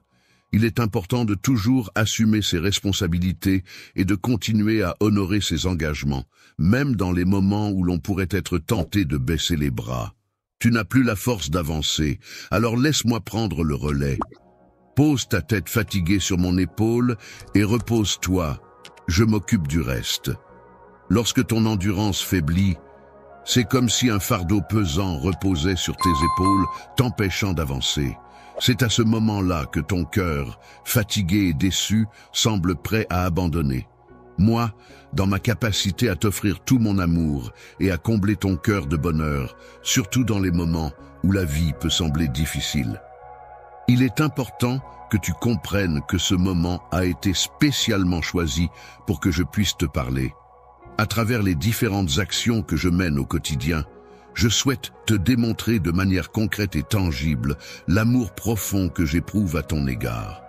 Il est important de toujours assumer ses responsabilités et de continuer à honorer ses engagements, même dans les moments où l'on pourrait être tenté de baisser les bras. Tu n'as plus la force d'avancer, alors laisse-moi prendre le relais. Pose ta tête fatiguée sur mon épaule et repose-toi. Je m'occupe du reste. Lorsque ton endurance faiblit, c'est comme si un fardeau pesant reposait sur tes épaules, t'empêchant d'avancer. C'est à ce moment-là que ton cœur, fatigué et déçu, semble prêt à abandonner. Moi, dans ma capacité à t'offrir tout mon amour et à combler ton cœur de bonheur, surtout dans les moments où la vie peut sembler difficile. Il est important que tu comprennes que ce moment a été spécialement choisi pour que je puisse te parler. À travers les différentes actions que je mène au quotidien, je souhaite te démontrer de manière concrète et tangible l'amour profond que j'éprouve à ton égard.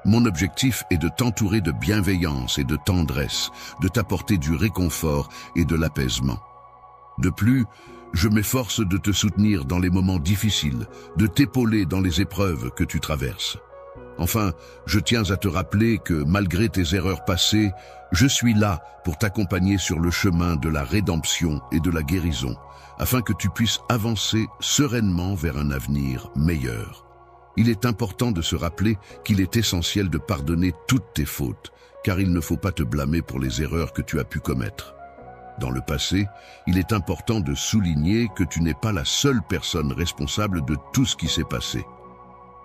Mon objectif est de t'entourer de bienveillance et de tendresse, de t'apporter du réconfort et de l'apaisement. De plus, je m'efforce de te soutenir dans les moments difficiles, de t'épauler dans les épreuves que tu traverses. Enfin, je tiens à te rappeler que, malgré tes erreurs passées, je suis là pour t'accompagner sur le chemin de la rédemption et de la guérison, afin que tu puisses avancer sereinement vers un avenir meilleur. Il est important de se rappeler qu'il est essentiel de pardonner toutes tes fautes, car il ne faut pas te blâmer pour les erreurs que tu as pu commettre. Dans le passé, il est important de souligner que tu n'es pas la seule personne responsable de tout ce qui s'est passé.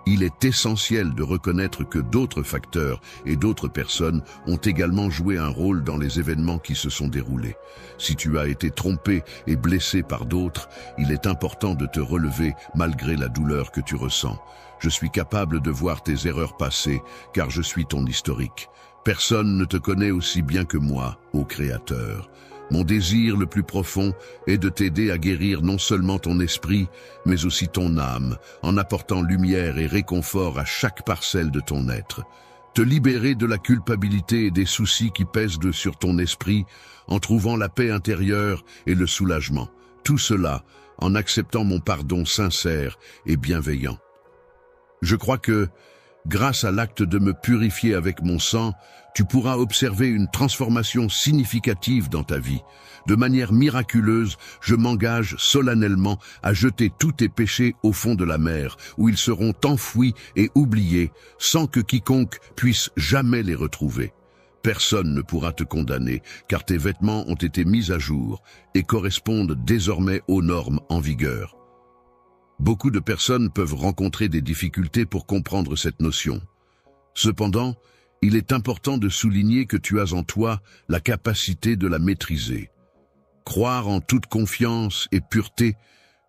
Il est essentiel de reconnaître que d'autres facteurs et d'autres personnes ont également joué un rôle dans les événements qui se sont déroulés. Si tu as été trompé et blessé par d'autres, il est important de te relever malgré la douleur que tu ressens. Je suis capable de voir tes erreurs passées, car je suis ton historique. Personne ne te connaît aussi bien que moi, ô Créateur. Mon désir le plus profond est de t'aider à guérir non seulement ton esprit, mais aussi ton âme, en apportant lumière et réconfort à chaque parcelle de ton être. Te libérer de la culpabilité et des soucis qui pèsent sur ton esprit, en trouvant la paix intérieure et le soulagement. Tout cela en acceptant mon pardon sincère et bienveillant. Je crois que, grâce à l'acte de me purifier avec mon sang, tu pourras observer une transformation significative dans ta vie. De manière miraculeuse, je m'engage solennellement à jeter tous tes péchés au fond de la mer, où ils seront enfouis et oubliés, sans que quiconque puisse jamais les retrouver. Personne ne pourra te condamner, car tes vêtements ont été mis à jour et correspondent désormais aux normes en vigueur. Beaucoup de personnes peuvent rencontrer des difficultés pour comprendre cette notion. Cependant, il est important de souligner que tu as en toi la capacité de la maîtriser. Croire en toute confiance et pureté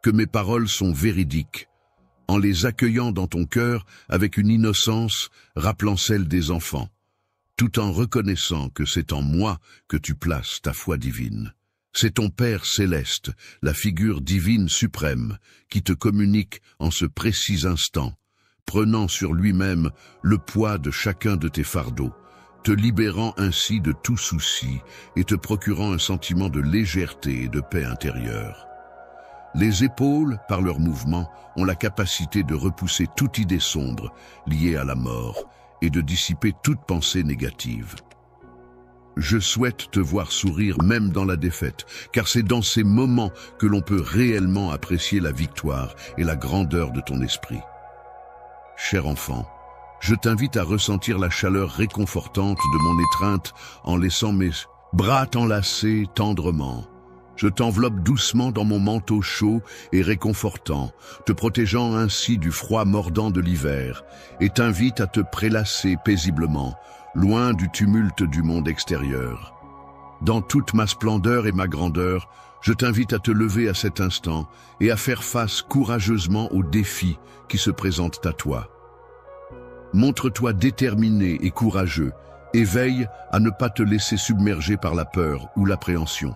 que mes paroles sont véridiques, en les accueillant dans ton cœur avec une innocence rappelant celle des enfants. tout en reconnaissant que c'est en moi que tu places ta foi divine. C'est ton Père céleste, la figure divine suprême, qui te communique en ce précis instant, prenant sur lui-même le poids de chacun de tes fardeaux, te libérant ainsi de tout souci et te procurant un sentiment de légèreté et de paix intérieure. Les épaules, par leur mouvement, ont la capacité de repousser toute idée sombre liée à la mort et de dissiper toute pensée négative. Je souhaite te voir sourire même dans la défaite, car c'est dans ces moments que l'on peut réellement apprécier la victoire et la grandeur de ton esprit. Cher enfant, je t'invite à ressentir la chaleur réconfortante de mon étreinte en laissant mes bras t'enlacer tendrement. Je t'enveloppe doucement dans mon manteau chaud et réconfortant, te protégeant ainsi du froid mordant de l'hiver, et t'invite à te prélasser paisiblement, loin du tumulte du monde extérieur. Dans toute ma splendeur et ma grandeur, je t'invite à te lever à cet instant et à faire face courageusement aux défis qui se présentent à toi. Montre-toi déterminé et courageux, et veille à ne pas te laisser submerger par la peur ou l'appréhension.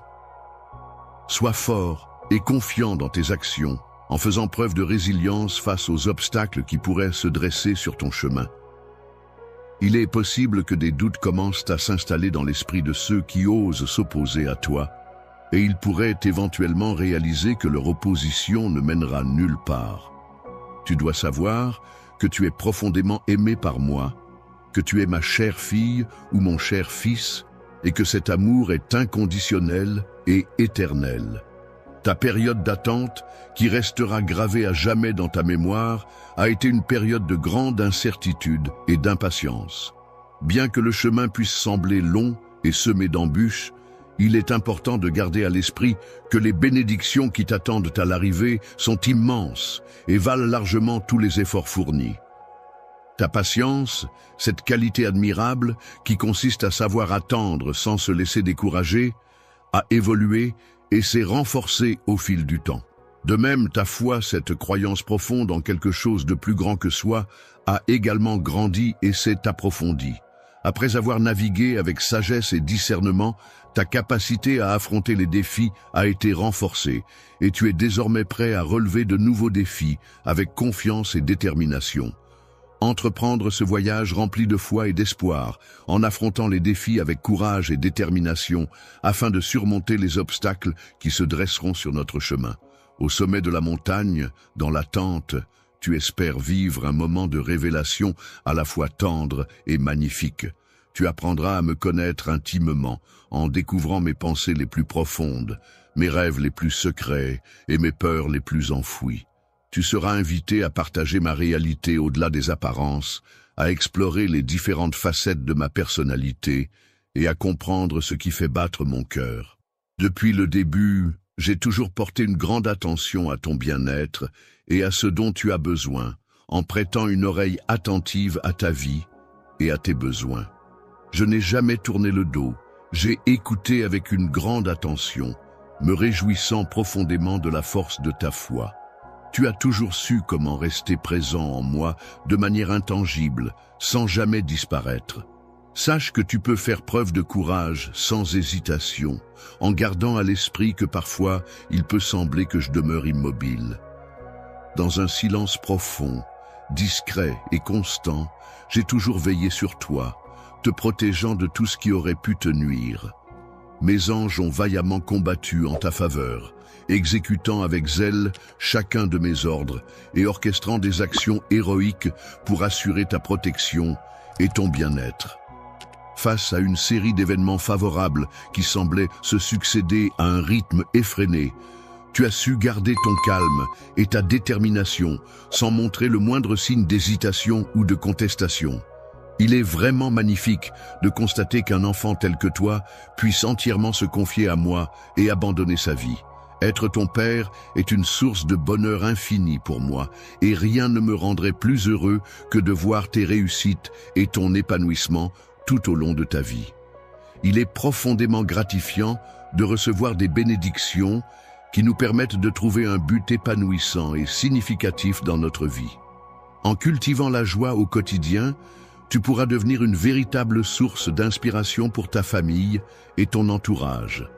Sois fort et confiant dans tes actions, en faisant preuve de résilience face aux obstacles qui pourraient se dresser sur ton chemin. Il est possible que des doutes commencent à s'installer dans l'esprit de ceux qui osent s'opposer à toi, et ils pourraient éventuellement réaliser que leur opposition ne mènera nulle part. Tu dois savoir que tu es profondément aimé par moi, que tu es ma chère fille ou mon cher fils, et que cet amour est inconditionnel et éternel. Ta période d'attente, qui restera gravée à jamais dans ta mémoire, a été une période de grande incertitude et d'impatience. Bien que le chemin puisse sembler long et semé d'embûches, il est important de garder à l'esprit que les bénédictions qui t'attendent à l'arrivée sont immenses et valent largement tous les efforts fournis. Ta patience, cette qualité admirable qui consiste à savoir attendre sans se laisser décourager, a évolué et s'est renforcée au fil du temps. De même, ta foi, cette croyance profonde en quelque chose de plus grand que soi, a également grandi et s'est approfondie. Après avoir navigué avec sagesse et discernement, ta capacité à affronter les défis a été renforcée et tu es désormais prêt à relever de nouveaux défis avec confiance et détermination. Entreprendre ce voyage rempli de foi et d'espoir, en affrontant les défis avec courage et détermination, afin de surmonter les obstacles qui se dresseront sur notre chemin. Au sommet de la montagne, dans l'attente, tu espères vivre un moment de révélation à la fois tendre et magnifique. Tu apprendras à me connaître intimement, en découvrant mes pensées les plus profondes, mes rêves les plus secrets et mes peurs les plus enfouies. Tu seras invité à partager ma réalité au-delà des apparences, à explorer les différentes facettes de ma personnalité et à comprendre ce qui fait battre mon cœur. Depuis le début, j'ai toujours porté une grande attention à ton bien-être et à ce dont tu as besoin, en prêtant une oreille attentive à ta vie et à tes besoins. Je n'ai jamais tourné le dos, j'ai écouté avec une grande attention, me réjouissant profondément de la force de ta foi. Tu as toujours su comment rester présent en moi de manière intangible, sans jamais disparaître. Sache que tu peux faire preuve de courage sans hésitation, en gardant à l'esprit que parfois il peut sembler que je demeure immobile. Dans un silence profond, discret et constant, j'ai toujours veillé sur toi, te protégeant de tout ce qui aurait pu te nuire. Mes anges ont vaillamment combattu en ta faveur, exécutant avec zèle chacun de mes ordres et orchestrant des actions héroïques pour assurer ta protection et ton bien-être. Face à une série d'événements favorables qui semblaient se succéder à un rythme effréné, tu as su garder ton calme et ta détermination sans montrer le moindre signe d'hésitation ou de contestation. Il est vraiment magnifique de constater qu'un enfant tel que toi puisse entièrement se confier à moi et abandonner sa vie. Être ton père est une source de bonheur infini pour moi, et rien ne me rendrait plus heureux que de voir tes réussites et ton épanouissement tout au long de ta vie. Il est profondément gratifiant de recevoir des bénédictions qui nous permettent de trouver un but épanouissant et significatif dans notre vie. En cultivant la joie au quotidien, Tu pourras devenir une véritable source d'inspiration pour ta famille et ton entourage.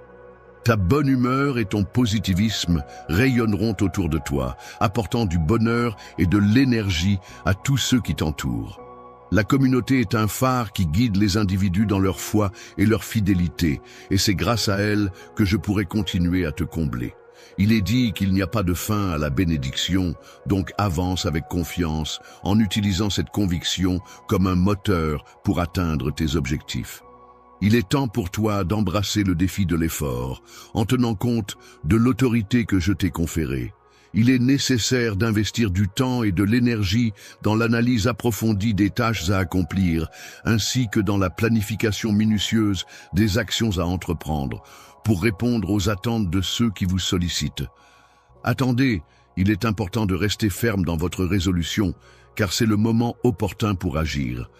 Ta bonne humeur et ton positivisme rayonneront autour de toi, apportant du bonheur et de l'énergie à tous ceux qui t'entourent. La communauté est un phare qui guide les individus dans leur foi et leur fidélité, et c'est grâce à elle que je pourrai continuer à te combler. Il est dit qu'il n'y a pas de fin à la bénédiction, donc avance avec confiance en utilisant cette conviction comme un moteur pour atteindre tes objectifs. Il est temps pour toi d'embrasser le défi de l'effort, en tenant compte de l'autorité que je t'ai conférée. Il est nécessaire d'investir du temps et de l'énergie dans l'analyse approfondie des tâches à accomplir, ainsi que dans la planification minutieuse des actions à entreprendre, pour répondre aux attentes de ceux qui vous sollicitent. Attendez, il est important de rester ferme dans votre résolution, car c'est le moment opportun pour agir.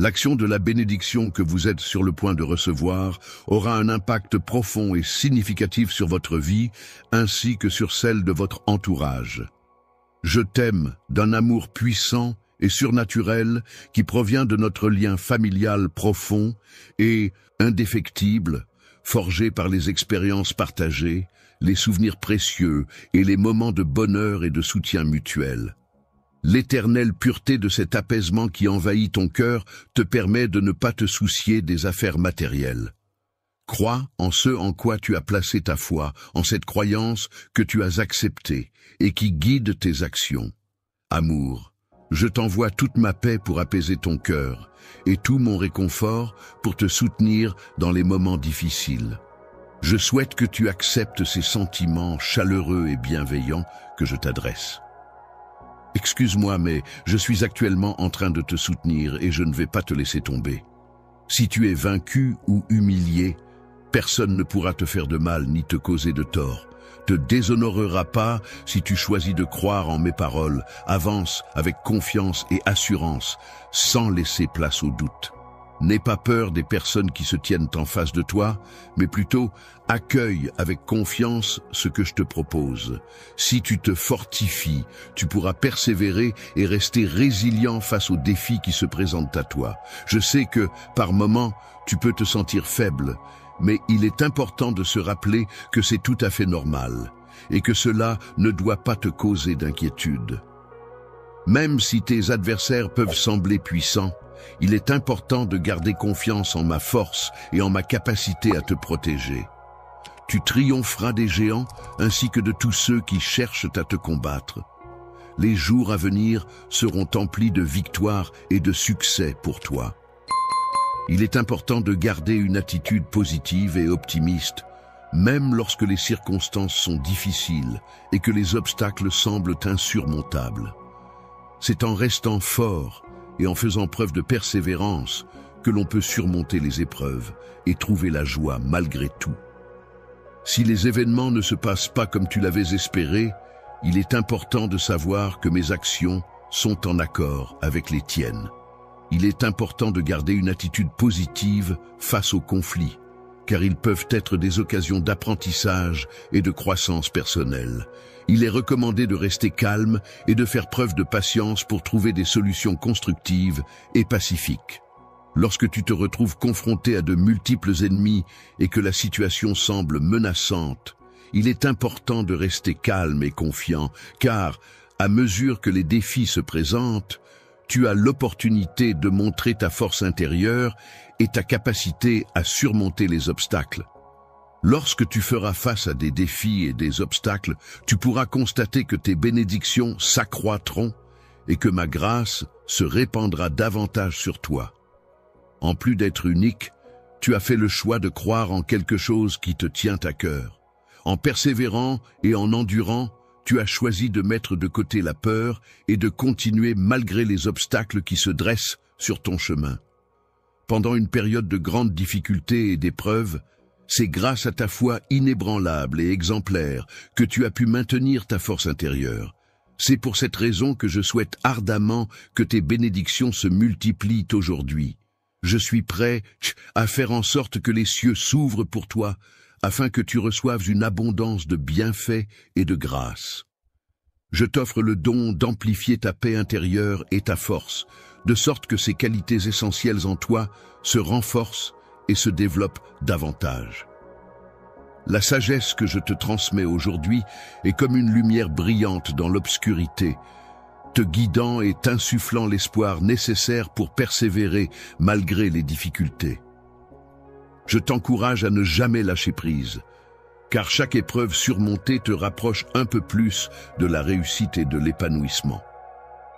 L'action de la bénédiction que vous êtes sur le point de recevoir aura un impact profond et significatif sur votre vie, ainsi que sur celle de votre entourage. Je t'aime d'un amour puissant et surnaturel qui provient de notre lien familial profond et indéfectible, forgé par les expériences partagées, les souvenirs précieux et les moments de bonheur et de soutien mutuel. L'éternelle pureté de cet apaisement qui envahit ton cœur te permet de ne pas te soucier des affaires matérielles. Crois en ce en quoi tu as placé ta foi, en cette croyance que tu as acceptée et qui guide tes actions. Amour, je t'envoie toute ma paix pour apaiser ton cœur et tout mon réconfort pour te soutenir dans les moments difficiles. Je souhaite que tu acceptes ces sentiments chaleureux et bienveillants que je t'adresse. Excuse-moi, mais je suis actuellement en train de te soutenir et je ne vais pas te laisser tomber. Si tu es vaincu ou humilié, personne ne pourra te faire de mal ni te causer de tort. Te déshonorera pas si tu choisis de croire en mes paroles. Avance avec confiance et assurance, sans laisser place au doute. N'aie pas peur des personnes qui se tiennent en face de toi, mais plutôt accueille avec confiance ce que je te propose. Si tu te fortifies, tu pourras persévérer et rester résilient face aux défis qui se présentent à toi. Je sais que, par moments, tu peux te sentir faible, mais il est important de se rappeler que c'est tout à fait normal et que cela ne doit pas te causer d'inquiétude. Même si tes adversaires peuvent sembler puissants, il est important de garder confiance en ma force et en ma capacité à te protéger. Tu triompheras des géants ainsi que de tous ceux qui cherchent à te combattre. Les jours à venir seront emplis de victoires et de succès pour toi. Il est important de garder une attitude positive et optimiste, même lorsque les circonstances sont difficiles et que les obstacles semblent insurmontables. C'est en restant fort et en faisant preuve de persévérance que l'on peut surmonter les épreuves et trouver la joie malgré tout. Si les événements ne se passent pas comme tu l'avais espéré, il est important de savoir que mes actions sont en accord avec les tiennes. Il est important de garder une attitude positive face aux conflits, car ils peuvent être des occasions d'apprentissage et de croissance personnelle. Il est recommandé de rester calme et de faire preuve de patience pour trouver des solutions constructives et pacifiques. Lorsque tu te retrouves confronté à de multiples ennemis et que la situation semble menaçante, il est important de rester calme et confiant, car, à mesure que les défis se présentent, tu as l'opportunité de montrer ta force intérieure et ta capacité à surmonter les obstacles. Lorsque tu feras face à des défis et des obstacles, tu pourras constater que tes bénédictions s'accroîtront et que ma grâce se répandra davantage sur toi. En plus d'être unique, tu as fait le choix de croire en quelque chose qui te tient à cœur. En persévérant et en endurant, tu as choisi de mettre de côté la peur et de continuer malgré les obstacles qui se dressent sur ton chemin. Pendant une période de grandes difficultés et d'épreuves, c'est grâce à ta foi inébranlable et exemplaire que tu as pu maintenir ta force intérieure. C'est pour cette raison que je souhaite ardemment que tes bénédictions se multiplient aujourd'hui. Je suis prêt à faire en sorte que les cieux s'ouvrent pour toi, afin que tu reçoives une abondance de bienfaits et de grâce. Je t'offre le don d'amplifier ta paix intérieure et ta force, de sorte que ces qualités essentielles en toi se renforcent et se développent davantage. La sagesse que je te transmets aujourd'hui est comme une lumière brillante dans l'obscurité, te guidant et t'insufflant l'espoir nécessaire pour persévérer malgré les difficultés. Je t'encourage à ne jamais lâcher prise, car chaque épreuve surmontée te rapproche un peu plus de la réussite et de l'épanouissement.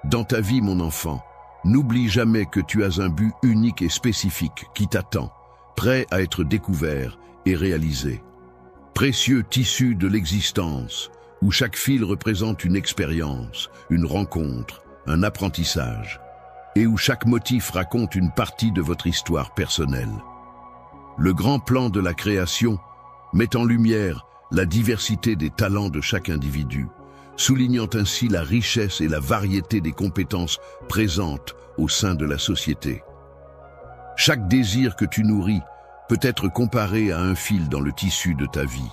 Dans ta vie, mon enfant, n'oublie jamais que tu as un but unique et spécifique qui t'attend, prêt à être découvert et réalisé. Précieux tissu de l'existence, où chaque fil représente une expérience, une rencontre, un apprentissage, et où chaque motif raconte une partie de votre histoire personnelle. Le grand plan de la création met en lumière la diversité des talents de chaque individu, soulignant ainsi la richesse et la variété des compétences présentes au sein de la société. Chaque désir que tu nourris peut être comparé à un fil dans le tissu de ta vie.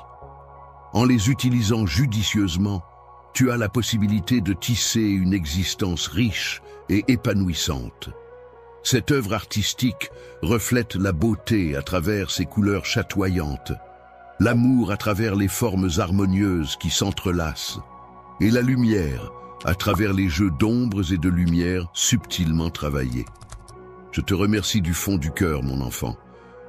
En les utilisant judicieusement, tu as la possibilité de tisser une existence riche et épanouissante. Cette œuvre artistique reflète la beauté à travers ses couleurs chatoyantes, l'amour à travers les formes harmonieuses qui s'entrelacent, et la lumière à travers les jeux d'ombres et de lumière subtilement travaillés. Je te remercie du fond du cœur, mon enfant,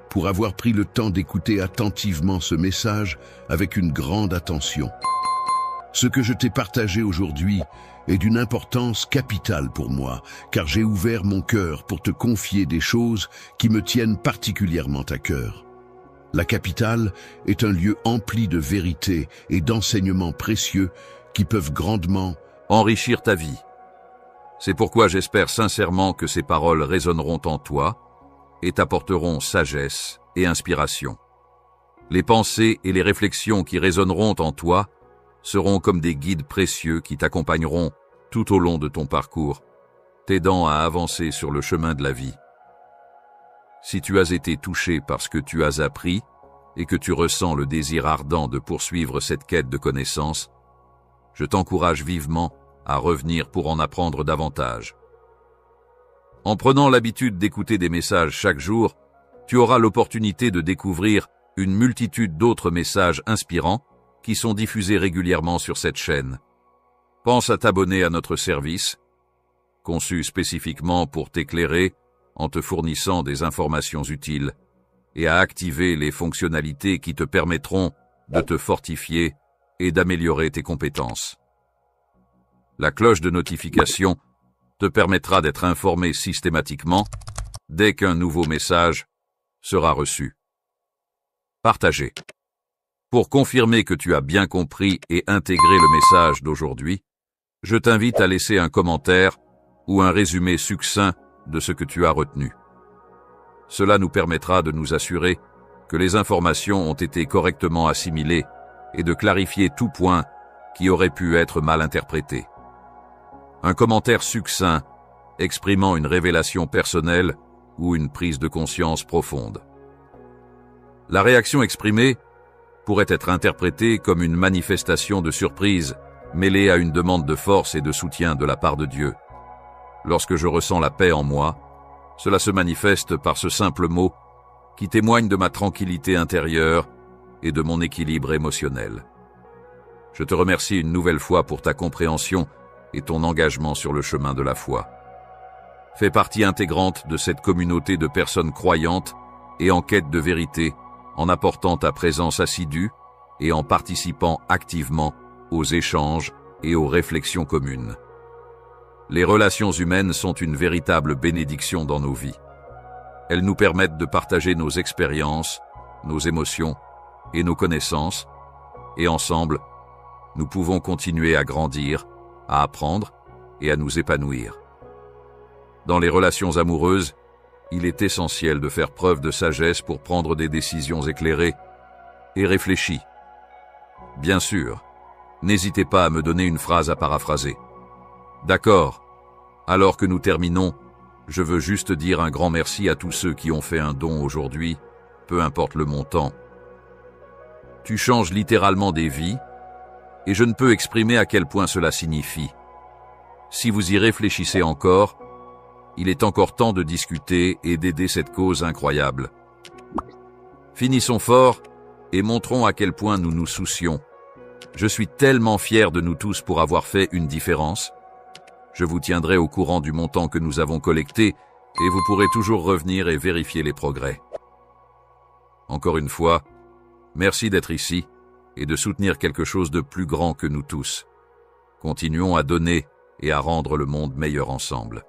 pour avoir pris le temps d'écouter attentivement ce message avec une grande attention. Ce que je t'ai partagé aujourd'hui est d'une importance capitale pour moi, car j'ai ouvert mon cœur pour te confier des choses qui me tiennent particulièrement à cœur. La capitale est un lieu empli de vérité et d'enseignements précieux qui peuvent grandement enrichir ta vie. C'est pourquoi j'espère sincèrement que ces paroles résonneront en toi et t'apporteront sagesse et inspiration. Les pensées et les réflexions qui résonneront en toi seront comme des guides précieux qui t'accompagneront tout au long de ton parcours, t'aidant à avancer sur le chemin de la vie. Si tu as été touché par ce que tu as appris et que tu ressens le désir ardent de poursuivre cette quête de connaissances, je t'encourage vivement à revenir pour en apprendre davantage. En prenant l'habitude d'écouter des messages chaque jour, tu auras l'opportunité de découvrir une multitude d'autres messages inspirants qui sont diffusés régulièrement sur cette chaîne. Pense à t'abonner à notre service, conçu spécifiquement pour t'éclairer en te fournissant des informations utiles, et à activer les fonctionnalités qui te permettront de te fortifier et d'améliorer tes compétences. La cloche de notification te permettra d'être informé systématiquement dès qu'un nouveau message sera reçu. Partagez. Pour confirmer que tu as bien compris et intégré le message d'aujourd'hui, je t'invite à laisser un commentaire ou un résumé succinct de ce que tu as retenu. Cela nous permettra de nous assurer que les informations ont été correctement assimilées et de clarifier tout point qui aurait pu être mal interprété. Un commentaire succinct exprimant une révélation personnelle ou une prise de conscience profonde. La réaction exprimée pourrait être interprétée comme une manifestation de surprise mêlée à une demande de force et de soutien de la part de Dieu. Lorsque je ressens la paix en moi, cela se manifeste par ce simple mot qui témoigne de ma tranquillité intérieure et de mon équilibre émotionnel. Je te remercie une nouvelle fois pour ta compréhension et ton engagement sur le chemin de la foi. Fais partie intégrante de cette communauté de personnes croyantes et en quête de vérité, en apportant ta présence assidue et en participant activement aux échanges et aux réflexions communes. Les relations humaines sont une véritable bénédiction dans nos vies. Elles nous permettent de partager nos expériences, nos émotions et nos connaissances, et ensemble, nous pouvons continuer à grandir, à apprendre et à nous épanouir. Dans les relations amoureuses, il est essentiel de faire preuve de sagesse pour prendre des décisions éclairées et réfléchies. Bien sûr, n'hésitez pas à me donner une phrase à paraphraser. D'accord. Alors que nous terminons, je veux juste dire un grand merci à tous ceux qui ont fait un don aujourd'hui, peu importe le montant. Tu changes littéralement des vies, et je ne peux exprimer à quel point cela signifie. Si vous y réfléchissez encore, il est encore temps de discuter et d'aider cette cause incroyable. Finissons fort et montrons à quel point nous nous soucions. Je suis tellement fier de nous tous pour avoir fait une différence. Je vous tiendrai au courant du montant que nous avons collecté et vous pourrez toujours revenir et vérifier les progrès. Encore une fois, merci d'être ici et de soutenir quelque chose de plus grand que nous tous. Continuons à donner et à rendre le monde meilleur ensemble.